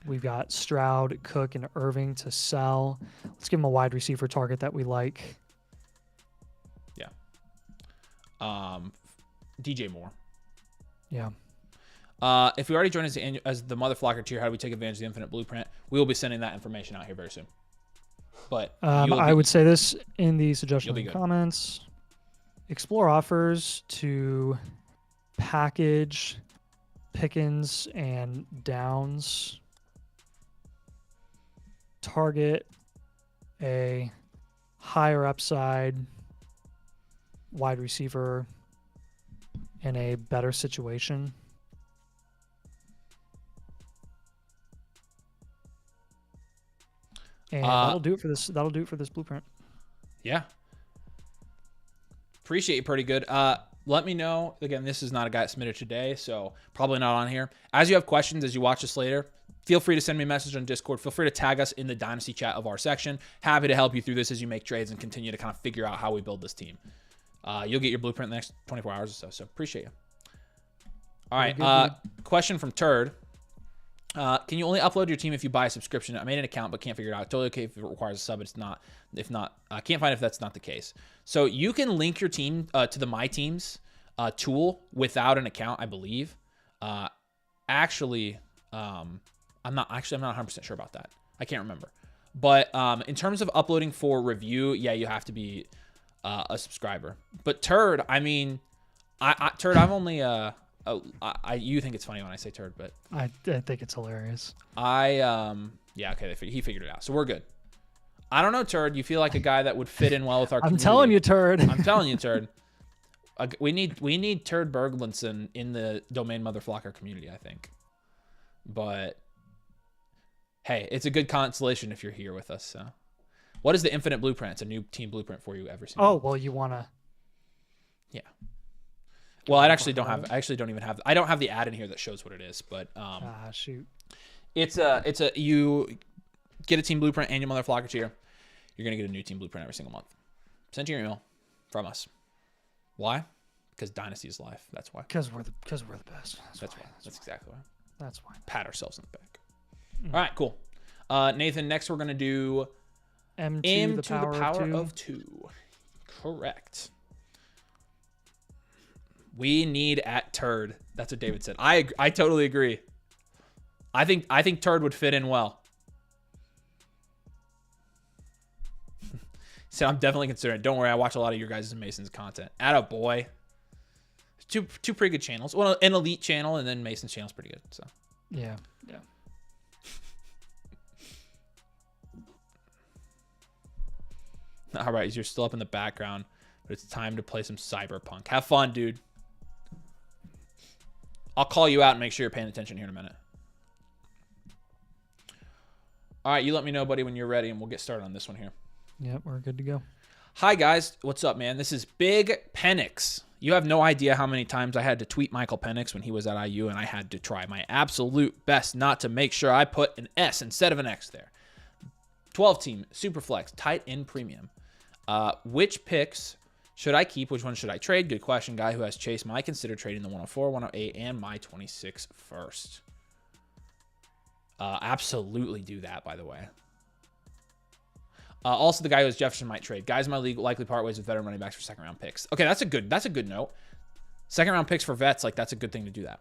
We've got Stroud, Cook, and Irving to sell. Let's give them a wide receiver target that we like. Yeah. DJ Moore. Yeah. If we already joined as the MotherFlocker tier, how do we take advantage of the Infinite Blueprint? We will be sending that information out here very soon. But I would say this in the suggestion and comments. Explore offers to package Pickens and Downs. Target a higher upside wide receiver in a better situation. And that'll do it for this. That'll do it for this blueprint. Yeah. Appreciate you pretty good. Let me know. Again, this is not a guy that submitted today, so probably not on here. As you have questions, as you watch this later, feel free to send me a message on Discord. Feel free to tag us in the Dynasty chat of our section. Happy to help you through this as you make trades and continue to kind of figure out how we build this team. You'll get your blueprint in the next 24 hours or so, so appreciate you. All right, question from Turd. Can you only upload your team if you buy a subscription? I made an account but can't figure it out. Totally okay if it requires a sub. It's not. If not, I can't find if that's not the case. So you can link your team to the My Teams tool without an account, I believe. I'm not 100% sure about that. I can't remember. But in terms of uploading for review, yeah, you have to be a subscriber. But Turd, I mean, Turd, I'm only you think it's funny when I say Turd, but I think it's hilarious. Yeah, okay, he figured it out, so we're good. I don't know, Turd. You feel like a guy that would fit in well with our community. I'm telling you, Turd. I'm telling you, Turd. We need Turd Berglinson in the Domain MotherFlocker community, I think. But hey, it's a good consolation if you're here with us. So, what is the Infinite Blueprint? It's a new team blueprint for you every single. Oh well, you wanna. Yeah. Well, I actually don't have. I actually don't even have. I don't have the ad in here that shows what it is. But shoot. It's a you get a team blueprint and your MotherFlocker tier. You're gonna get a new team blueprint every single month. Sent to your email from us. Why? Because Dynasty is live. That's why. Because we're the best. That's why. That's exactly why. That's why. Pat ourselves in the back. All right, cool. Nathan, next we're going to do M to the power of 2. Correct. We need at Turd. That's what David said. I totally agree. I think Turd would fit in well. So I'm definitely considering. Don't worry, I watch a lot of your guys' and Mason's content. Atta boy. Two pretty good channels. Well, an elite channel, and then Mason's channel's pretty good. So yeah. All right, you're still up in the background, but it's time to play some Cyberpunk. Have fun, dude. I'll call you out and make sure you're paying attention here in a minute. All right, you let me know, buddy, when you're ready, and we'll get started on this one here. Yep, we're good to go. Hi, guys. What's up, man? This is Big Penix. You have no idea how many times I had to tweet Michael Penix when he was at IU, and I had to try my absolute best not to make sure I put an S instead of an X there. 12-team, Superflex, tight end premium. Which picks should I keep? Which one should I trade? Good question, guy who has Chase. Might consider trading the 104, 108, and my 26 first. Absolutely do that, by the way. Also, the guy who has Jefferson might trade. Guys in my league likely part ways with veteran running backs for second-round picks. Okay, that's a good note. Second-round picks for vets, like, that's a good thing to do that.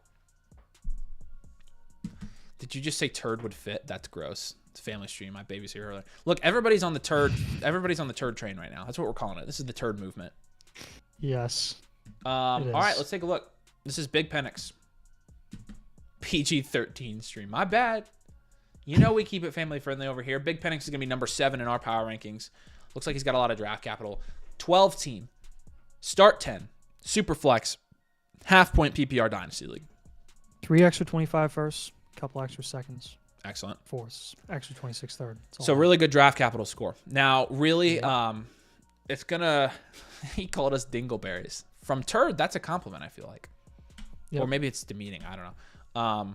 Did you just say Turd would fit? That's gross. It's a family stream. My baby's here earlier. Look, everybody's on the Turd. Everybody's on the Turd train right now. That's what we're calling it. This is the Turd movement. Yes. All right, let's take a look. This is Big Penix. PG-13 stream. My bad. You know we keep it family friendly over here. Big Penix is going to be number 7 in our power rankings. Looks like he's got a lot of draft capital. 12-team. Start 10. Superflex. Half-point PPR Dynasty League. 3 extra 25 first. Couple extra seconds. Excellent. Fourths. Extra 26 third. So really good draft capital score. Now, really, it's going to... He called us dingleberries. From Turd, that's a compliment, I feel like. Yep. Or maybe it's demeaning. I don't know.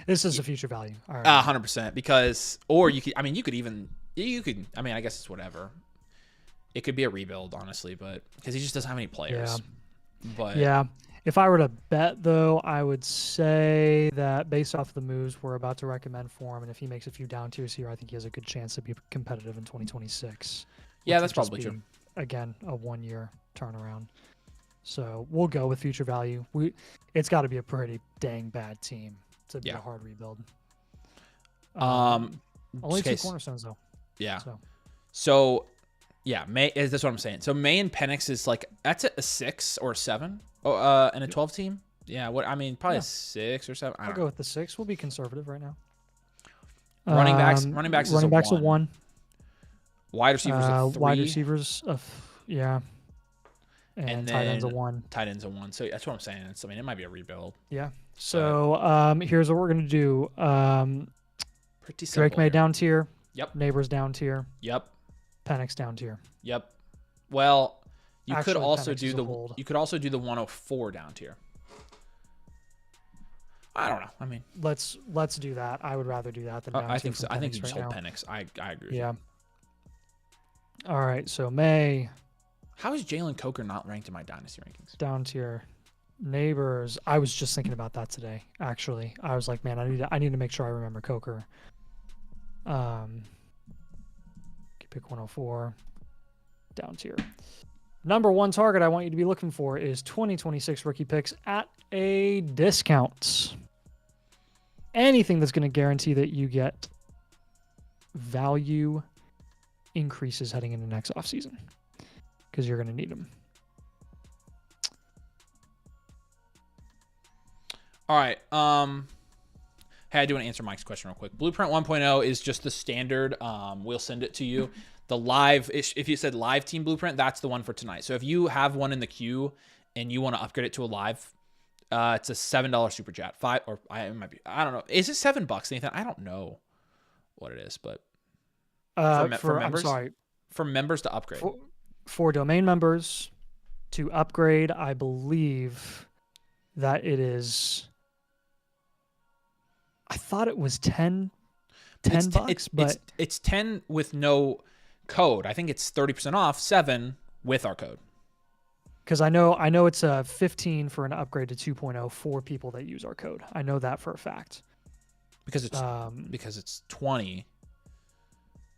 This is a future value. All right. 100%. Because, or you could, I mean, you could, I mean, I guess it's whatever. It could be a rebuild, honestly, but because he just doesn't have any players. Yeah. But yeah. If I were to bet, though, I would say that based off the moves we're about to recommend for him, and if he makes a few down tiers here, I think he has a good chance to be competitive in 2026. Yeah, that's probably true. Again, a 1-year turnaround. So we'll go with future value. It's got to be a pretty dang bad team to be a hard rebuild. Only 2 cornerstones though. Yeah. So yeah, that's what I'm saying. So May and Penix is like that's a 6 or a 7. Oh, and a 12 team. Yeah. What I mean, probably a 6 or 7. I'll go with the 6. We'll be conservative right now. Running backs is a 1. Wide receivers a 3. Wide receivers yeah. And tight ends a 1. Tight ends a 1. So that's what I'm saying. I mean, it might be a rebuild. Yeah. So here's what we're gonna do. Pretty simple. Drake May down tier. Yep. Neighbors down tier. Yep. Penix down tier. Yep. Well, you Actually, could also Penix do the 104 down tier. I don't know. I mean, let's do that. I would rather do that than down I think tier so. I think you right just hold now. Penix. I agree. Yeah. All right. So May. How is Jalen Coker not ranked in my dynasty rankings? Down tier. Neighbors. I was just thinking about that today. Actually, I was like, man, I need to make sure I remember Coker. Pick 104. Down tier. Number 1 target I want you to be looking for is 2026 rookie picks at a discount. Anything that's going to guarantee that you get value increases heading into next offseason, because you're going to need them. All right. Hey, I do want to answer Mike's question real quick. Blueprint 1.0 is just the standard. We'll send it to you. The live, if you said live team blueprint, that's the one for tonight. So if you have one in the queue and you want to upgrade it to a live, it's a $7 super chat. It might be. I don't know. Is it $7, Nathan? I don't know what it is, but for members, I'm sorry, for members to upgrade. For domain members to upgrade, I believe that it is. I thought it was $10 but it's 10 with no code. I think it's 30% off, 7 with our code. Because I know it's a 15 for an upgrade to 2.0 for people that use our code. I know that for a fact. Because it's 20.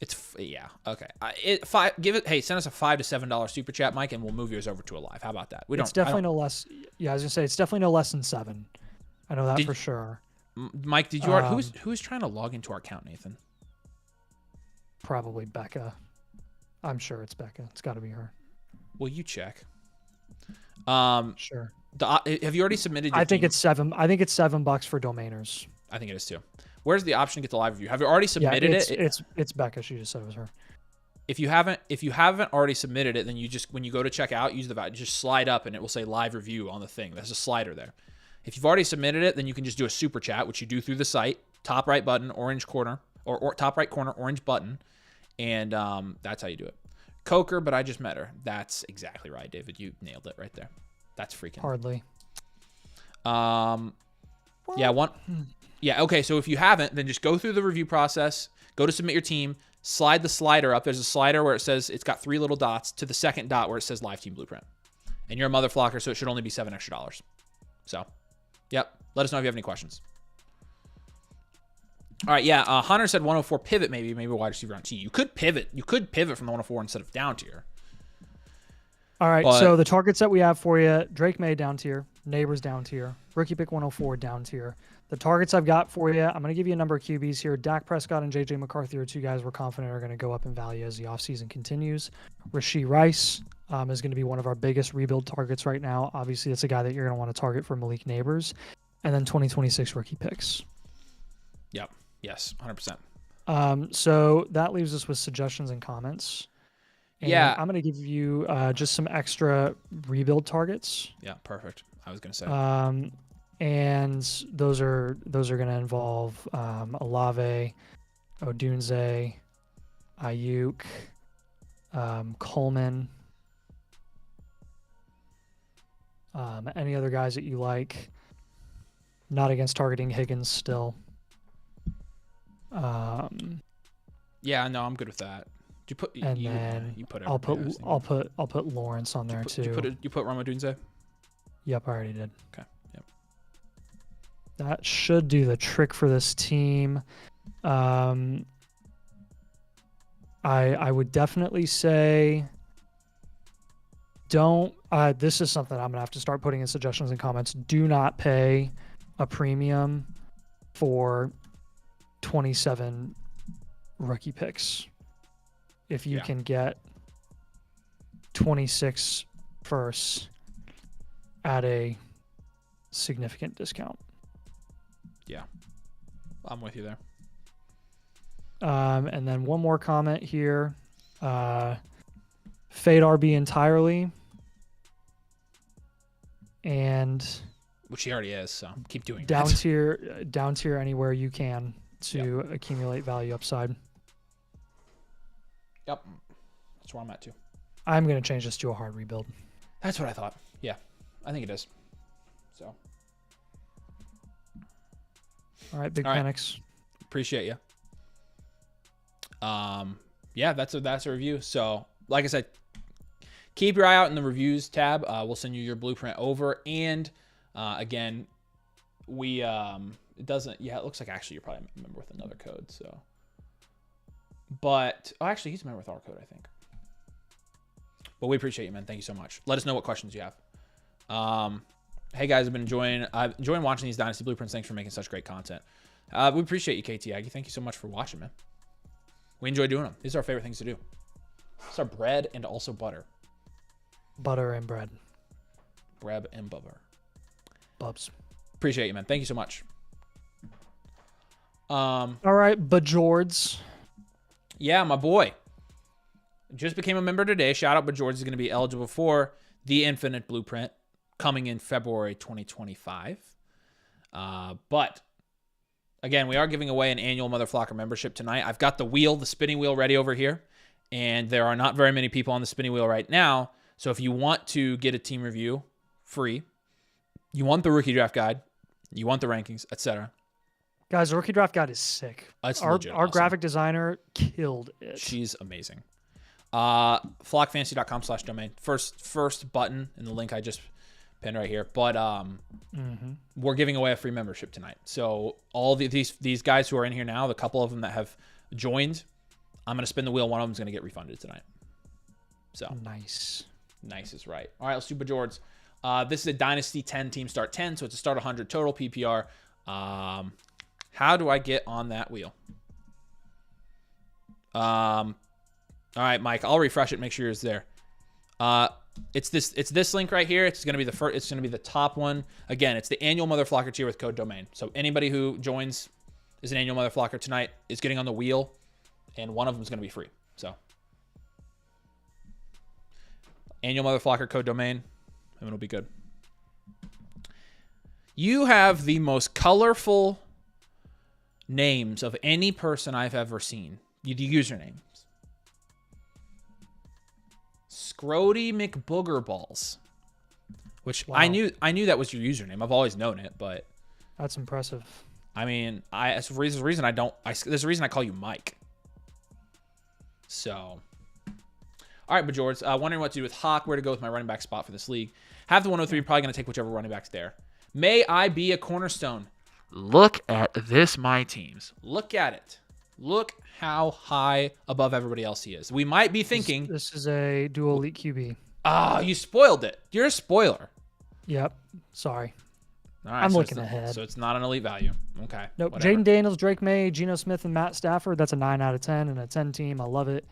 It's okay. Send us a $5 to $7 super chat, Mike, and we'll move yours over to a live. How about that? It's definitely no less. Yeah, I was gonna say it's definitely no less than 7. I know that for sure. Mike, did you? Who's trying to log into our account, Nathan? Probably Becca. I'm sure it's Becca. It's got to be her. Will you check? Sure. Have you already submitted your it's $7. I think it's $7 for domainers. I think it is too. Where's the option to get the live review? Have you already submitted it? It's Becca. She just said it was her. If you haven't already submitted it, then you just, when you go to check out, use the value, just slide up and it will say live review on the thing. There's a slider there. If you've already submitted it, then you can just do a super chat, which you do through the site, top right button, orange corner, or top right corner, orange button, and that's how you do it. Coker, but I just met her. That's exactly right, David. You nailed it right there. That's freaking hardly. Yeah, okay, so if you haven't, then just go through the review process, go to submit your team, slide the slider up. There's a slider where it says, it's got 3 little dots to the second dot where it says live team blueprint. And you're a MotherFlocker, so it should only be $7 extra. So, yep. Let us know if you have any questions. All right, yeah. Hunter said 104 pivot, maybe wide receiver on T. You could pivot. You could pivot from the 104 instead of down tier. All right, so the targets that we have for you, Drake May down tier, Neighbors down tier, rookie pick 104 down tier. The targets I've got for you, I'm going to give you a number of QBs here. Dak Prescott and J.J. McCarthy are 2 guys we're confident are going to go up in value as the offseason continues. Rashee Rice is going to be one of our biggest rebuild targets right now. Obviously, it's a guy that you're going to want to target for Malik Neighbors. And then 2026 rookie picks. Yep. Yes, 100%. So that leaves us with suggestions and comments. And yeah. I'm going to give you just some extra rebuild targets. Yeah, perfect. I was going to say. And those are going to involve Olave, Odunze, Ayuk, Coleman, any other guys that you like. Not against targeting Higgins still. Yeah, no, I'm good with that. You put you put I'll put Lawrence on there too. You put Roma Dunze? Yep, I already did. Okay. Yep. That should do the trick for this team. I would definitely say don't. This is something I'm gonna have to start putting in suggestions and comments. Do not pay a premium for 27 rookie picks. If you can get 26 firsts at a significant discount. Yeah, I'm with you there. And then one more comment here. Fade RB entirely. And which he already is, so keep doing down that. Down tier anywhere you can to accumulate value upside. Yep. That's where I'm at too. I'm going to change this to a hard rebuild. That's what I thought. Yeah, I think it is. So. All right, Big Panics. Right. Appreciate you. Yeah, that's a review. So, like I said, keep your eye out in the reviews tab. We'll send you your blueprint over. And again, we it doesn't. Yeah, it looks like actually you're probably a member with another code. So, but actually he's a member with our code, I think. But we appreciate you, man. Thank you so much. Let us know what questions you have. Hey guys, I've been enjoying watching these Dynasty Blueprints. Thanks for making such great content. We appreciate you, KT Aggie. Thank you so much for watching, man. We enjoy doing them. These are our favorite things to do. It's our bread and also butter. Butter and bread. Bread and butter. Bubs. Appreciate you, man. Thank you so much. All right, Bajords. Yeah, my boy. Just became a member today. Shout out, Bajords is going to be eligible for the Infinite Blueprint coming in February 2025. But again, we are giving away an annual MotherFlocker membership tonight. I've got the spinning wheel ready over here, and there are not very many people on the spinning wheel right now. So if you want to get a team review free, you want the rookie draft guide, you want the rankings, etc. Guys, the rookie draft guide is sick. It's our awesome. graphic designer killed it. She's amazing. Flockfantasy.com/domain. First button in the link I just pinned right here. But we're giving away a free membership tonight. So all these guys who are in here now, the couple of them that have joined, I'm going to spin the wheel. One of them is going to get refunded tonight. So nice. Nice is right. All right, let's do Bajords. This is a Dynasty 10 team start 10, so it's a start 100 total PPR. How do I get on that wheel? All right, Mike, I'll refresh it. Make sure it's there. It's this link right here. It's gonna be the first. It's gonna be the top one. Again, it's the annual MotherFlocker tier with code domain. So anybody who joins is an annual MotherFlocker tonight is getting on the wheel, and one of them is gonna be free. So annual MotherFlocker code domain, and it'll be good. You have the most colorful names of any person I've ever seen. The usernames. Scrody McBoogerballs. Which wow. I knew that was your username. I've always known it, but that's impressive. I mean, there's a reason there's a reason I call you Mike. So, all right, Bajords. Wondering what to do with Hawk, where to go with my running back spot for this league. Have the 103, probably going to take whichever running back's there. May I be a cornerstone? Look at this, my teams. Look at it. Look how high above everybody else he is. We might be thinking... This is a dual elite QB. Oh, you spoiled it. You're a spoiler. Yep. Sorry. All right, I'm looking ahead. So it's not an elite value. Okay. Nope. Jaden Daniels, Drake May, Geno Smith, and Matt Stafford. That's a 9 out of 10 and a 10 team. I love it.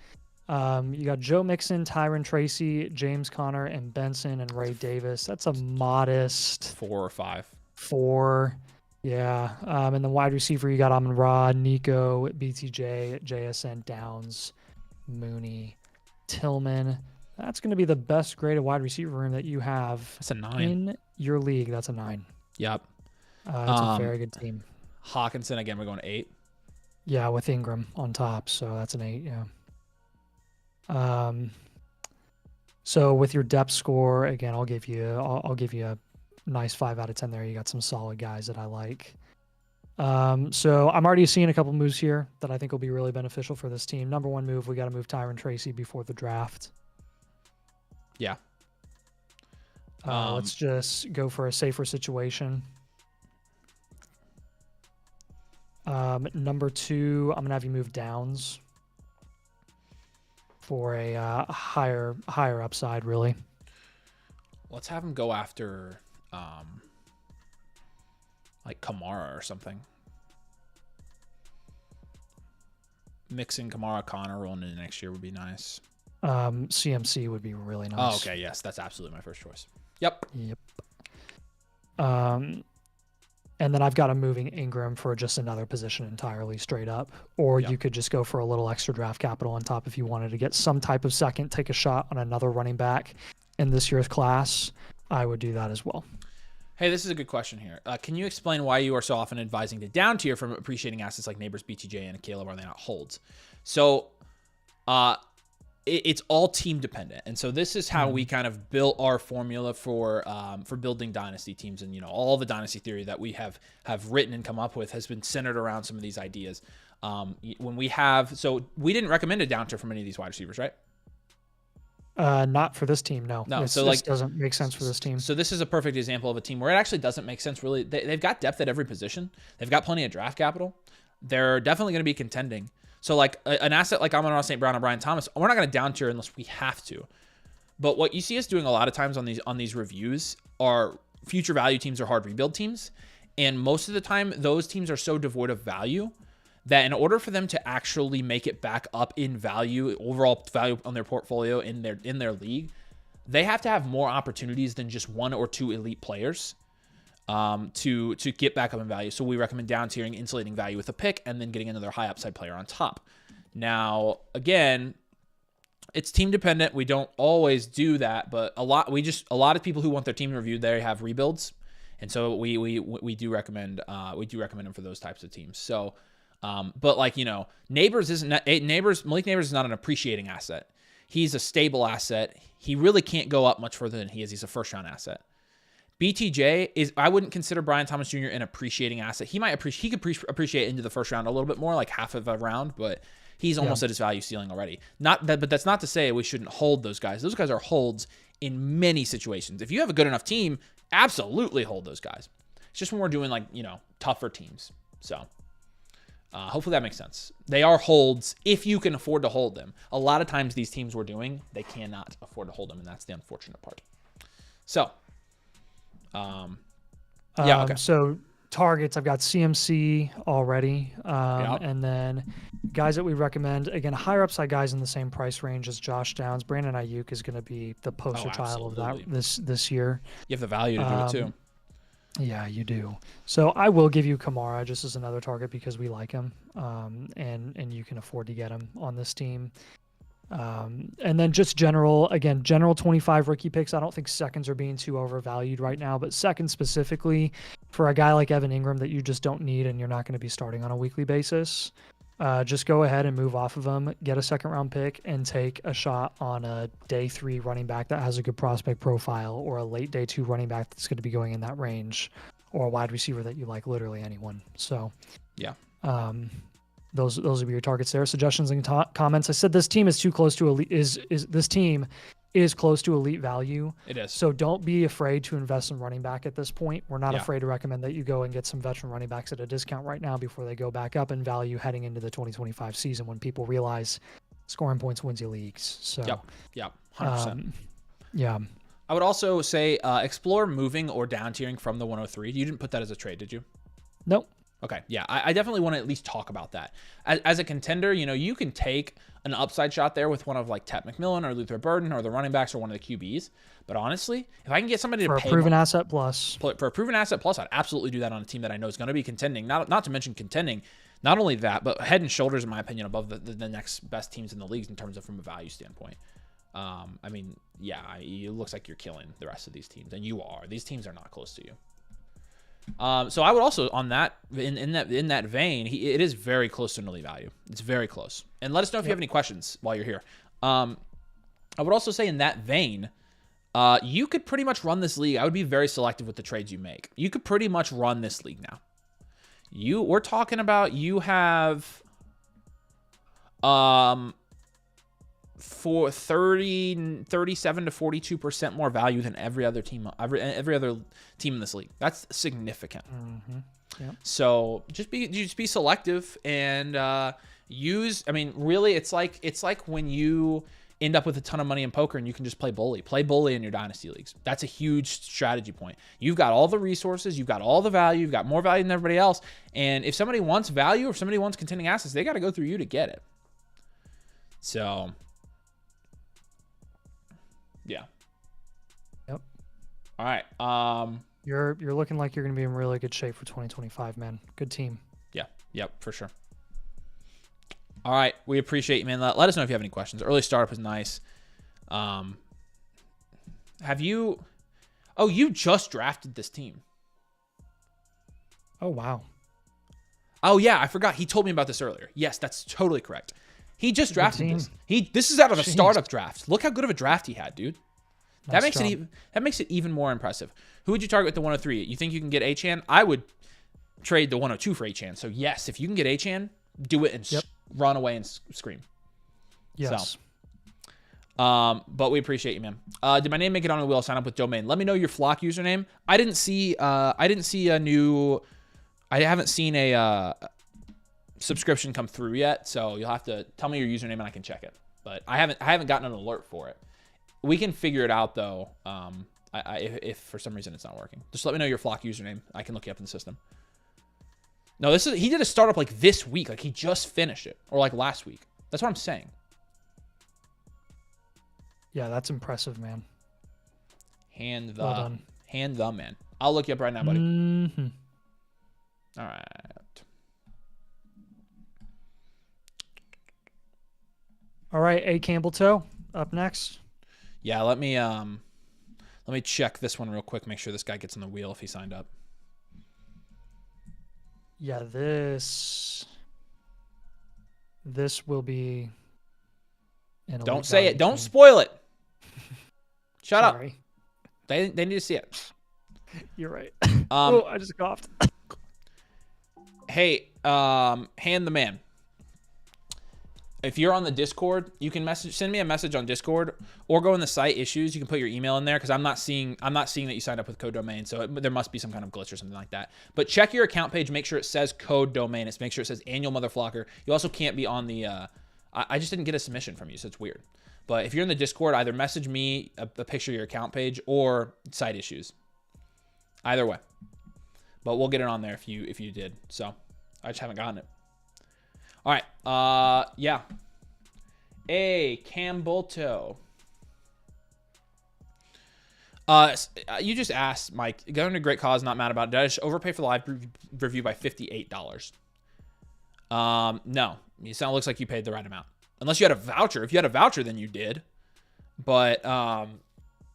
You got Joe Mixon, Tyron Tracy, James Conner, and Benson, and Ray Davis. That's a modest 4 or 5. 4. Yeah. And the wide receiver, you got Amon-Ra, Nico, BTJ, JSN, Downs, Mooney, Tillman. That's going to be the best graded wide receiver room that you have. That's a 9. In your league. That's a 9. Yep. That's a very good team. Hawkinson, again, we're going 8. Yeah, with Ingram on top. So that's an 8, yeah. So with your depth score, again, I'll give you a nice 5 out of 10 there. You got some solid guys that I like. So I'm already seeing a couple moves here that I think will be really beneficial for this team. Number one move, we got to move Tyron Tracy before the draft. Yeah. Let's just go for a safer situation. Number 2, I'm gonna have you move Downs for a higher upside, really. Let's have him go after like Kamara or something. Mixing Kamara, Connor rolling into next year would be nice. CMC would be really nice. Oh, okay, yes, that's absolutely my first choice. Yep. And then I've got him moving Ingram for just another position entirely straight up. Or you could just go for a little extra draft capital on top if you wanted to get some type of second, take a shot on another running back in this year's class. I would do that as well. Hey, this is a good question here. Can you explain why you are so often advising to down tier from appreciating assets like Neighbors, BTJ, and Caleb are they not holds? So it's all team dependent. And so this is how we kind of built our formula for building dynasty teams. And, you know, all the dynasty theory that we have written and come up with has been centered around some of these ideas. So we didn't recommend a down tier from any of these wide receivers, right? Not for this team, no. So this doesn't make sense for this team. So this is a perfect example of a team where it actually doesn't make sense, really. They've got depth at every position. They've got plenty of draft capital. They're definitely going to be contending. So like an asset like Amon-Ra St. Brown and Brian Thomas, we're not going to down tier unless we have to. But what you see us doing a lot of times on these reviews are future value teams or hard rebuild teams. And most of the time, those teams are so devoid of value that in order for them to actually make it back up in value, overall value on their portfolio in their league, they have to have more opportunities than just 1 or 2 elite players. to get back up in value. So we recommend down tiering, insulating value with a pick, and then getting another high upside player on top. Now, again, it's team dependent. We don't always do that, but a lot of people who want their team reviewed, they have rebuilds, and so we do recommend them for those types of teams. So, but like, you know, Malik Neighbors is not an appreciating asset. He's a stable asset. He really can't go up much further than he is. He's a first round asset. BTJ is, I wouldn't consider Brian Thomas Jr. an appreciating asset. He could appreciate into the first round a little bit more, like half of a round, but he's almost at his value ceiling already. But that's not to say we shouldn't hold those guys. Those guys are holds in many situations. If you have a good enough team, absolutely hold those guys. It's just when we're doing, like, you know, tougher teams. So hopefully that makes sense. They are holds if you can afford to hold them. A lot of times these teams we're doing, they cannot afford to hold them, and that's the unfortunate part. So, yeah, okay. So targets, I've got CMC already. And then guys that we recommend, again, higher upside guys in the same price range as Josh Downs. Brandon Ayuk is going to be the poster child of that this year. You have the value to do it too. Yeah, you do. So I will give you Kamara just as another target because we like him, and you can afford to get him on this team. And then just general 25 rookie picks. I don't think seconds are being too overvalued right now, but seconds specifically for a guy like Evan Ingram that you just don't need and you're not going to be starting on a weekly basis. Just go ahead and move off of him, get a second round pick, and take a shot on a day 3 running back that has a good prospect profile, or a late day 2 running back that's going to be going in that range, or a wide receiver that you like, literally anyone. So, yeah. Those would be your targets there. Suggestions and comments. I said this team is too close to elite. This team is close to elite value. It is. So don't be afraid to invest in running back at this point. We're not afraid to recommend that you go and get some veteran running backs at a discount right now before they go back up in value heading into the 2025 season when people realize scoring points wins you leagues. So yep, 100%. Yeah. I would also say explore moving or down tiering from the 103. You didn't put that as a trade, did you? Nope. Okay, yeah, I definitely want to at least talk about that. As a contender, you know, you can take an upside shot there with one of like Tet McMillan or Luther Burden or the running backs or one of the QBs. But honestly, if I can get somebody to pay for a proven asset plus, I'd absolutely do that on a team that I know is going to be contending. Not to mention contending. Not only that, but head and shoulders, in my opinion, above the next best teams in the leagues in terms of from a value standpoint. I mean, yeah, it looks like you're killing the rest of these teams, and you are. These teams are not close to you. So I would also, on that, in that vein, it is very close to nilly value. It's very close. And let us know if you have any questions while you're here. I would also say in that vein, you could pretty much run this league. I would be very selective with the trades you make. You could pretty much run this league now. We're talking about you have for 37 to 42% more value than every other team in this league. That's significant. Yeah. So just be selective and use. I mean, really, it's like when you end up with a ton of money in poker and you can just play bully. Play bully in your dynasty leagues. That's a huge strategy point. You've got all the resources, you've got all the value, you've got more value than everybody else. And if somebody wants value or if somebody wants contending assets, they got to go through you to get it. So. Yeah. Yep. All right. You're looking like you're going to be in really good shape for 2025, man. Good team. Yeah. Yep, for sure. All right. We appreciate you, man. Let us know if you have any questions. Early startup is nice. Have you... Oh, you just drafted this team. Oh, wow. Oh, yeah. I forgot. He told me about this earlier. Yes, that's totally correct. He just drafted this. This is out of a startup draft. Look how good of a draft he had, dude. That makes it even more impressive. Who would you target with the 103? You think you can get Achane? I would trade the 102 for Achane. So yes, if you can get Achane, do it and run away and scream. Yes. So, but we appreciate you, man. Did my name make it on the wheel? Sign up with Domain. Let me know your flock username. I haven't seen a subscription come through yet, so you'll have to tell me your username and I can check it. But I haven't gotten an alert for it. We can figure it out though. If for some reason it's not working, just let me know your flock username. I can look you up in the system. No, he did a startup like this week, like he just finished it, or like last week. That's what I'm saying. Yeah, that's impressive, man. Hand the man. I'll look you up right now, buddy. Mm-hmm. All right. All right, A. Campbell-Toe up next. Yeah, let me check this one real quick. Make sure this guy gets on the wheel if he signed up. Yeah, this will be. Don't say it. Don't spoil it. Shut up. They need to see it. You're right. Oh, I just coughed. Hey, hand the man. If you're on the Discord, you can send me a message on Discord, or go in the site issues. You can put your email in there, because I'm not seeing that you signed up with code domain, so there must be some kind of glitch or something like that. But check your account page, make sure it says code domain. Make sure it says annual MotherFlocker. You also can't be on the. I just didn't get a submission from you, so it's weird. But if you're in the Discord, either message me a picture of your account page or site issues. Either way, but we'll get it on there if you did. So I just haven't gotten it. All right. Yeah. A. Campbell-Toe. You just asked, Mike. Going to great cause, not mad about it. Did I just overpay for the live review by $58? No. It looks like you paid the right amount. Unless you had a voucher. If you had a voucher, then you did. But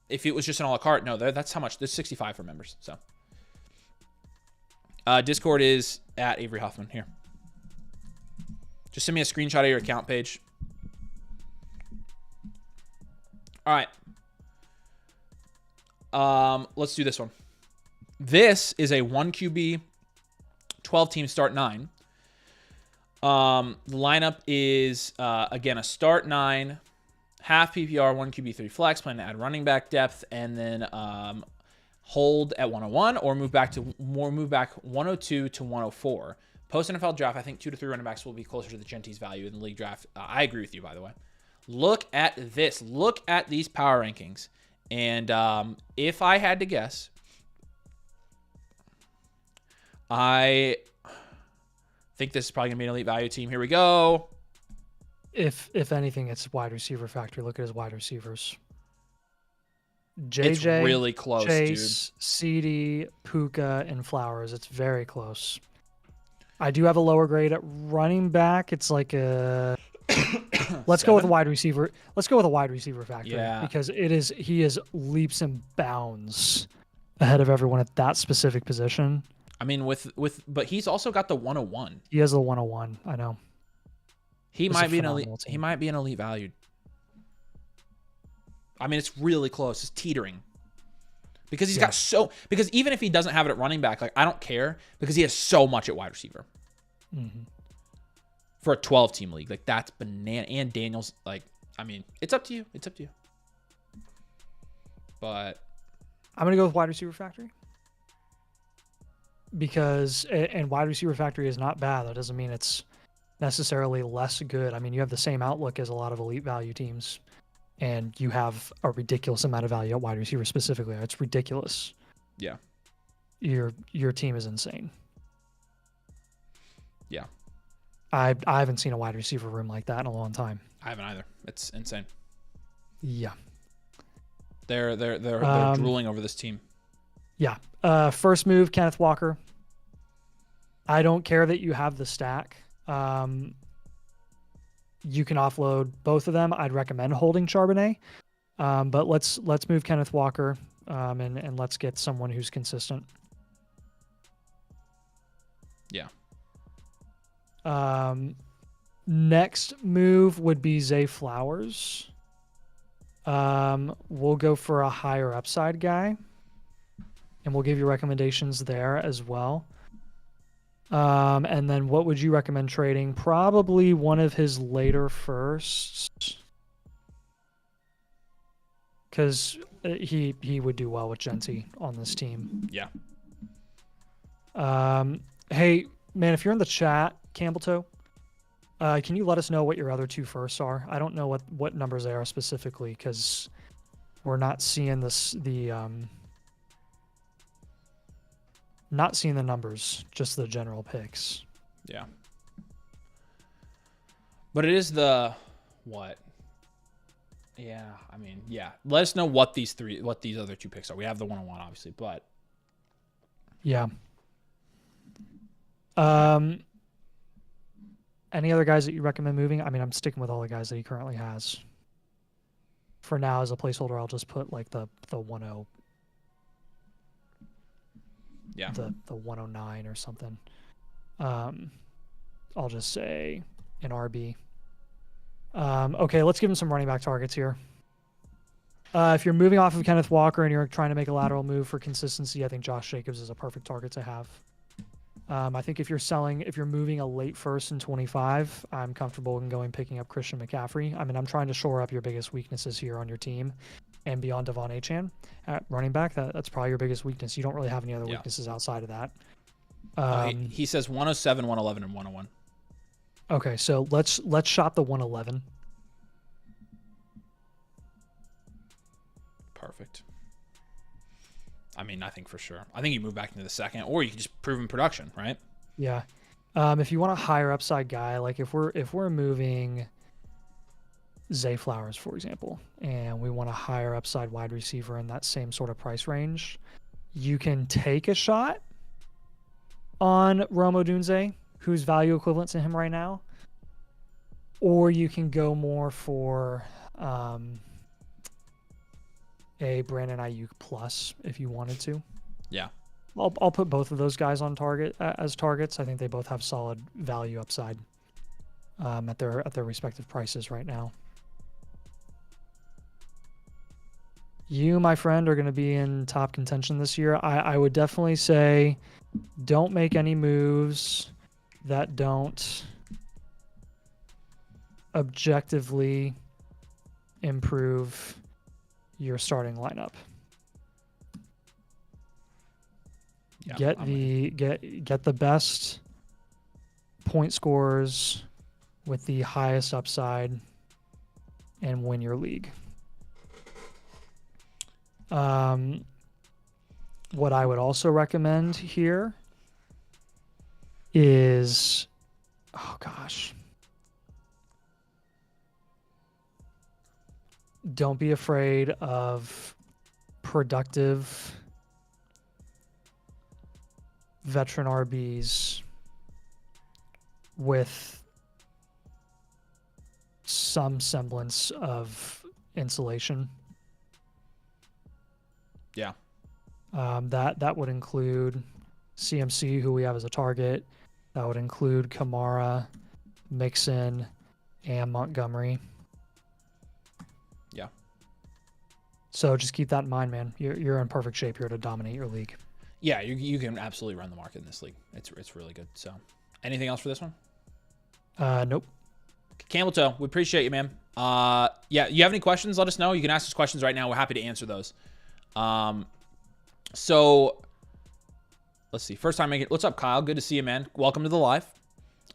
if it was just an a la carte, no. That's how much. There's 65 for members. So Discord is at Avery Huffman here. Just send me a screenshot of your account page. All right. Let's do this one. This is a 1 QB, 12 team start 9. The lineup is, again, a start 9, half PPR, 1 QB, 3 flex, plan to add running back depth, and then hold at 101 or move back 102 to 104. Post NFL draft, I think 2 to 3 running backs will be closer to the Genties value in the league draft. I agree with you, by the way. Look at this. Look at these power rankings. And if I had to guess, I think this is probably going to be an elite value team. Here we go. If anything, it's wide receiver factory. Look at his wide receivers. JJ, it's really close, Chase, dude. CD, Puka, and Flowers. It's very close. I do have a lower grade at running back. It's like a let's go with a wide receiver. Let's go with a wide receiver factory. Yeah. Because he is leaps and bounds ahead of everyone at that specific position. I mean, but he's also got the 101. He has the 101. I know. He might be an elite value. I mean, it's really close. It's teetering. Because he's got because even if he doesn't have it at running back, like, I don't care, because he has so much at wide receiver. Mm-hmm. For a 12-team league. Like, that's banana. And Daniels, like, I mean, it's up to you. It's up to you. But I'm going to go with wide receiver factory. Because, and wide receiver factory is not bad. That doesn't mean it's necessarily less good. I mean, you have the same outlook as a lot of elite value teams. And you have a ridiculous amount of value at wide receiver specifically. It's ridiculous. Yeah. Your team is insane. Yeah. I haven't seen a wide receiver room like that in a long time. I haven't either. It's insane. Yeah. They're drooling over this team. Yeah. First move, Kenneth Walker. I don't care that you have the stack. You can offload both of them. I'd recommend holding Charbonnet. But let's move Kenneth Walker and let's get someone who's consistent. Yeah. Next move would be Zay Flowers. We'll go for a higher upside guy. And we'll give you recommendations there as well. And then what would you recommend trading? Probably one of his later firsts. Because he would do well with Genty on this team. Yeah. Hey, man, if you're in the chat, Campbell-Toe, can you let us know what your other 2 firsts are? I don't know what numbers they are specifically, because we're not seeing not seeing the numbers, just the general picks. Yeah. But it is the what? Yeah, I mean, yeah. Let us know what these other 2 picks are. We have the 101, obviously, but Yeah. Any other guys that you recommend moving? I mean, I'm sticking with all the guys that he currently has. For now, as a placeholder, I'll just put like the 10. Yeah. The 109 or something. I'll just say an RB. Okay, let's give him some running back targets here. If you're moving off of Kenneth Walker and you're trying to make a lateral move for consistency, I think Josh Jacobs is a perfect target to have. I think if you're moving a late first in 25, I'm comfortable in picking up Christian McCaffrey. I mean, I'm trying to shore up your biggest weaknesses here on your team, and beyond Devon Achane at running back, that's probably your biggest weakness. You don't really have any other weaknesses outside of that. He says 107, 111, and 101. Okay, so let's shop the 111. Perfect. I mean, I think for sure. I think you move back into the second, or you can just prove in production, right? Yeah. If you want a higher upside guy, like if we're moving Zay Flowers, for example, and we want a higher upside wide receiver in that same sort of price range, you can take a shot on Rome Odunze, who's value equivalent to him right now, or you can go more for a Brandon Ayuk plus if you wanted to. Yeah. I'll put both of those guys on target as targets. I think they both have solid value upside at their respective prices right now. You, my friend, are going to be in top contention this year. I would definitely say don't make any moves that don't objectively improve your starting lineup. Yeah, get the best point scores with the highest upside and win your league. What I would also recommend here is, oh gosh, don't be afraid of productive veteran RBs with some semblance of insulation. Yeah. That would include CMC, who we have as a target. That would include Kamara, Mixon, and Montgomery. Yeah. So just keep that in mind, man. You're in perfect shape here to dominate your league. Yeah, you can absolutely run the market in this league. It's really good. So, anything else for this one? Nope. Camel Toe, we appreciate you, man. Yeah, you have any questions? Let us know. You can ask us questions right now. We're happy to answer those. So let's see. First time making. What's up, Kyle? Good to see you, man. Welcome to the live.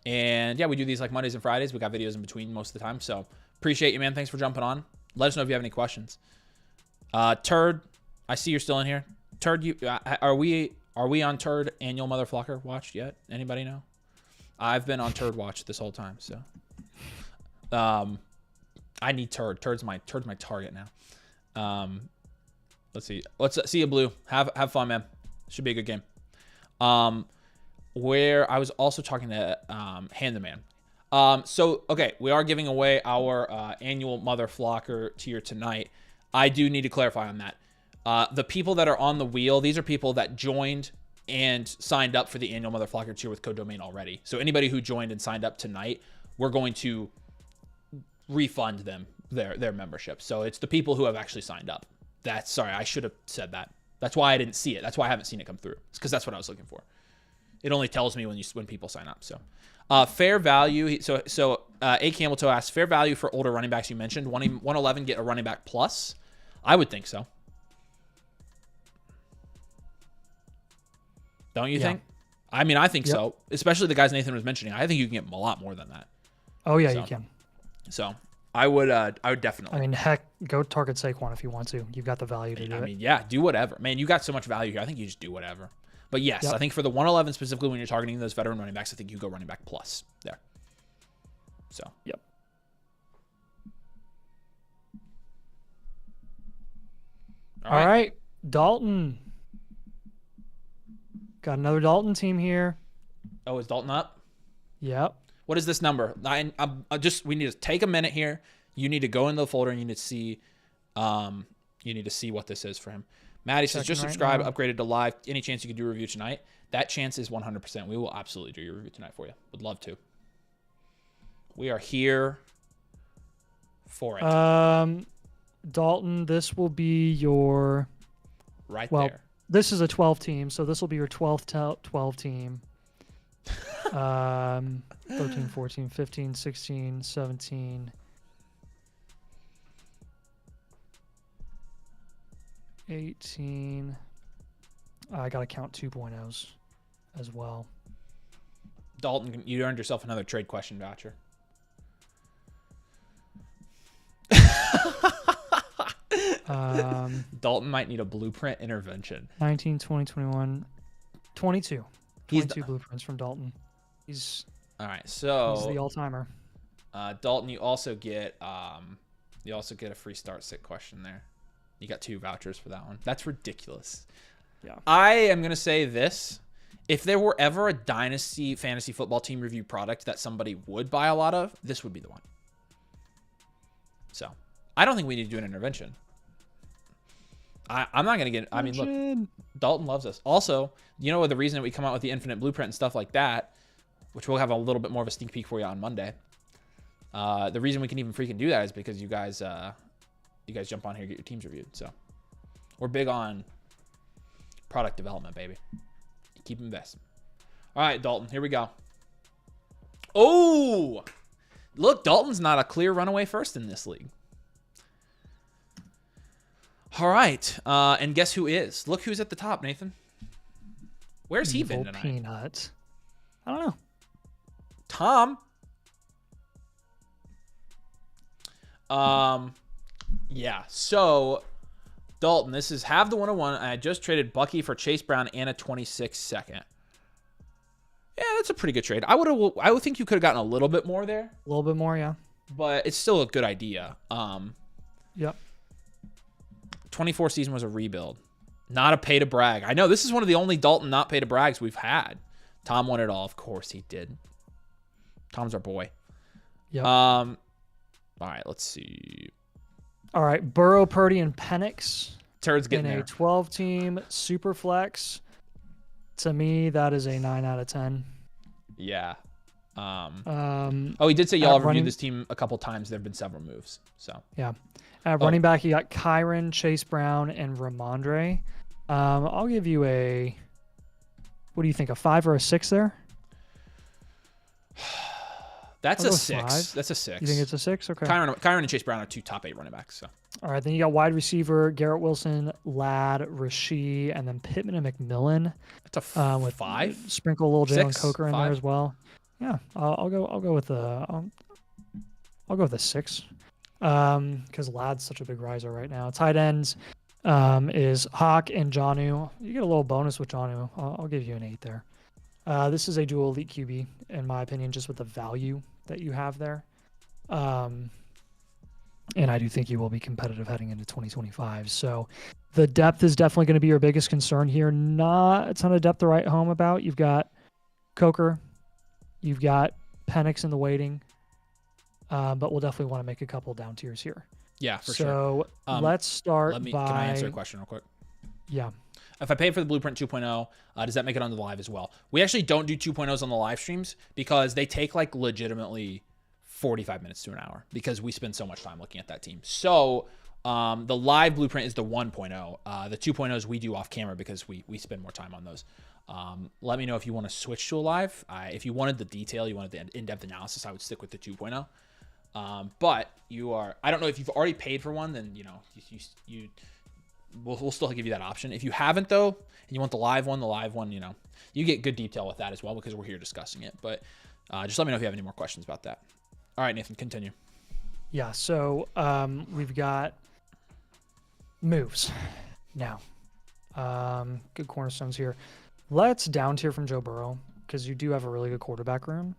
And yeah, we do these like Mondays and Fridays. We got videos in between most of the time. So appreciate you, man. Thanks for jumping on. Let us know if you have any questions. Turd, I see you're still in here. Turd, are we on Turd Annual MotherFlocker watch yet? Anybody know? I've been on Turd watch this whole time. So I need Turd. Turd's my target now. Let's see. Let's see you, Blue. Have fun, man. Should be a good game. Where I was also talking to Hand the Man. So okay, we are giving away our annual MotherFlocker tier tonight. I do need to clarify on that. The people that are on the wheel, these are people that joined and signed up for the annual MotherFlocker tier with code domain already. So anybody who joined and signed up tonight, we're going to refund them their membership. So it's the people who have actually signed up. Sorry, I should have said that. That's why I didn't see it. That's why I haven't seen it come through. It's because that's what I was looking for. It only tells me when people sign up. So fair value. So A Camel Toe asks, fair value for older running backs you mentioned. 111 get a running back plus? I would think so. Don't you think? I mean, I think so. Especially the guys Nathan was mentioning. I think you can get a lot more than that. Oh yeah, you can. So I would definitely. I mean, heck, go target Saquon if you want to. You've got the value to do it. I mean, yeah, do whatever. Man, you got so much value here. I think you just do whatever. But yes, I think for the 111 specifically, when you're targeting those veteran running backs, I think you go running back plus there. So. Yep. All right. Dalton. Got another Dalton team here. Oh, is Dalton up? Yep. What is this number? We need to take a minute here. You need to go into the folder and you need to see what this is for him. Maddie says, just subscribe, upgraded to live. Any chance you could do a review tonight? That chance is 100%. We will absolutely do your review tonight for you. Would love to. We are here for it. Dalton, this will be your... there. This is a 12 team, so this will be your 12th 12 team. 13, 14, 15, 16, 17... 18. I got to count 2.0s as well. Dalton, you earned yourself another trade question voucher. Dalton might need a blueprint intervention. 19, 20, 21, 22. 22 blueprints from Dalton. He's all right. So he's the all-timer. Dalton, you also get a free start sit question there. You got 2 vouchers for that one. That's ridiculous. Yeah. I am going to say this. If there were ever a Dynasty fantasy football team review product that somebody would buy a lot of, this would be the one. So, I don't think we need to do an intervention. I'm not going to get... I mean, look, Dalton loves us. Also, you know the reason that we come out with the infinite blueprint and stuff like that, which we'll have a little bit more of a sneak peek for you on Monday. The reason we can even freaking do that is because you guys jump on here and get your teams reviewed. So we're big on product development, baby. Keep investing. All right, Dalton, here we go. Oh, look, Dalton's not a clear runaway first in this league. All right, and guess who is? Look who's at the top, Nathan. Where's he been tonight? Peanut. I don't know. Tom. Yeah, so Dalton, this is have the 101. I just traded Bucky for Chase Brown and a 26 second. Yeah, that's a pretty good trade. I would think you could have gotten a little bit more there. A little bit more, yeah. But it's still a good idea. Yep. 24 season was a rebuild. Not a pay to brag. I know this is one of the only Dalton not pay to brags we've had. Tom won it all. Of course he did. Tom's our boy. Yep. All right, let's see. All right, Burrow, Purdy, and Penix. Turd's getting there. In a 12-team super flex. To me, that is a 9 out of 10. Yeah. He did say y'all have reviewed this team a couple times. There have been several moves. So yeah. At running back, you got Kyron, Chase Brown, and Ramondre. I'll give you a... What do you think, a 5 or a 6 there? That's a 6. That's a 6. You think it's a 6? Okay. Kyron and Chase Brown are 2 top 8 running backs. So. All right, then you got wide receiver, Garrett Wilson, Ladd, Rasheed, and then Pittman and McMillan. That's a with 5? Sprinkle a little Jalen 6, Coker in 5? there as well. Yeah, I'll go with the 6. Because Ladd's such a big riser right now. Tight ends is Hawk and Jonnu. You get a little bonus with Jonnu. I'll give you an 8 there. This is a dual elite QB, in my opinion, just with the value that you have there. And I do think you will be competitive heading into 2025. So the depth is definitely going to be your biggest concern here. Not a ton of depth to write home about. You've got Coker. You've got Penix in the waiting. But we'll definitely want to make a couple down tiers here. Yeah, for sure. So let's start by... Can I answer a question real quick? Yeah. If I pay for the Blueprint 2.0, does that make it on the live as well? We actually don't do 2.0s on the live streams because they take like legitimately 45 minutes to an hour because we spend so much time looking at that team. So the live Blueprint is the 1.0. The 2.0s we do off camera because we spend more time on those. Let me know if you want to switch to a live. If you wanted the detail, you wanted the in-depth analysis, I would stick with the 2.0. But I don't know if you've already paid for one, then, we'll still give you that option. If you haven't though, and you want the live one, you get good detail with that as well because we're here discussing it. But just let me know if you have any more questions about that. All right, Nathan, continue. Yeah. So we've got moves now. Good cornerstones here. Let's down tier from Joe Burrow because you do have a really good quarterback room.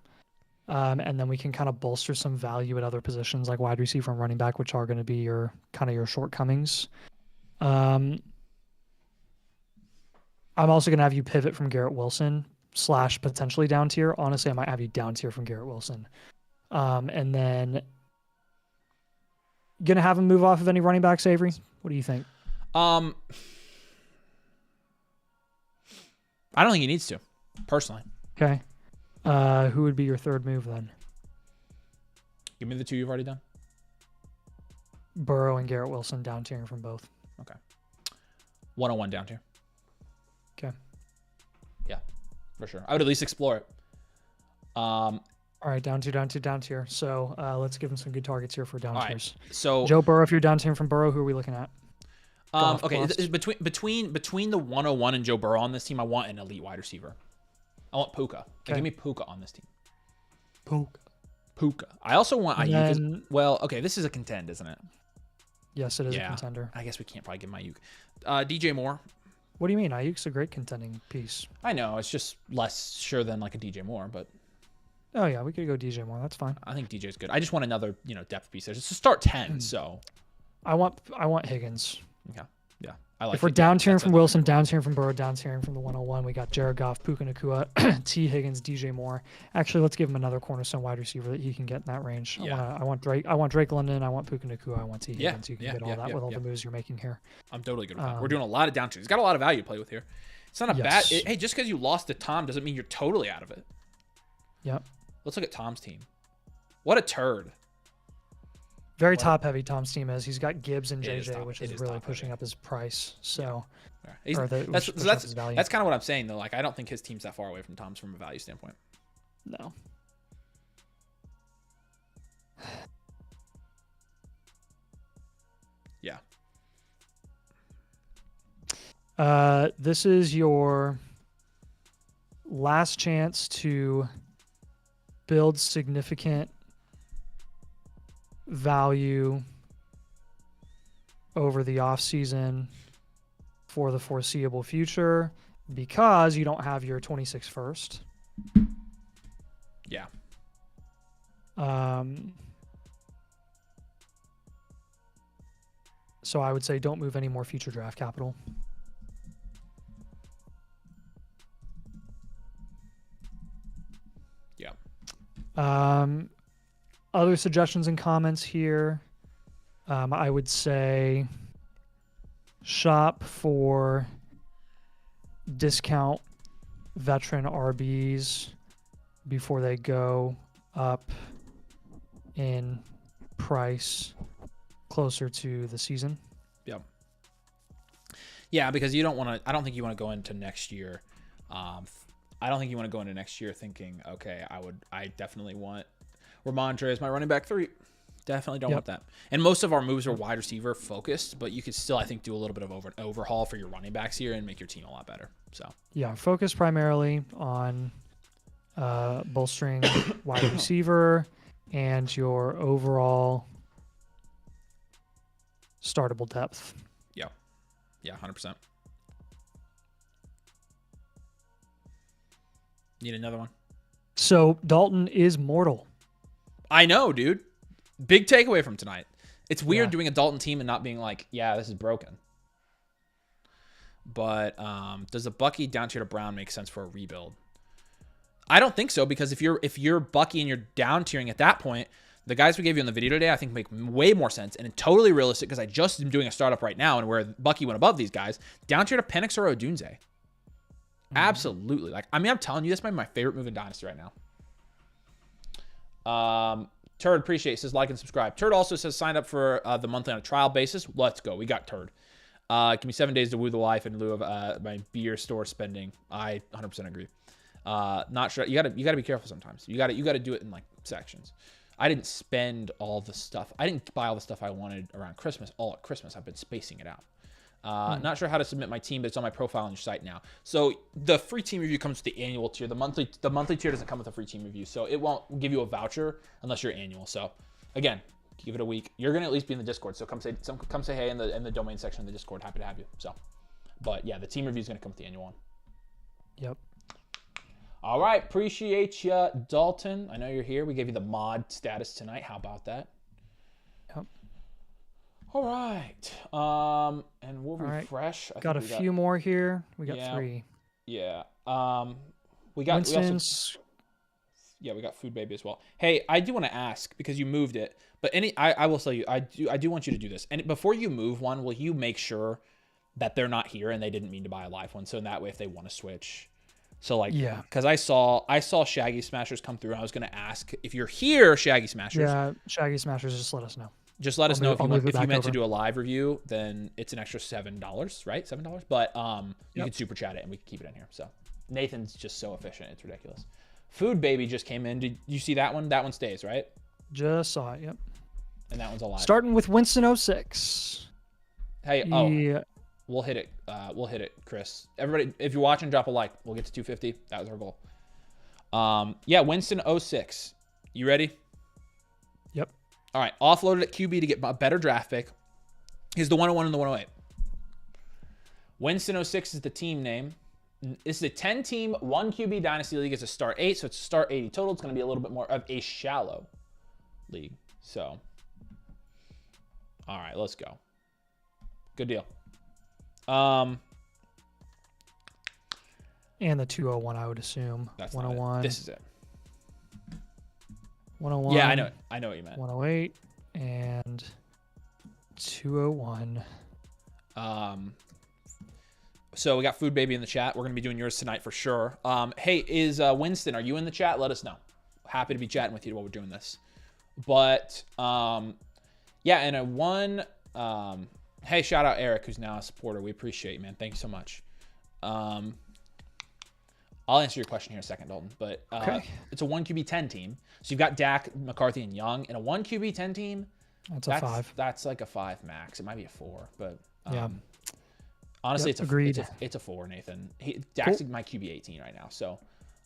And then we can kind of bolster some value at other positions like wide receiver and running back, which are going to be your shortcomings. I I'm also going to have you pivot from Garrett Wilson / potentially down tier. Honestly, I might have you down tier from Garrett Wilson. And then going to have him move off of any running backs, Avery? What do you think? I don't think he needs to, personally. Okay. Who would be your third move then? Give me the two you've already done. Burrow and Garrett Wilson down tiering from both. Okay. 101 down tier. Okay. Yeah, for sure. I would at least explore it. All right, down tier. So let's give him some good targets here for down tiers. Right. So Joe Burrow, if you're down tiering from Burrow, who are we looking at? Okay, between the 101 and Joe Burrow on this team, I want an elite wide receiver. I want Puka. Okay. Give me Puka on this team. Puka. I also want Ayuk. Well, okay, this is a contend, isn't it? Yes, it is a contender. I guess we can't probably give him Ayuk. DJ Moore. What do you mean? Ayuk's a great contending piece. I know. It's just less sure than like a DJ Moore, but. Oh, yeah, we could go DJ Moore. That's fine. I think DJ's good. I just want another, depth piece. It's to start 10, so. I want Higgins. Okay. Yeah. I like if we're down tiering from Wilson, down tiering from Burrow, down tiering from the 101, we got Jared Goff, Puka Nacua, T. Higgins, DJ Moore. Actually, let's give him another cornerstone wide receiver that he can get in that range. Yeah. I want Drake London, I want Puka Nacua, I want T. Higgins. You can get all that with all the the moves you're making here. I'm totally good with that. We're doing a lot of down tiers. He's got a lot of value to play with here. It's not a bad. Hey, just because you lost to Tom doesn't mean you're totally out of it. Yep. Let's look at Tom's team. What a turd. Very top heavy Tom's team is. He's got Gibbs and JJ, which is really pushing heavy. up his price. So that's kind of what I'm saying though. Like I don't think his team's that far away from Tom's from a value standpoint. No. Yeah. This is your last chance to build significant value over the off season for the foreseeable future because you don't have your 26 first. Yeah. So I would say don't move any more future draft capital. Yeah. Other suggestions and comments here. I would say shop for discount veteran RBs before they go up in price closer to the season. Yep. Yeah, because you don't want to. I don't think you want to go into next year. I don't think you want to go into next year thinking, okay, I definitely want Ramondre as my running back 3. Definitely don't want that. And most of our moves are wide receiver focused, but you could still, I think, do a little bit of an overhaul for your running backs here and make your team a lot better. So yeah, focus primarily on bolstering wide receiver and your overall startable depth. Yeah, 100%. Need another one? So Dalton is mortal. I know, dude. Big takeaway from tonight. It's weird doing a Dalton team and not being like, yeah, this is broken. But does a Bucky down tier to Brown make sense for a rebuild? I don't think so, because if you're Bucky and you're down tiering at that point, the guys we gave you in the video today I think make way more sense and totally realistic, because I just am doing a startup right now and where Bucky went above these guys. Down tier to Penix or Odunze. Absolutely. Like, I mean, I'm telling you, this might be my favorite move in Dynasty right now. Turd appreciate says like and subscribe. Turd also says sign up for the monthly on a trial basis. Let's go. We got Turd. Give me 7 days to woo the life in lieu of my beer store spending. I 100% agree. Not sure. You gotta be careful sometimes. You gotta do it in like sections. I didn't spend all the stuff. I didn't buy all the stuff I wanted around Christmas. All at Christmas, I've been spacing it out. Not sure how to submit my team, but it's on my profile on your site now. So the free team review comes with the annual tier. The monthly tier doesn't come with a free team review, so it won't give you a voucher unless you're annual. So again, give it a week. You're gonna at least be in the Discord, so come say hey in the domain section of the Discord. Happy to have you. So, but yeah, the team review is gonna come with the annual one. Yep. All right, appreciate you, Dalton. I know you're here. We gave you the mod status tonight. How about that? Yep. All right. And we'll refresh. Got a few more here. We got 3. Yeah. We got Winston's. We got Food Baby as well. Hey, I do want to ask because you moved it, but I will tell you, I do want you to do this. And before you move one, will you make sure that they're not here and they didn't mean to buy a live one? So in that way, if they want to switch. So like, yeah, because I saw Shaggy Smashers come through, and I was gonna ask if you're here, Shaggy Smashers. Yeah, Shaggy Smashers, just let us know. Just let us know if you meant to do a live review, then it's an extra $7, right? $7. But you can super chat it and we can keep it in here. So Nathan's just so efficient, it's ridiculous. Food Baby just came in. Did you see that one? That one stays, right? Just saw it. Yep. And that one's a live. Starting with Winston 06. Hey, we'll hit it. We'll hit it, Chris. Everybody, if you're watching, drop a like. We'll get to 250. That was our goal. Yeah, Winston 06. You ready? Yep. All right, offloaded at QB to get a better draft pick. Here's the 101 and the 108. Winston 06 is the team name. This is a 10-team, 1 QB Dynasty League. It's a start 8, so it's a start 80 total. It's going to be a little bit more of a shallow league. So, all right, let's go. Good deal. And the 201, I would assume. That's 101. This is it. 101. Yeah, I know. I know what you meant. 108 and 201. So we got Food Baby in the chat. We're gonna be doing yours tonight for sure. Hey, is Winston? Are you in the chat? Let us know. Happy to be chatting with you while we're doing this. But yeah, and a one. Hey, shout out Eric, who's now a supporter. We appreciate you, man. Thank you so much. I'll answer your question here in a second, Dalton. But it's a 1 QB 10 team. So you've got Dak, McCarthy, and Young. And a 1 QB 10 team, that's a 5. That's like a 5 max. It might be a 4, but yeah. Honestly, agreed. It's a 4, Nathan. Dak's my QB 18 right now. So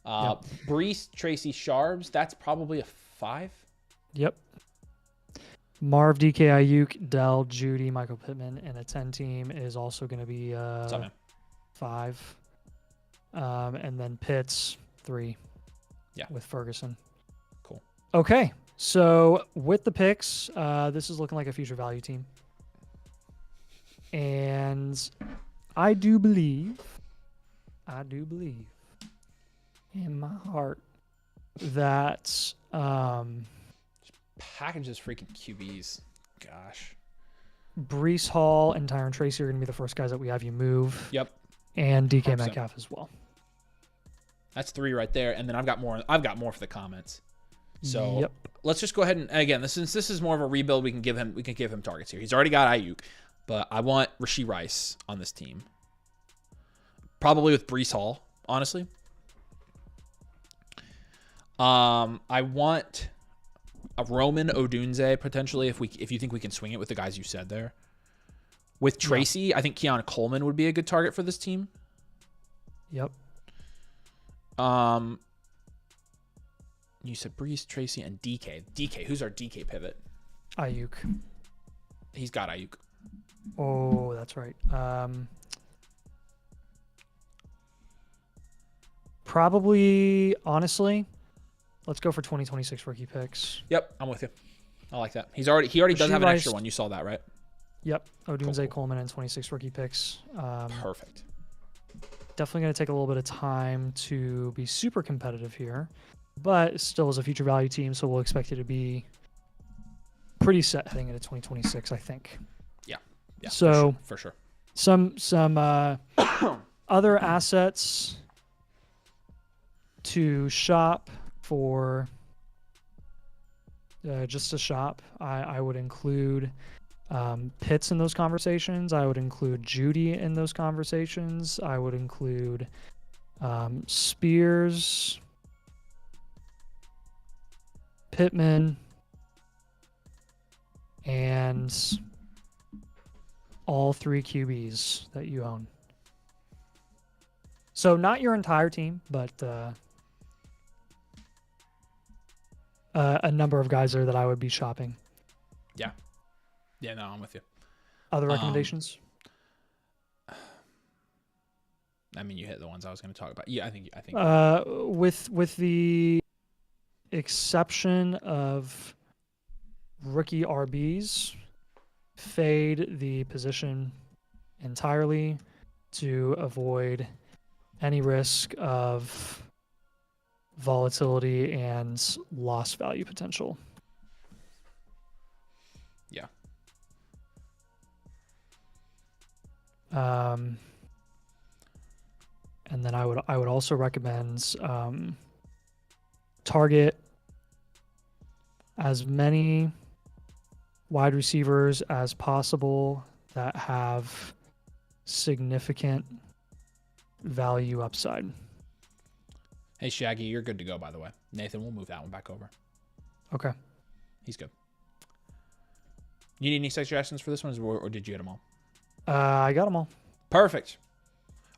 Brees, Tracy, Sharbs, that's probably a 5. Yep. Marv, DK, Ayuk, Dell, Judy, Michael Pittman, and a 10 team is also going to be 5. And then Pitts 3. Yeah. With Ferguson. Cool. Okay. So with the picks, this is looking like a future value team. And I do believe in my heart that packages freaking QBs. Gosh. Brees Hall and Tyron Tracy are going to be the first guys that we have you move. Yep. And DK 100%. Metcalf as well. That's 3 right there. And then I've got more for the comments. So let's just go ahead and again, since this is more of a rebuild, we can give him targets here. He's already got Ayuk, but I want Rashee Rice on this team. Probably with Brees Hall, honestly. I want a Roman Odunze potentially if you think we can swing it with the guys you said there. With Tracy, I think Keon Coleman would be a good target for this team. Yep. You said Brees, Tracy, and DK. DK, who's our DK pivot? Ayuk. He's got Ayuk. Oh, that's right. Probably, honestly, let's go for 2026 rookie picks. Yep, I'm with you. I like that. He already does have an extra one. You saw that, right? Yep. Odunze, Coleman, and 26 rookie picks. Perfect. Definitely going to take a little bit of time to be super competitive here, but still is a future value team, so we'll expect it to be pretty set heading into 2026, I think. Yeah. So for sure. Some other assets to shop for. Just to shop, I would include Pitts in those conversations. I would include Judy in those conversations. I would include Spears, Pittman, and all 3 QBs that you own. So not your entire team, but a number of guys there that I would be shopping. Yeah, no, I'm with you. Other recommendations? I mean, you hit the ones I was going to talk about. Yeah, I think. With the exception of rookie RBs, fade the position entirely to avoid any risk of volatility and loss value potential. Yeah. And then I would also recommend target as many wide receivers as possible that have significant value upside. Hey, Shaggy, you're good to go, by the way. Nathan, we'll move that one back over. Okay. He's good. You need any suggestions for this one, or did you get them all? I got them all. Perfect.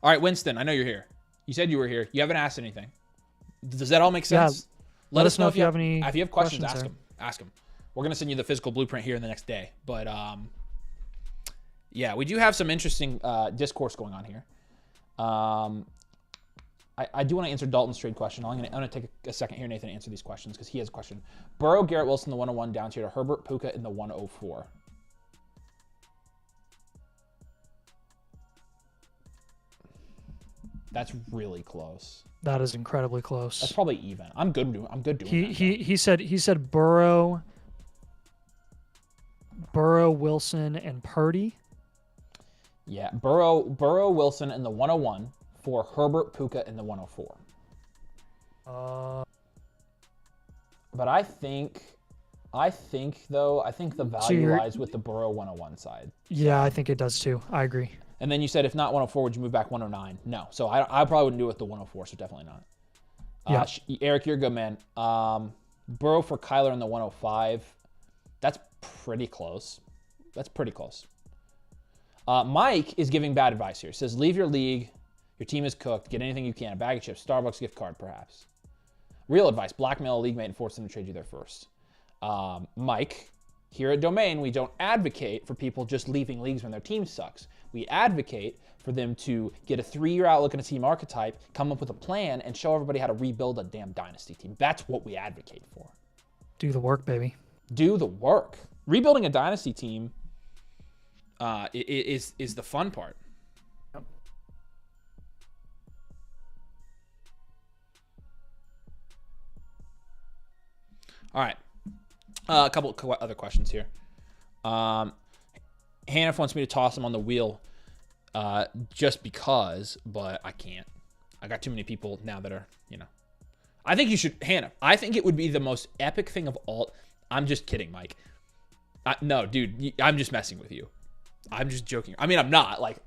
All right, Winston, I know you're here. You said you were here. You haven't asked anything. Does that all make sense? Yeah. Let us know if you have any If you have questions, questions, ask them. We're going to send you the physical blueprint here in the next day. But, yeah, we do have some interesting discourse going on here. I do want to answer Dalton's trade question. I'm going to take a second here, Nathan, to answer these questions because he has a question. Burrow, Garrett Wilson, the 101 down tier to Herbert, Puka in the 104. That's really close. That is incredibly close. That's probably even. I'm good doing that. He said Burrow, Wilson, and Purdy. Yeah, Burrow, Wilson in the 101 for Herbert, Puka in the 104. But I think the value lies with the Burrow 101 side. Yeah, I think it does too. I agree. And then you said if not 104, would you move back 109? No. So I probably wouldn't do it with the 104, so definitely not. Yeah. Eric, you're a good man. Burrow for Kyler in the 105. That's pretty close. Mike is giving bad advice here. He says, leave your league. Your team is cooked. Get anything you can. A bag of chips, Starbucks gift card, perhaps. Real advice. Blackmail a league mate and force them to trade you there first. Mike, here at Domain, we don't advocate for people just leaving leagues when their team sucks. We advocate for them to get a 3-year outlook and a team archetype, come up with a plan, and show everybody how to rebuild a damn dynasty team. That's what we advocate for. Do the work, baby. Do the work. Rebuilding a dynasty team is the fun part. Yep. All right. A couple other questions here. Hannah wants me to toss him on the wheel just because, but I can't. I got too many people now that are, I think you should, Hannah, I think it would be the most epic thing of all. I'm just kidding, Mike. No, dude, I'm just messing with you. I'm just joking. I mean, I'm not. Like,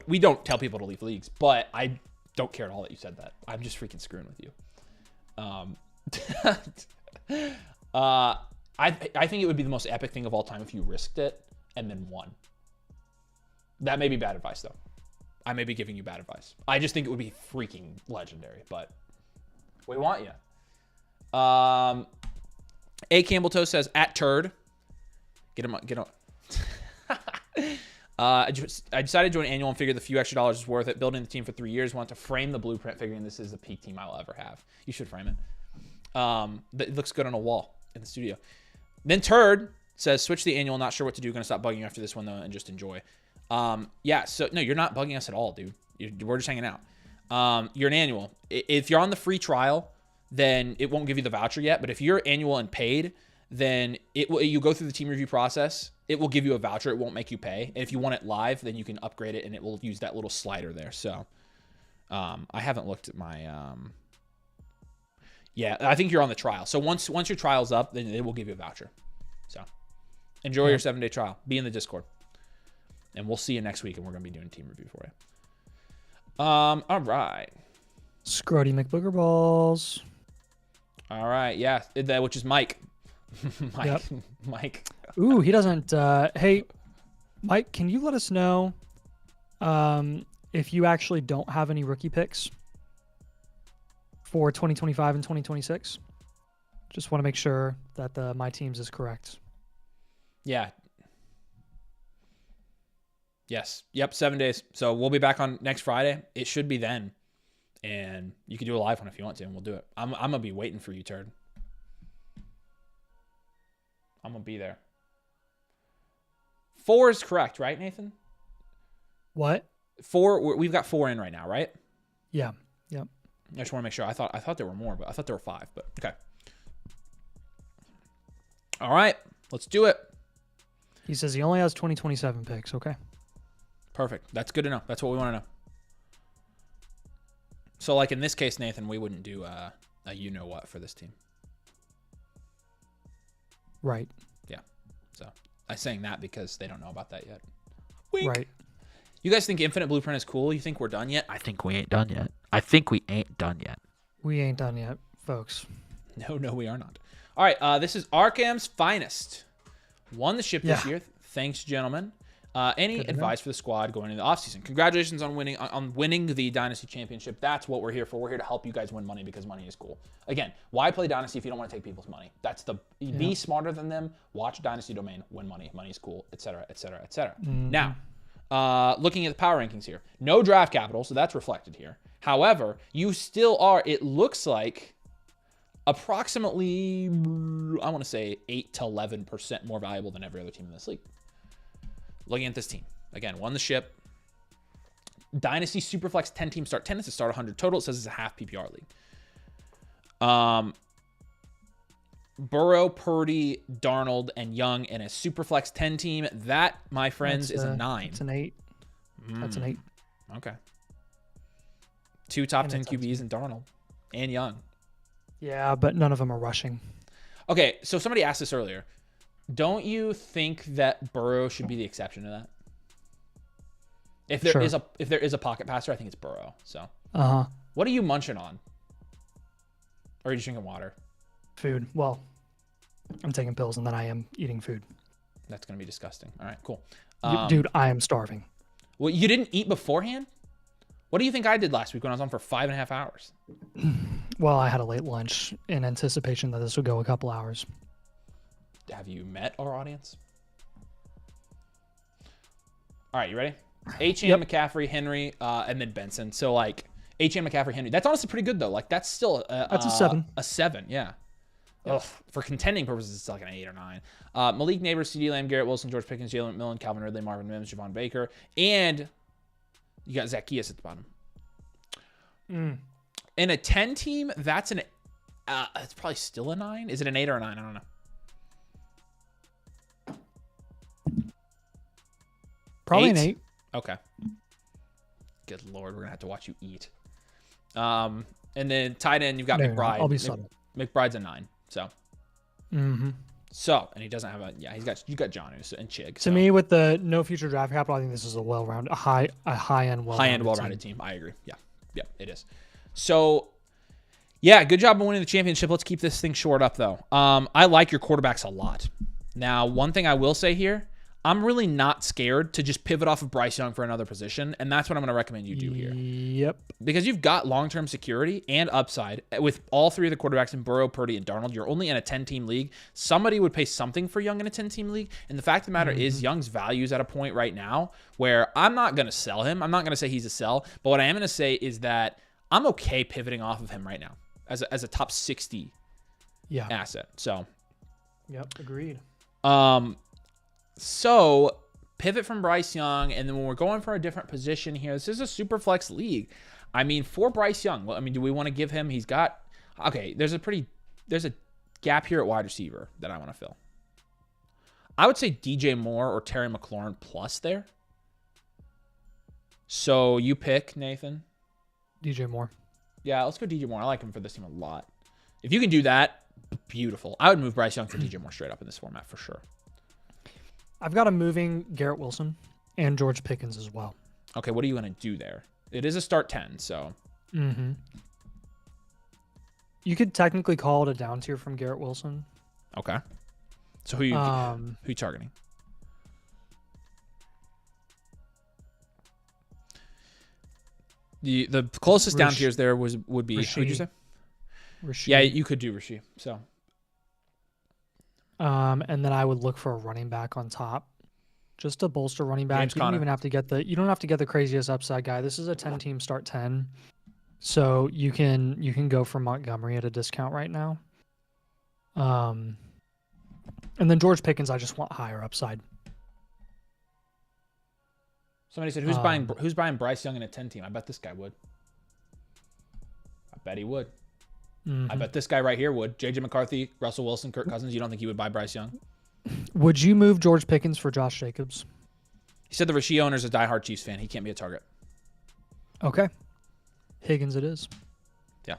we don't tell people to leave leagues, but I don't care at all that you said that. I'm just freaking screwing with you. I think it would be the most epic thing of all time if you risked it and then won. That may be bad advice, though. I may be giving you bad advice. I just think it would be freaking legendary, but we want you. A. Campbell Toast says, at turd. Get him. I decided to join annual and figured the few extra dollars is worth it. Building the team for 3 years. Want to frame the blueprint, figuring this is the peak team I'll ever have. You should frame it. It looks good on a wall in the studio. Then Turd says, switch the annual. Not sure what to do. Going to stop bugging you after this one, though, and just enjoy. Yeah, so, no, you're not bugging us at all, dude. We're just hanging out. You're an annual. If you're on the free trial, then it won't give you the voucher yet. But if you're annual and paid, then you go through the team review process. It will give you a voucher. It won't make you pay. And if you want it live, then you can upgrade it, and it will use that little slider there. So I haven't looked at my... Yeah, I think you're on the trial. So once your trial's up, then it will give you a voucher. So enjoy your 7-day trial. Be in the Discord. And we'll see you next week, and we're going to be doing team review for you. All right. Scrody McBooger balls. All right, yeah, which is Mike. Mike. Ooh, he doesn't. Hey, Mike, can you let us know if you actually don't have any rookie picks for 2025 and 2026? Just want to make sure that my teams is correct. Yeah. Yes. Yep. 7 days. So we'll be back on next Friday. It should be then. And you can do a live one if you want to, and we'll do it. I'm going to be waiting for you, Turd. I'm going to be there. 4 is correct, right, Nathan? What? 4. We've got 4 in right now, right? Yeah. Yep. I just want to make sure. I thought there were more, but I thought there were 5. But okay. All right, let's do it. He says he only has 2027 picks. Okay. Perfect. That's good to know. That's what we want to know. So, like in this case, Nathan, we wouldn't do a you know what for this team. Right. Yeah. So I'm saying that because they don't know about that yet. Wink. Right. You guys think Infinite Blueprint is cool? You think we're done yet? I think we ain't done yet. I think we ain't done yet. We ain't done yet, folks. No, we are not. All right. This is Arkham's finest. Won the ship this year. Thanks, gentlemen. Any advice for the squad going into the offseason? Congratulations on winning the Dynasty Championship. That's what we're here for. We're here to help you guys win money because money is cool. Again, why play Dynasty if you don't want to take people's money? That's be smarter than them. Watch Dynasty Domain, win money. Money's cool, etc., etc., etc. Now, looking at the power rankings here, no draft capital, so that's reflected here. However, you still are. It looks like approximately, I want to say 8 to 11% more valuable than every other team in this league. Looking at this team, again, won the ship. Dynasty Superflex 10 team start 10 is to start 100 total. It says it's a half PPR league. Burrow, Purdy, Darnold, and Young in a Superflex 10 team. That, my friends, is a 9. It's an 8. That's an 8. Okay. 2 top 10 QBs and Darnold and Young. Yeah, but none of them are rushing. Okay, so somebody asked this earlier. Don't you think that Burrow should be the exception to that? If there is a pocket passer, I think it's Burrow. So, what are you munching on? Or are you just drinking water? Food. Well, I'm taking pills and then I am eating food. That's gonna be disgusting. All right, cool. Dude, I am starving. Well, you didn't eat beforehand? What do you think I did last week when I was on for 5.5 hours? Well, I had a late lunch in anticipation that this would go a couple hours. Have you met our audience? All right, you ready? HM, McCaffrey, Henry, and then Benson. So, like, HM, McCaffrey, Henry. That's honestly pretty good, though. Like, that's still that's a 7. A 7, yeah. Ugh, for contending purposes, it's like an 8 or 9. Malik Neighbors, CeeDee Lamb, Garrett Wilson, George Pickens, Jalen McMillan, Calvin Ridley, Marvin Mims, Javon Baker. And you got Zacchaeus at the bottom. In a 10 team, that's an it's probably still a 9. Is it an 8 or a 9? I don't know. Probably an 8. Okay. Good Lord, we're gonna have to watch you eat. And then tight end, you've got McBride. I'll be subtle. McBride's a 9. So. So, and he doesn't have you got Jonnu and Chig. To me, with the no future draft capital, I think this is a well-rounded, high-end, well-rounded team. I agree. Yeah, it is. So, yeah, good job on winning the championship. Let's keep this thing short up, though. I like your quarterbacks a lot. Now, one thing I will say here, I'm really not scared to just pivot off of Bryce Young for another position, and that's what I'm going to recommend you do here. Yep. Because you've got long-term security and upside with all 3 of the quarterbacks in Burrow, Purdy, and Darnold. You're only in a 10-team league. Somebody would pay something for Young in a 10-team league, and the fact of the matter is Young's value is at a point right now where I'm not going to sell him. I'm not going to say he's a sell, but what I am going to say is that I'm okay pivoting off of him right now as a top 60 asset. So, yep, agreed. So pivot from Bryce Young, and then when we're going for a different position here, this is a super flex league. I mean, for Bryce Young, well, I mean, do we want to give him? He's got there's a gap here at wide receiver that I want to fill. I would say DJ Moore or Terry McLaurin plus there. So you pick, Nathan. DJ Moore. Yeah, let's go DJ Moore. I like him for this team a lot. If you can do that, beautiful. I would move Bryce Young for DJ Moore straight up in this format for sure. I've got him moving Garrett Wilson and George Pickens as well. Okay, what are you going to do there? It is a start 10, so. You could technically call it a down tier from Garrett Wilson. Okay. So who you targeting? The closest down tiers there would be who'd you say? Rasheed. Yeah, you could do Rasheed. So. And then I would look for a running back on top, just to bolster running back. You don't even have to get the craziest upside guy. This is a 10-team start 10, so you can go for Montgomery at a discount right now. And then George Pickens, I just want higher upside. Somebody said, who's buying Bryce Young in a 10 team? I bet this guy would. I bet he would. Mm-hmm. I bet this guy right here would. JJ McCarthy, Russell Wilson, Kirk Cousins. You don't think he would buy Bryce Young? Would you move George Pickens for Josh Jacobs? He said the Rasheed owner's a diehard Chiefs fan. He can't be a target. Okay. Higgins it is. Yeah.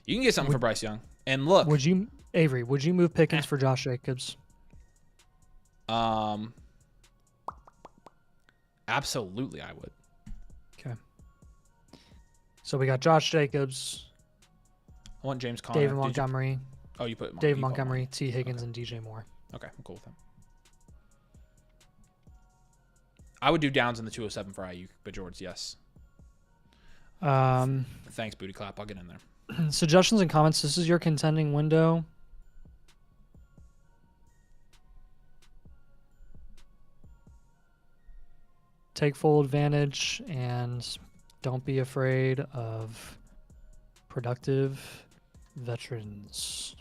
You can get something for Bryce Young. And look. Would you move Pickens for Josh Jacobs? Absolutely I would. Okay. So we got Josh Jacobs. I want James Conner. David Montgomery. You put David Montgomery, T. Higgins, and DJ Moore. Okay, I'm cool with him. I would do Downs in the 207 for Ayuk, but George, yes. Thanks, Booty Clap. I'll get in there. Suggestions and comments. This is your contending window. Take full advantage and don't be afraid of productive veterans.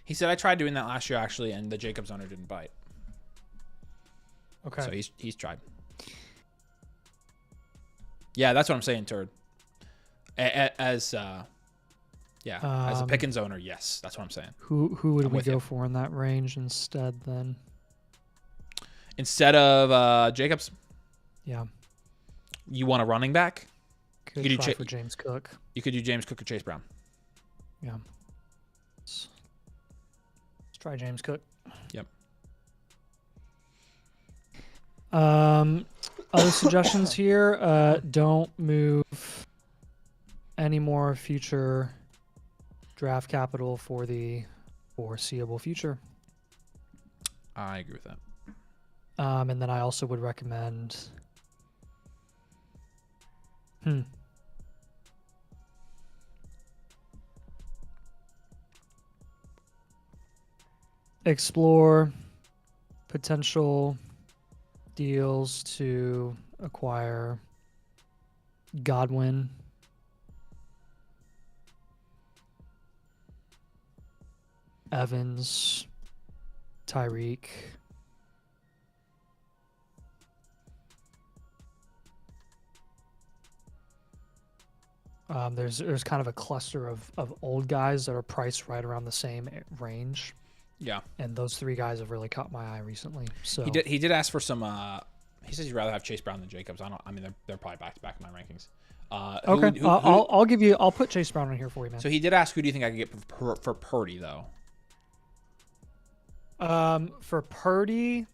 He said, I tried doing that last year, actually, and the Jacobs owner didn't bite. Okay. So he's tried. Yeah, that's what I'm saying, Turd. As a Pickens owner, yes, that's what I'm saying. Who would we go for in that range instead then? Instead of Jacobs? Yeah. You want a running back? You could try for James Cook. You could do James Cook or Chase Brown. Yeah. Let's try James Cook. Yep. Other suggestions here. Don't move any more future draft capital for the foreseeable future. I agree with that. And then I also would recommend explore potential deals to acquire Godwin, Evans, Tyreek, there's kind of a cluster of old guys that are priced right around the same range. Yeah. And those three guys have really caught my eye recently. So he did ask for some he says he'd rather have Chase Brown than Jacobs. I mean they're probably back to back in my rankings. Okay. I'll put Chase Brown in here for you, man. So he did ask who do you think I could get for Purdy though? For Purdy,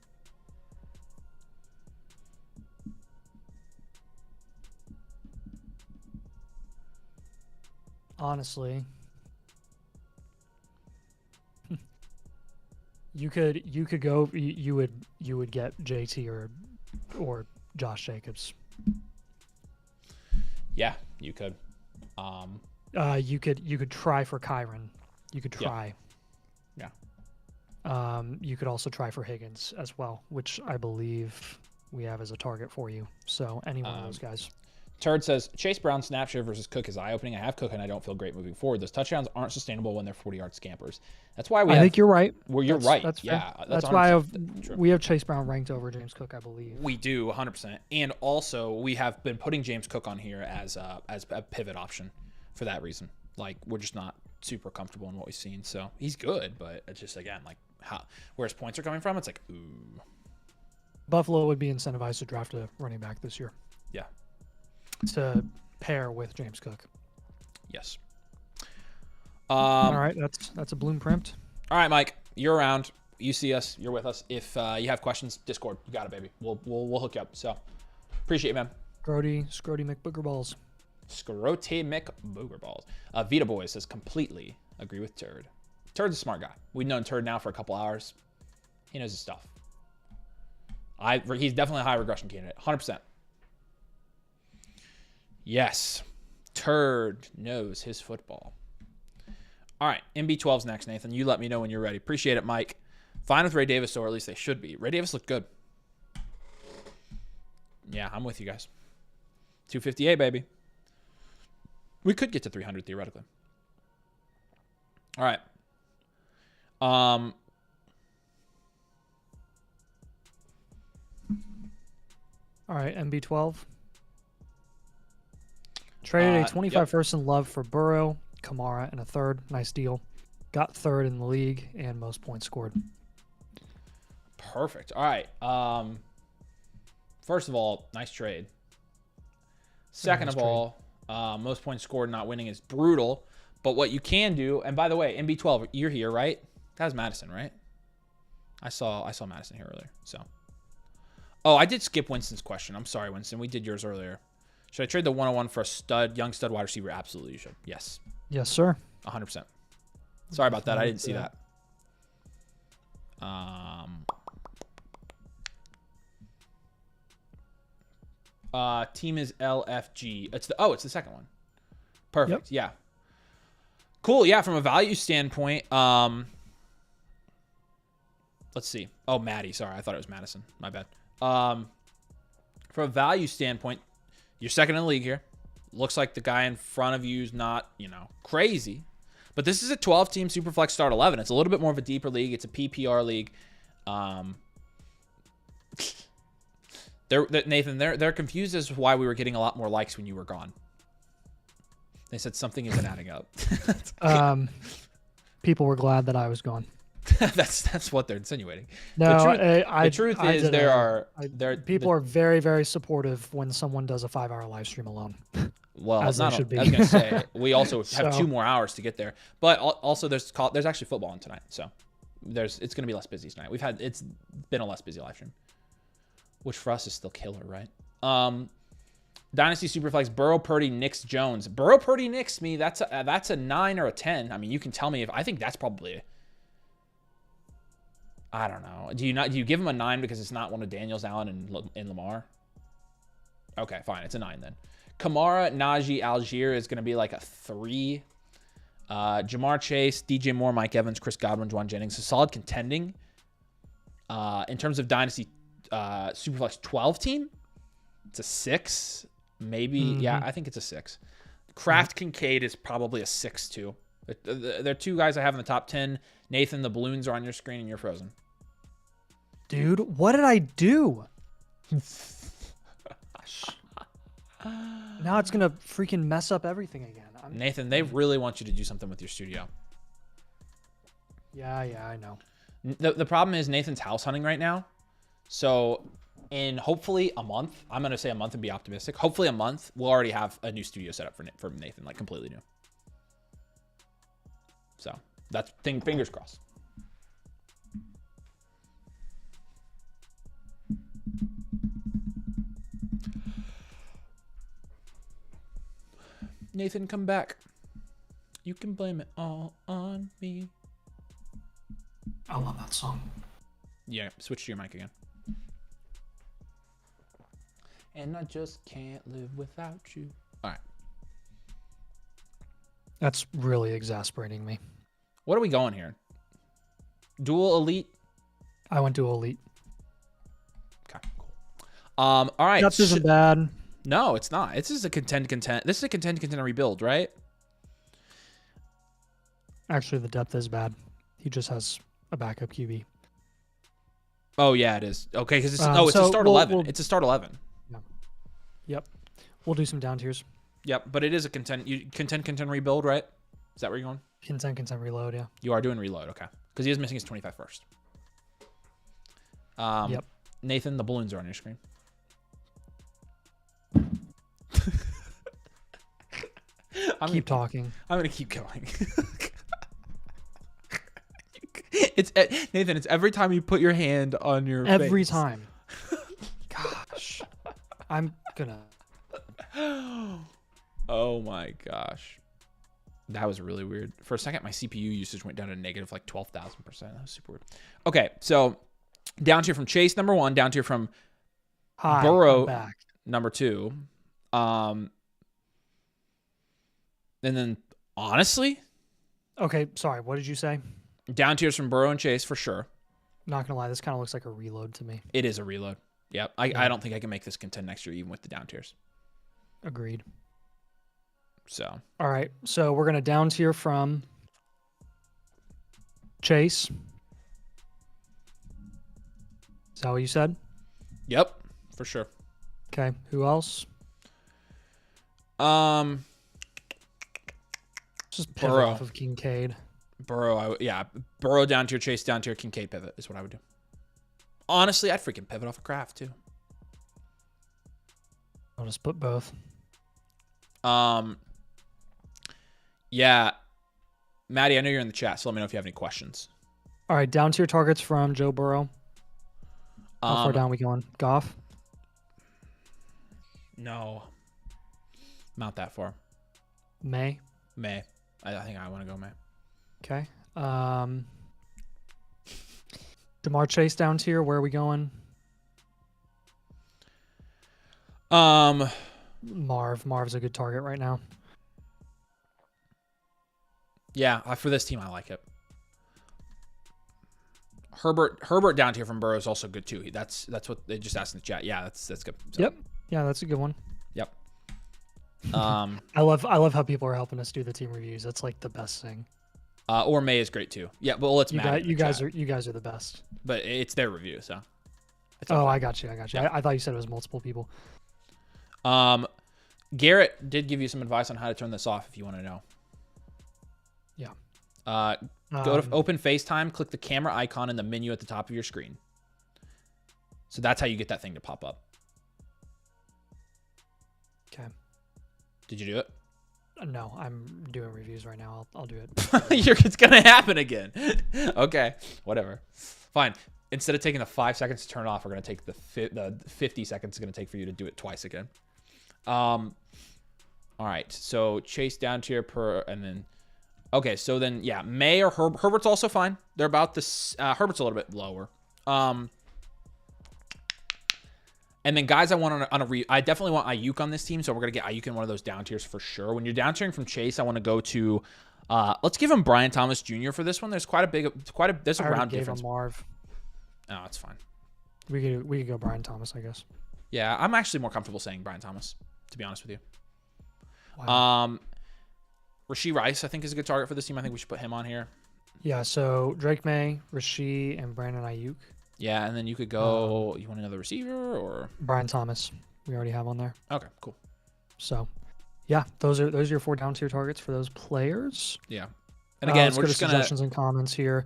honestly, you would get JT or Josh Jacobs. Yeah, you could. You could try for Kyron. You could try. Yeah. You could also try for Higgins as well, which I believe we have as a target for you. So any one of those guys. Turd says, Chase Brown snap share versus Cook is eye-opening. I have Cook, and I don't feel great moving forward. Those touchdowns aren't sustainable when they're 40-yard scampers. That's why I think you're right. Well, you're right. That's yeah. That's why we have Chase Brown ranked over James Cook, I believe. We do, 100%. And also, we have been putting James Cook on here as a pivot option for that reason. Like, we're just not super comfortable in what we've seen. So, he's good, but it's just, again, like, where his points are coming from, it's like, ooh. Buffalo would be incentivized to draft a running back this year. Yeah. To pair with James Cook. Yes. All right, that's a Bloom print. All right, Mike, you're around. You see us. You're with us. If you have questions, Discord. You got it, baby. We'll hook you up. So appreciate it, man. Scrody McBoogerballs. Scrote McBoogerballs. Vita Boy says completely agree with Turd. Turd's a smart guy. We've known Turd now for a couple hours. He knows his stuff. He's definitely a high regression candidate. 100%. Yes. Turd knows his football. All right. MB12's next, Nathan. You let me know when you're ready. Appreciate it, Mike. Fine with Ray Davis, or at least they should be. Ray Davis looked good. Yeah, I'm with you guys. 258, baby. We could get to 300 theoretically. All right. All right, MB12. Traded a 25 first in love for Burrow, Kamara, and a third. Nice deal. Got third in the league and most points scored. Perfect. All right. First of all, nice trade. Second of all, most points scored not winning is brutal. But what you can do, and by the way, MB12, you're here, right? That was Madison, right? I saw Madison here earlier. So, I did skip Winston's question. I'm sorry, Winston. We did yours earlier. Should I trade the 101 for a young stud wide receiver? Absolutely, you should. Yes. Yes, sir. 100%. Sorry about that. I didn't see that. Team is LFG. It's the second one. Perfect. Yep. Yeah. Cool. Yeah. From a value standpoint, let's see. Oh, Maddie. Sorry. I thought it was Madison. My bad. From a value standpoint, you're second in the league here. Looks like the guy in front of you is not, crazy. But this is a 12-team Superflex Start 11. It's a little bit more of a deeper league. It's a PPR league. Nathan, they're confused as to why we were getting a lot more likes when you were gone. They said something isn't adding up. People were glad that I was gone. That's what they're insinuating. No, the truth is people are very, very supportive when someone does a 5-hour live stream alone. Well, I was going to say we also have 2 more hours to get there, but also there's actually football on tonight, so it's going to be less busy tonight. It's been a less busy live stream, which for us is still killer, right? Dynasty Superflex, Burrow, Purdy, Nix, Jones. Burrow, Purdy, Nix, me. That's a 9 or a 10. I mean, you can tell me if I think that's probably. I don't know. Do you give him a 9 because it's not one of Daniels, Allen, and Lamar? Okay, fine. It's a 9 then. Kamara, Najee, Algier is going to be like a 3. Jamar Chase, DJ Moore, Mike Evans, Chris Godwin, Juwan Jennings. A solid contending. In terms of Dynasty Superflex 12 team, it's a 6. Maybe. Mm-hmm. Yeah, I think it's a 6. Kraft Kincaid is probably a 6 too. They're 2 guys I have in the top 10. Nathan, the balloons are on your screen and you're frozen. Dude, what did I do? Now it's going to freaking mess up everything again. Nathan, they really want you to do something with your studio. Yeah, I know. The problem is Nathan's house hunting right now. So in hopefully a month, I'm going to say a month and be optimistic. Hopefully a month, we'll already have a new studio set up for Nathan, like completely new. So that's fingers crossed. Nathan, come back. You can blame it all on me. I love that song. Yeah, switch to your mic again. And I just can't live without you. All right. That's really exasperating me. What are we going here? Dual elite? I went dual elite. Okay, cool. All right. Depth isn't bad. No, it's not. This is a contend. This is a contend rebuild, right? Actually, the depth is bad. He just has a backup QB. Oh yeah, it is. Okay, because it's a start 11. It's a start 11. Yeah. Yep. We'll do some down tiers. Yep, but it is a contend rebuild, right? Is that where you're going? Contend reload, yeah. You are doing reload, okay. Because he is missing his 25 first. Yep. Nathan, the balloons are on your screen. Keep talking. I'm going to keep going. Nathan, it's every time you put your hand on your face. Every time. Gosh. I'm going to... Oh my gosh. That was really weird. For a second, my CPU usage went down to negative like 12,000%. That was super weird. Okay, so down tier from Chase, number 1. Down tier from Burrow, number 2. And then, honestly... Okay, sorry. What did you say? Down tiers from Burrow and Chase, for sure. Not going to lie, this kind of looks like a reload to me. It is a reload. Yep. I don't think I can make this contend next year, even with the down tiers. Agreed. So. All right. So we're going to down tier from Chase. Is that what you said? Yep, for sure. Okay. Who else? Just pivot Burrow. off of Kincaid. Burrow, Burrow down tier, Chase down tier, Kincaid pivot is what I would do. Honestly, I'd freaking pivot off of Kraft too. I'll just put both. Yeah, Maddie, I know you're in the chat, so let me know if you have any questions. All right, down tier targets from Joe Burrow. How far down we going? Goff? No, not that far. May? I think I want to go May. Okay. Jamar Chase down tier. Where are we going? Marv's a good target right now. Yeah, for this team, I like it. Herbert down tier from Burrow is also good too. That's what they just asked in the chat. Yeah, that's good. So. Yep. Yeah, that's a good one. Yep. I love how people are helping us do the team reviews. That's like the best thing. Or May is great too. Yeah, but let's you guys are the best. But it's their review, so. I got you. Yeah. I thought you said it was multiple people. Garrett did give you some advice on how to turn this off if you want to know. Yeah. Go to open FaceTime, click the camera icon in the menu at the top of your screen. So that's how you get that thing to pop up. Okay. Did you do it? No, I'm doing reviews right now. I'll do it. It's gonna happen again. Okay, whatever. Fine. Instead of taking the 5 seconds to turn it off, we're gonna take the 50 seconds it's gonna take for you to do it twice again. All right. So Chase down tier and then. Okay, so then yeah, May or Herbert's also fine. They're about this. Herbert's a little bit lower. And then guys, I want I definitely want Ayuk on this team, so we're gonna get Ayuk in one of those down tiers for sure. When you're down tiering from Chase, I want to go to. Let's give him Brian Thomas Jr. for this one. There's there's a round difference. Marv. Oh, it's fine. We could go Brian Thomas, I guess. Yeah, I'm actually more comfortable saying Brian Thomas, to be honest with you. Wow. Rashee Rice, I think, is a good target for this team. I think we should put him on here. Yeah, so Drake May, Rashee, and Brandon Ayuk. Yeah, and then you could go. You want another receiver or Brian Thomas? We already have on there. Okay, cool. So, yeah, those are your 4 down tier targets for those players. Yeah, and again, we're just gonna suggestions and comments here.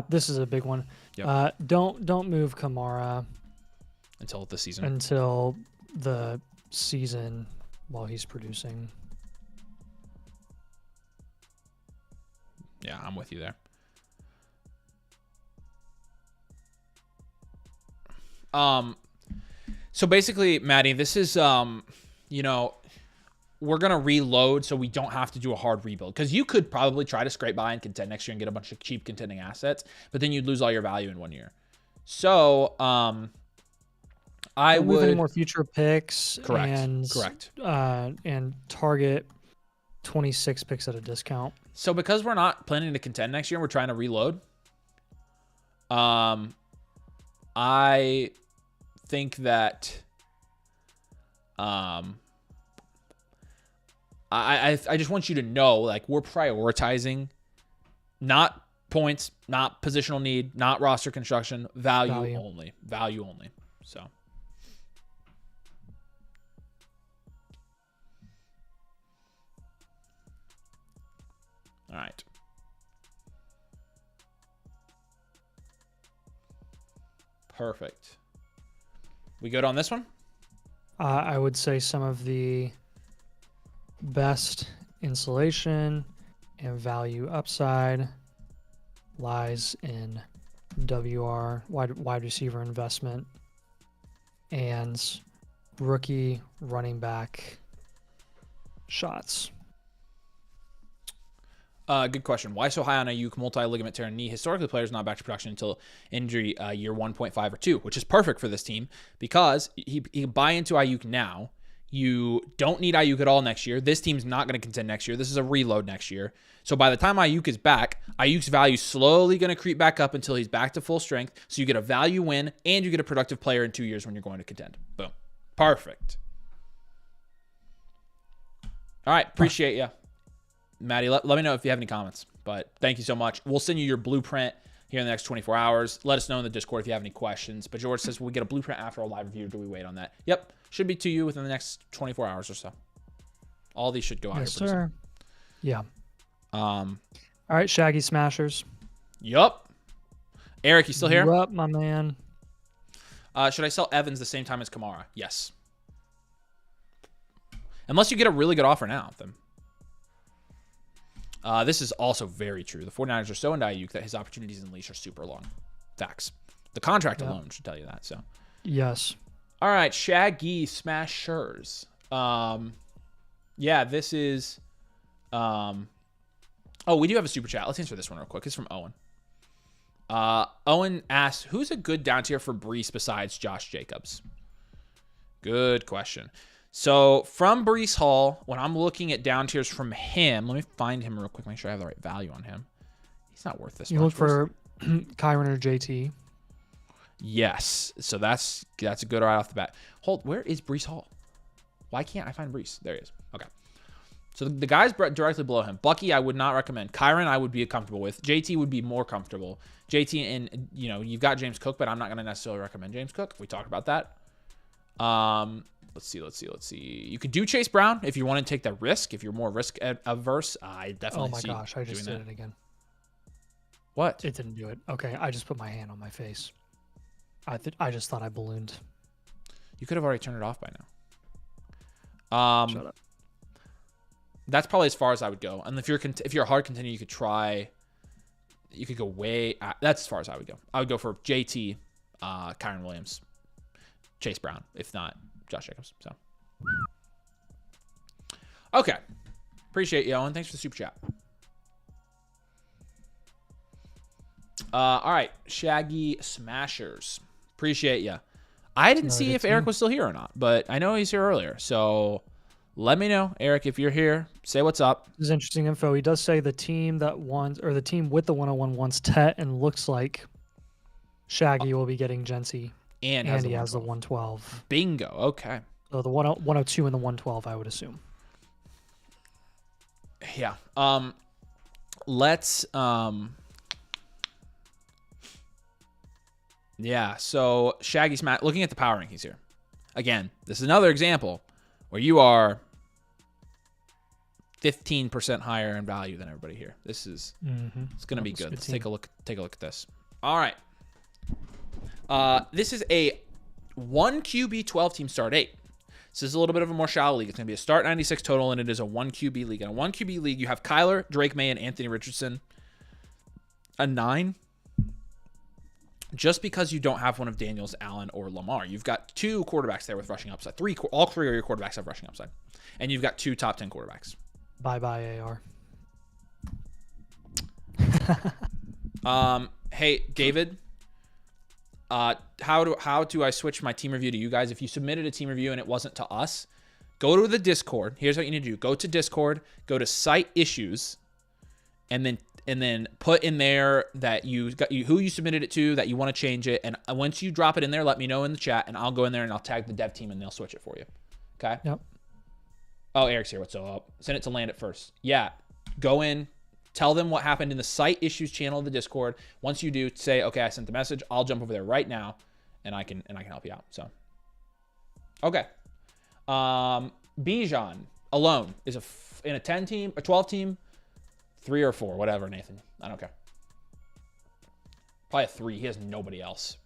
This is a big one. Yep. Don't move Kamara until the season. Until the season while he's producing. Yeah, I'm with you there. So basically, Maddie, this is, we're going to reload so we don't have to do a hard rebuild. Because you could probably try to scrape by and contend next year and get a bunch of cheap contending assets, but then you'd lose all your value in 1 year. So, I would move any more future picks. Correct. And target 26 picks at a discount. So because we're not planning to contend next year, we're trying to reload. I think that I just want you to know, like, we're prioritizing not points, not positional need, not roster construction, value only. Value only. So all right. Perfect. We good on this one? I would say some of the best insulation and value upside lies in WR, wide receiver investment, and rookie running back shots. Good question. Why so high on Ayuk, multi-ligament tear in knee? Historically, players not back to production until injury year 1.5 or 2, which is perfect for this team because he can buy into Ayuk now. You don't need Ayuk at all next year. This team's not going to contend next year. This is a reload next year. So by the time Ayuk is back, Ayuk's value slowly going to creep back up until he's back to full strength. So you get a value win and you get a productive player in 2 years when you're going to contend. Boom. Perfect. All right. Appreciate you. Maddie, let me know if you have any comments. But thank you so much. We'll send you your blueprint here in the next 24 hours. Let us know in the Discord if you have any questions. But George says, will we get a blueprint after a live review? Do we wait on that? Yep. Should be to you within the next 24 hours or so. All these should go out. Yes, sir. Yeah. All right, Shaggy Smashers. Yup. Eric, you still here? You up, my man? Should I sell Evans the same time as Kamara? Yes. Unless you get a really good offer now. Then. This is also very true. The 49ers are so into Ayuk that his opportunities in leash are super long. Facts. The contract alone should tell you that. So. Yes. All right, Shaggy Smashers. Yeah, this is. Oh, we do have a super chat. Let's answer this one real quick. It's from Owen. Owen asks, who's a good down tier for Brees besides Josh Jacobs? Good question. So from Brees Hall, when I'm looking at down tiers from him, let me find him real quick, make sure I have the right value on him. He's not worth this much. You look for Kyron or JT. Yes. So that's a good right off the bat. Where is Brees Hall? Why can't I find Brees? There he is. Okay. So the guys directly below him. Bucky, I would not recommend. Kyron, I would be comfortable with. JT would be more comfortable. JT, and you've got James Cook, but I'm not going to necessarily recommend James Cook. We talked about that. Let's see. You could do Chase Brown if you want to take that risk. If you're more risk averse, I definitely see. Oh my gosh, I just did it again. What? It didn't do it. Okay, I just put my hand on my face. I just thought I ballooned. You could have already turned it off by now. Shut up. That's probably as far as I would go. And if you're a hard contender, you could try. You could go way. That's as far as I would go. I would go for JT, Kyron Williams, Chase Brown, if not Josh Jacobs. So, okay, appreciate you, Owen. Thanks for the super chat. All right, Shaggy Smashers, appreciate you. I didn't see if Eric was still here or not, but I know he's here earlier. So let me know, Eric, if you're here. Say what's up. This is interesting info. He does say the team that wants, or the team with the 101 wants Tet, and looks like Shaggy will be getting Jency. And he has the 112. Bingo. Okay. So the 102 and the 112, I would assume. Yeah. Let's. Yeah. So Shaggy's looking at the power rankings here. Again, this is another example where you are 15% higher in value than everybody here. This is it's going to be good. Let's take a look at this. All right. This is a 1 QB 12 team start 8. This is a little bit of a more shallow league. It's going to be a start 96 total, and it is a 1 QB league. In a 1 QB league, you have Kyler, Drake May, and Anthony Richardson. A 9. Just because you don't have one of Daniels, Allen, or Lamar. You've got 2 quarterbacks there with rushing upside. All 3 of your quarterbacks have rushing upside. And you've got 2 top 10 quarterbacks. Bye-bye, AR. Hey, David. How do I switch my team review to you guys? If you submitted a team review and it wasn't to us, go to the Discord. Here's what you need to do. Go to Discord, go to site issues, and then put in there that who you submitted it to, that you want to change it. And once you drop it in there, let me know in the chat, and I'll go in there and I'll tag the dev team and they'll switch it for you. Okay? Yep. Oh, Eric's here. What's up? Send it to Land at first. Yeah. Go in. Tell them what happened in the site issues channel of the Discord. Once you do, say, okay, I sent the message. I'll jump over there right now, and I can help you out. So, okay. Bijan alone is in a 10 team, a 12 team, 3 or 4, whatever, Nathan. I don't care. Probably a 3. He has nobody else.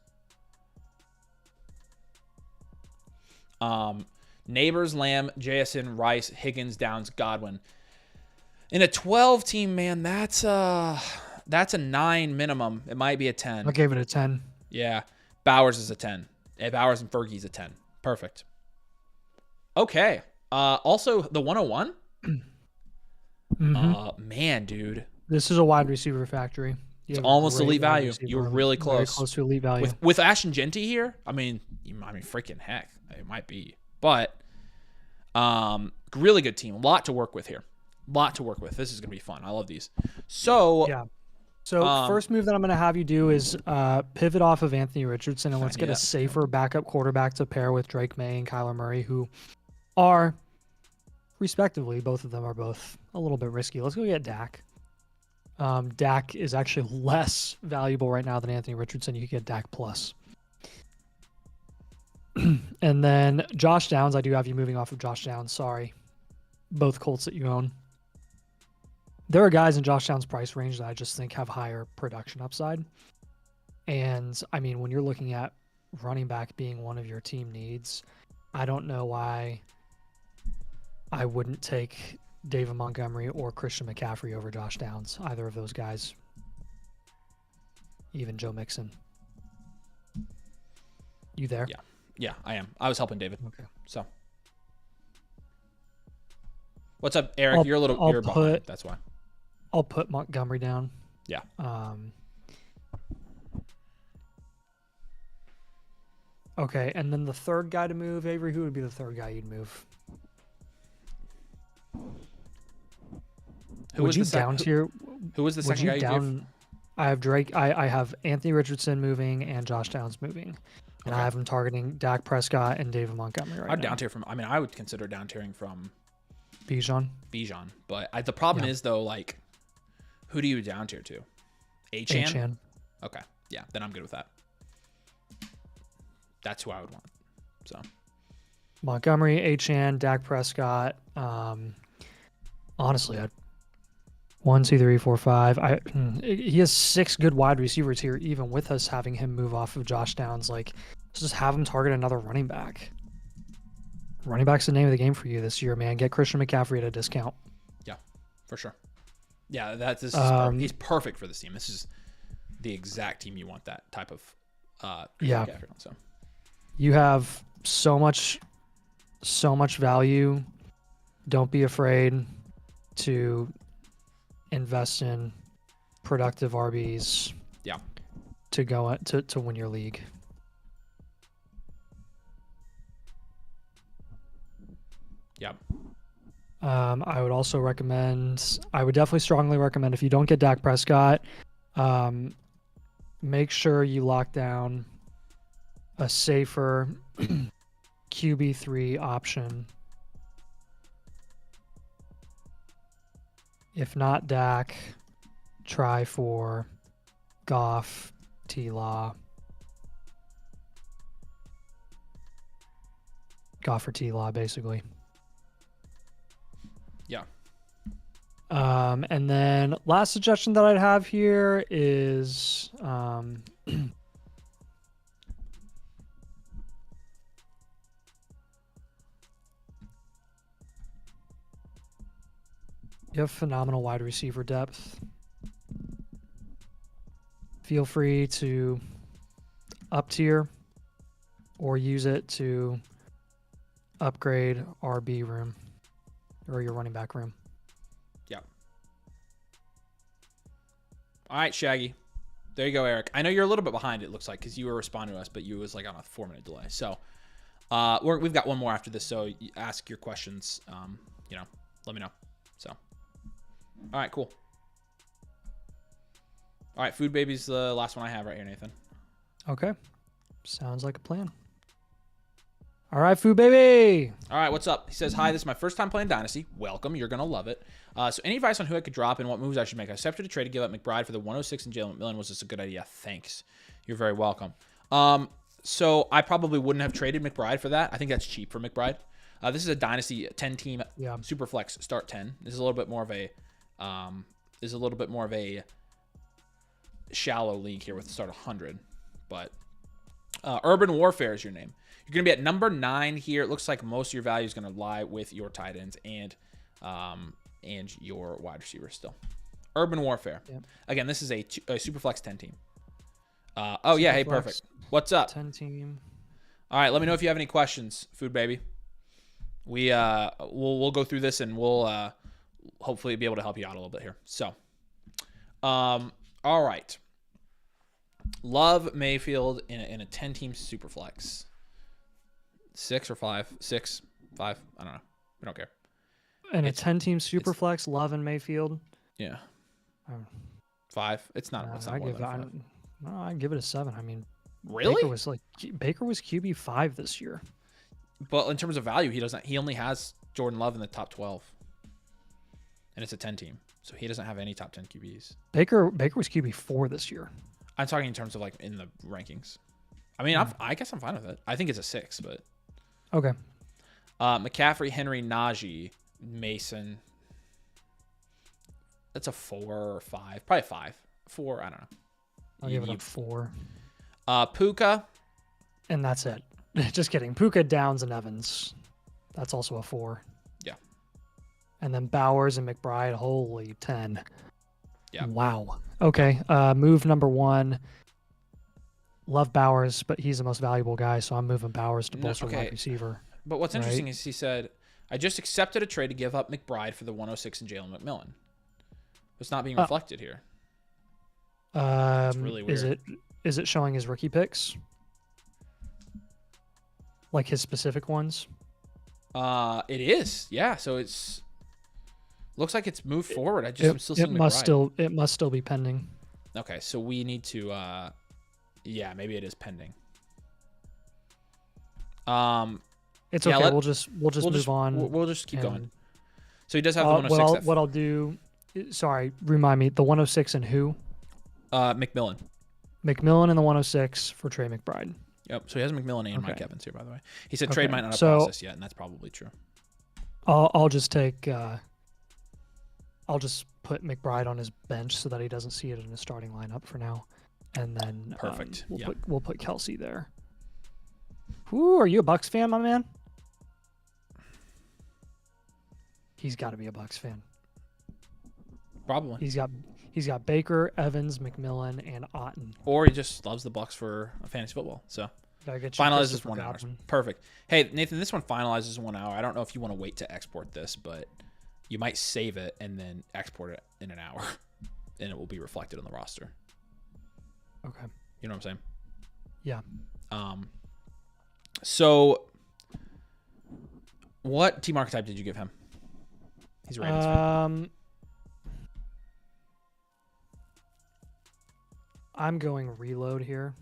Neighbors, Lamb, JSN, Rice, Higgins, Downs, Godwin. In a 12 team, man, that's a 9 minimum. It might be a 10. I gave it a 10. Yeah. Bowers is a 10. Bowers and Fergie's a 10. Perfect. Okay. Also, the 101? Man, dude. This is a wide receiver factory. It's almost elite value. You were really close. Very close to elite value. With Ashton Genty here, I mean, freaking heck. It might be. But really good team. A lot to work with here. This is going to be fun. I love these. So, yeah. So first move that I'm going to have you do is pivot off of Anthony Richardson, and let's get a safer backup quarterback to pair with Drake May and Kyler Murray, who are, respectively, both of them are both a little bit risky. Let's go get Dak. Dak is actually less valuable right now than Anthony Richardson. You could get Dak plus. And then Josh Downs, I do have you moving off of Josh Downs. Sorry. Both Colts that you own. There are guys in Josh Downs' price range that I just think have higher production upside. And, I mean, when you're looking at running back being one of your team needs, I don't know why I wouldn't take David Montgomery or Christian McCaffrey over Josh Downs. Either of those guys. Even Joe Mixon. You there? Yeah. Yeah, I am. I was helping David. Okay. So, what's up, Eric? You're behind. That's why. I'll put Montgomery down. Yeah. Okay, and then the third guy to move, Avery, who would be the third guy you'd move? Who was the second guy you gave? I have Drake. I have Anthony Richardson moving and Josh Downs moving. And I have him targeting Dak Prescott and David Montgomery right now. I'd down tier from, I mean, I would consider down tiering from Bijan. But the problem is, though, like, who do you down tier to? Achane? Okay. Yeah, then I'm good with that. That's who I would want. So Montgomery, Achane, Dak Prescott. Honestly, 1, 2, 3, 4, 5. He has 6 good wide receivers here, even with us having him move off of Josh Downs. Like, just have him target another running back. Running back's the name of the game for you this year, man. Get Christian McCaffrey at a discount. Yeah, for sure. Yeah, he's perfect for this team. This is the exact team you want, that type of McCaffrey on, so. You have so much value. Don't be afraid to invest in productive RBs. Yeah. To go to win your league. Yep. I would definitely strongly recommend, if you don't get Dak Prescott, make sure you lock down a safer QB3 option. If not Dak, try for Goff, T-Law. Goff or T-Law, basically. Yeah. And then last suggestion that I'd have here is you have phenomenal wide receiver depth. Feel free to up tier or use it to upgrade RB room or your running back room. Yeah. All right, Shaggy. There you go, Eric. I know you're a little bit behind, it looks like, because you were responding to us, but you was like on a 4-minute delay. So we've got one more after this, so ask your questions. Let me know. So, all right, cool. All right, Food Baby's the last one I have right here, Nathan. Okay. Sounds like a plan. All right, Food Baby. All right, what's up? He says, hi, this is my first time playing Dynasty. Welcome. You're going to love it. So any advice on who I could drop and what moves I should make? I accepted a trade to give up McBride for the 106 and Jalen McMillan. Was this a good idea? Thanks. You're very welcome. So I probably wouldn't have traded McBride for that. I think that's cheap for McBride. This is a Dynasty 10-team Superflex start 10. This is a little bit more of a shallow league here with the start 100. But Urban Warfare is your name. You're going to be at number 9 here. It looks like most of your value is going to lie with your tight ends and your wide receivers still. Urban Warfare. Yep. Again, this is a Superflex 10 team. Yeah, hey, perfect. What's up? 10 team. All right, let me know if you have any questions, Food Baby. We'll go through this and we'll hopefully be able to help you out a little bit here. So, all right. Love Mayfield in a 10-team Superflex. 6 or 5? 6, 5. I don't know. We don't care. And a 10-team Superflex, Love and Mayfield. Yeah. 5. It's not. It's not more than 5. I'd give it a 7. I mean, really? Baker was QB 5 this year. But in terms of value, he only has Jordan Love in the top 12, and it's a 10 team. So he doesn't have any top 10 QBs. Baker was QB4 this year. I'm talking in terms of like in the rankings. I mean, I guess I'm fine with it. I think it's a 6, but okay. McCaffrey, Henry, Najee, Mason. That's a 4 or 5, probably 5, 4. I don't know. I'll give it a 4. Puka, and that's it. Just kidding. Puka, Downs, and Evans. That's also a 4. Yeah. And then Bowers and McBride. Holy 10. Yeah. Wow. Okay. Move number 1. Love Bowers, but he's the most valuable guy, so I'm moving Bowers to bolster wide receiver. But what's interesting is he said, I just accepted a trade to give up McBride for the 106 and Jalen McMillan. It's not being reflected here. It's really weird. Is it showing his rookie picks? Like his specific ones? It is. Yeah, so it's looks like it's moved forward. I just am still seeing McBride. It must still be pending. Okay, so we need to yeah, maybe it is pending. It's okay. We'll just move on. We'll just keep going. So he does have the 106. What I'll do. Sorry, remind me. The 106 and who? McMillan. McMillan and the 106 for Trey McBride. Yep. So he has McMillan and Mike Evans here, by the way. He said trade might not have processed yet, and that's probably true. I'll just take. I'll just put McBride on his bench so that he doesn't see it in his starting lineup for now, and then perfect. We'll put Kelsey there. Who are you, a Bucks fan, my man? He's got to be a Bucks fan. Probably. He's got Baker, Evans, McMillan, and Otten. Or he just loves the Bucks for fantasy football. So finalizes 1 hour. Perfect. Hey, Nathan, this one finalizes 1 hour. I don't know if you want to wait to export this, but you might save it and then export it in an hour, and it will be reflected on the roster. Okay. You know what I'm saying? Yeah. So what team archetype did you give him? He's a Ravens fan. I'm going reload here.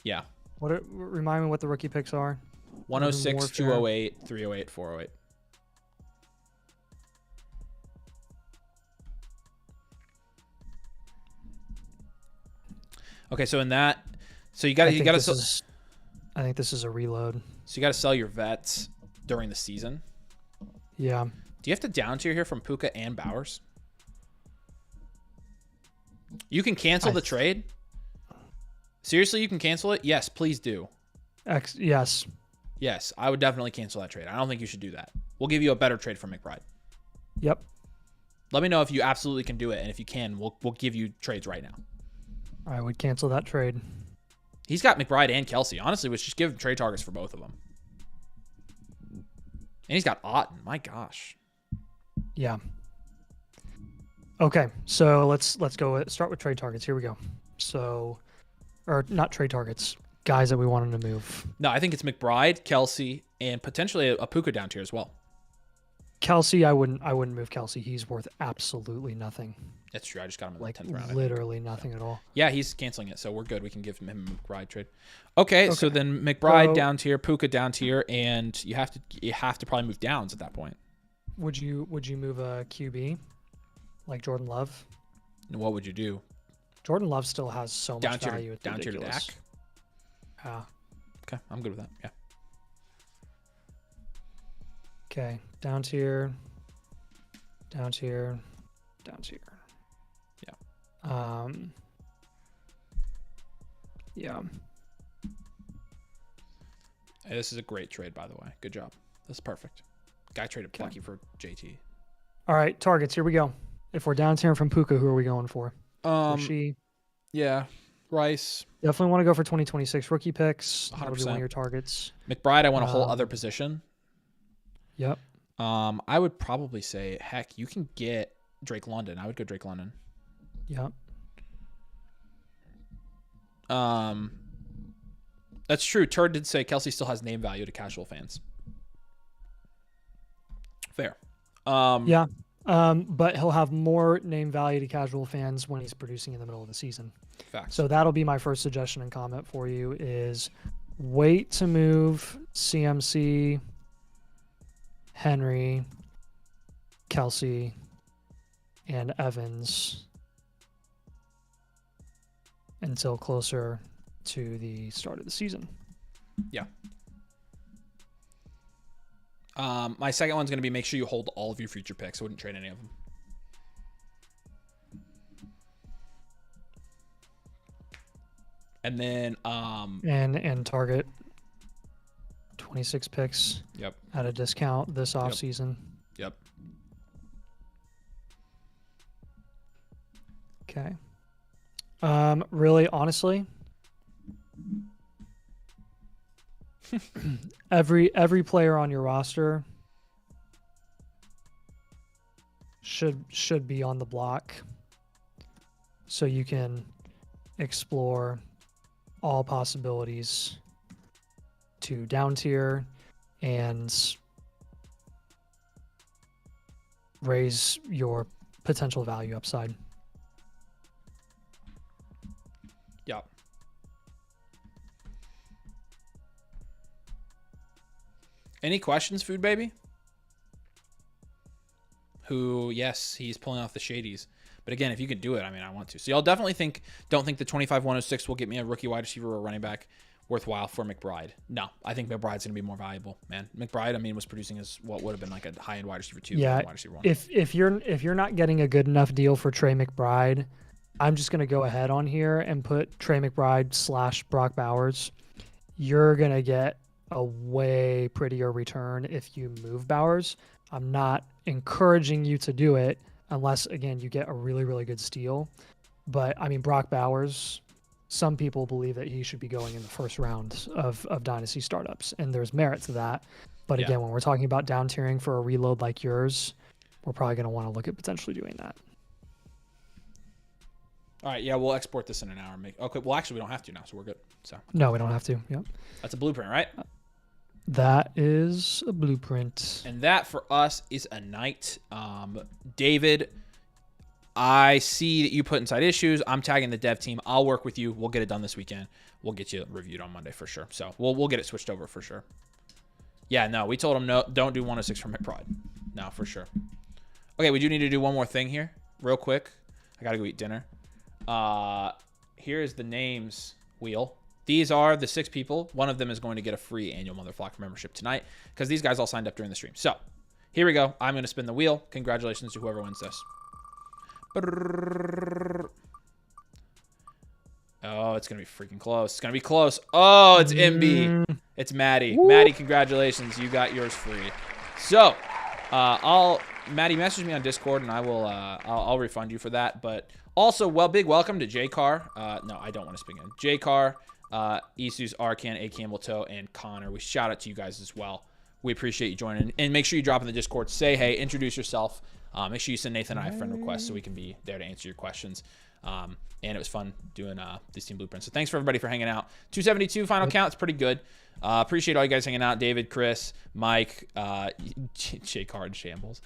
Yeah. Remind me what the rookie picks are. 106, 208, 308, 408. Okay, so in that, so you got to I think this is a reload. So you got to sell your vets during the season. Yeah. Do you have to down tier here from Puka and Bowers? You can cancel the trade. Seriously, you can cancel it? Yes, please do. Yes. Yes, I would definitely cancel that trade. I don't think you should do that. We'll give you a better trade for McBride. Yep. Let me know if you absolutely can do it, and if you can, we'll give you trades right now. I would cancel that trade. He's got McBride and Kelsey. Honestly, let's just give him trade targets for both of them. And he's got Otten. My gosh. Yeah. Okay, so let's go start with trade targets. Here we go. So, or not trade targets, guys that we wanted to move. No, I think it's McBride, Kelsey, and potentially a Puka down tier as well. Kelsey, I wouldn't move Kelsey. He's worth absolutely nothing. That's true. I just got him in the 10th round. Literally nothing at all. Yeah, he's canceling it, so we're good. We can give him a McBride trade. Okay, so then McBride down tier, Puka down tier, and you have to probably move Downs at that point. Would you move a QB like Jordan Love? And what would you do? Jordan Love still has so much value. It's down tier to ridiculous. Dak. Yeah. Okay, I'm good with that. Yeah. Okay, down tier, down tier, down tier. Yeah. Yeah. Hey, this is a great trade, by the way. Good job. This is perfect. Guy traded Plucky for JT. All right, targets. Here we go. If we're down tier from Puka, who are we going for? Yeah, Rice. Definitely want to go for 2026 rookie picks. 100%. That'll be one of your targets. McBride, I want a whole other position. Yep. I would probably say, heck, you can get Drake London. I would go Drake London. Yep. That's true. Turd did say Kelsey still has name value to casual fans. Fair. Yeah. But he'll have more name value to casual fans when he's producing in the middle of the season. Facts. So that'll be my first suggestion and comment for you is wait to move CMC, Henry, Kelsey, and Evans until closer to the start of the season. Yeah. My second one's going to be make sure you hold all of your future picks. I wouldn't trade any of them. And then and target 26 picks at a discount this offseason. Yep. Okay. Really, honestly, every player on your roster should be on the block, so you can explore all possibilities to down tier and raise your potential value upside. Yeah. Any questions, Food Baby? Who, yes, he's pulling off the shadies. But again, if you could do it, I mean, I want to. So y'all definitely don't think the 25-106 will get me a rookie wide receiver or running back worthwhile for McBride. No, I think McBride's going to be more valuable, man. McBride, I mean, was producing as what would have been like a high-end wide receiver 2, yeah, wide receiver 1. If you're not getting a good enough deal for Trey McBride, I'm just going to go ahead on here and put Trey McBride / Brock Bowers. You're going to get a way prettier return if you move Bowers. I'm not encouraging you to do it unless, again, you get a really, really good steal. But, I mean, Brock Bowers, some people believe that he should be going in the first round of Dynasty startups, and there's merit to that. But, again, when we're talking about down tiering for a reload like yours, we're probably going to want to look at potentially doing that. All right, yeah, we'll export this in an hour. Okay, well, actually, we don't have to now, so we're good. So no, we don't have to. Yep. That's a blueprint, right? That is a blueprint. And that for us is a night. David, I see that you put inside issues. I'm tagging the dev team. I'll work with you. We'll get it done this weekend. We'll get you reviewed on Monday for sure. So we'll get it switched over for sure. Yeah, no, we told him no, don't do 106 for McBride. No, for sure. Okay, we do need to do one more thing here real quick. I got to go eat dinner. Here's the names wheel. These are the 6 people. One of them is going to get a free annual MotherFlocker membership tonight because these guys all signed up during the stream. So here we go. I'm going to spin the wheel. Congratulations to whoever wins this. Oh, it's going to be freaking close. It's going to be close. Oh, it's MB. It's Maddie. Woo. Maddie, congratulations. You got yours free. So Maddie, message me on Discord and I will, I'll refund you for that. But also, big welcome to J Car. No, I don't want to spin in. J Car, Isus, Arcan, A Campbell-Toe, and Connor. We shout out to you guys as well. We appreciate you joining. And make sure you drop in the Discord. Say hey, introduce yourself. Make sure you send Nathan and I a friend request so we can be there to answer your questions. And it was fun doing these team blueprints. So thanks for everybody for hanging out. 272 final count. It's pretty good. Appreciate all you guys hanging out. David, Chris, Mike, J Car, and Shambles.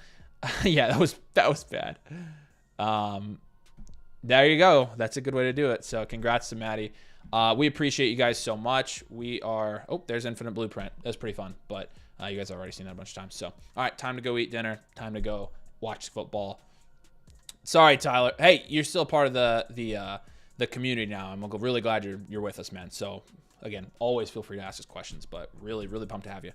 Yeah, that was bad. There you go. That's a good way to do it. So congrats to Maddie. We appreciate you guys so much. We are... Oh, there's Infinite Blueprint. That's pretty fun. But you guys have already seen that a bunch of times. So, all right, time to go eat dinner. Time to go watch football. Sorry, Tyler. Hey, you're still part of the community now. I'm really glad you're with us, man. So, again, always feel free to ask us questions. But really, really pumped to have you.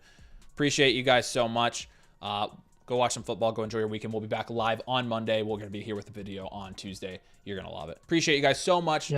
Appreciate you guys so much. Go watch some football. Go enjoy your weekend. We'll be back live on Monday. We're going to be here with the video on Tuesday. You're going to love it. Appreciate you guys so much. Yep.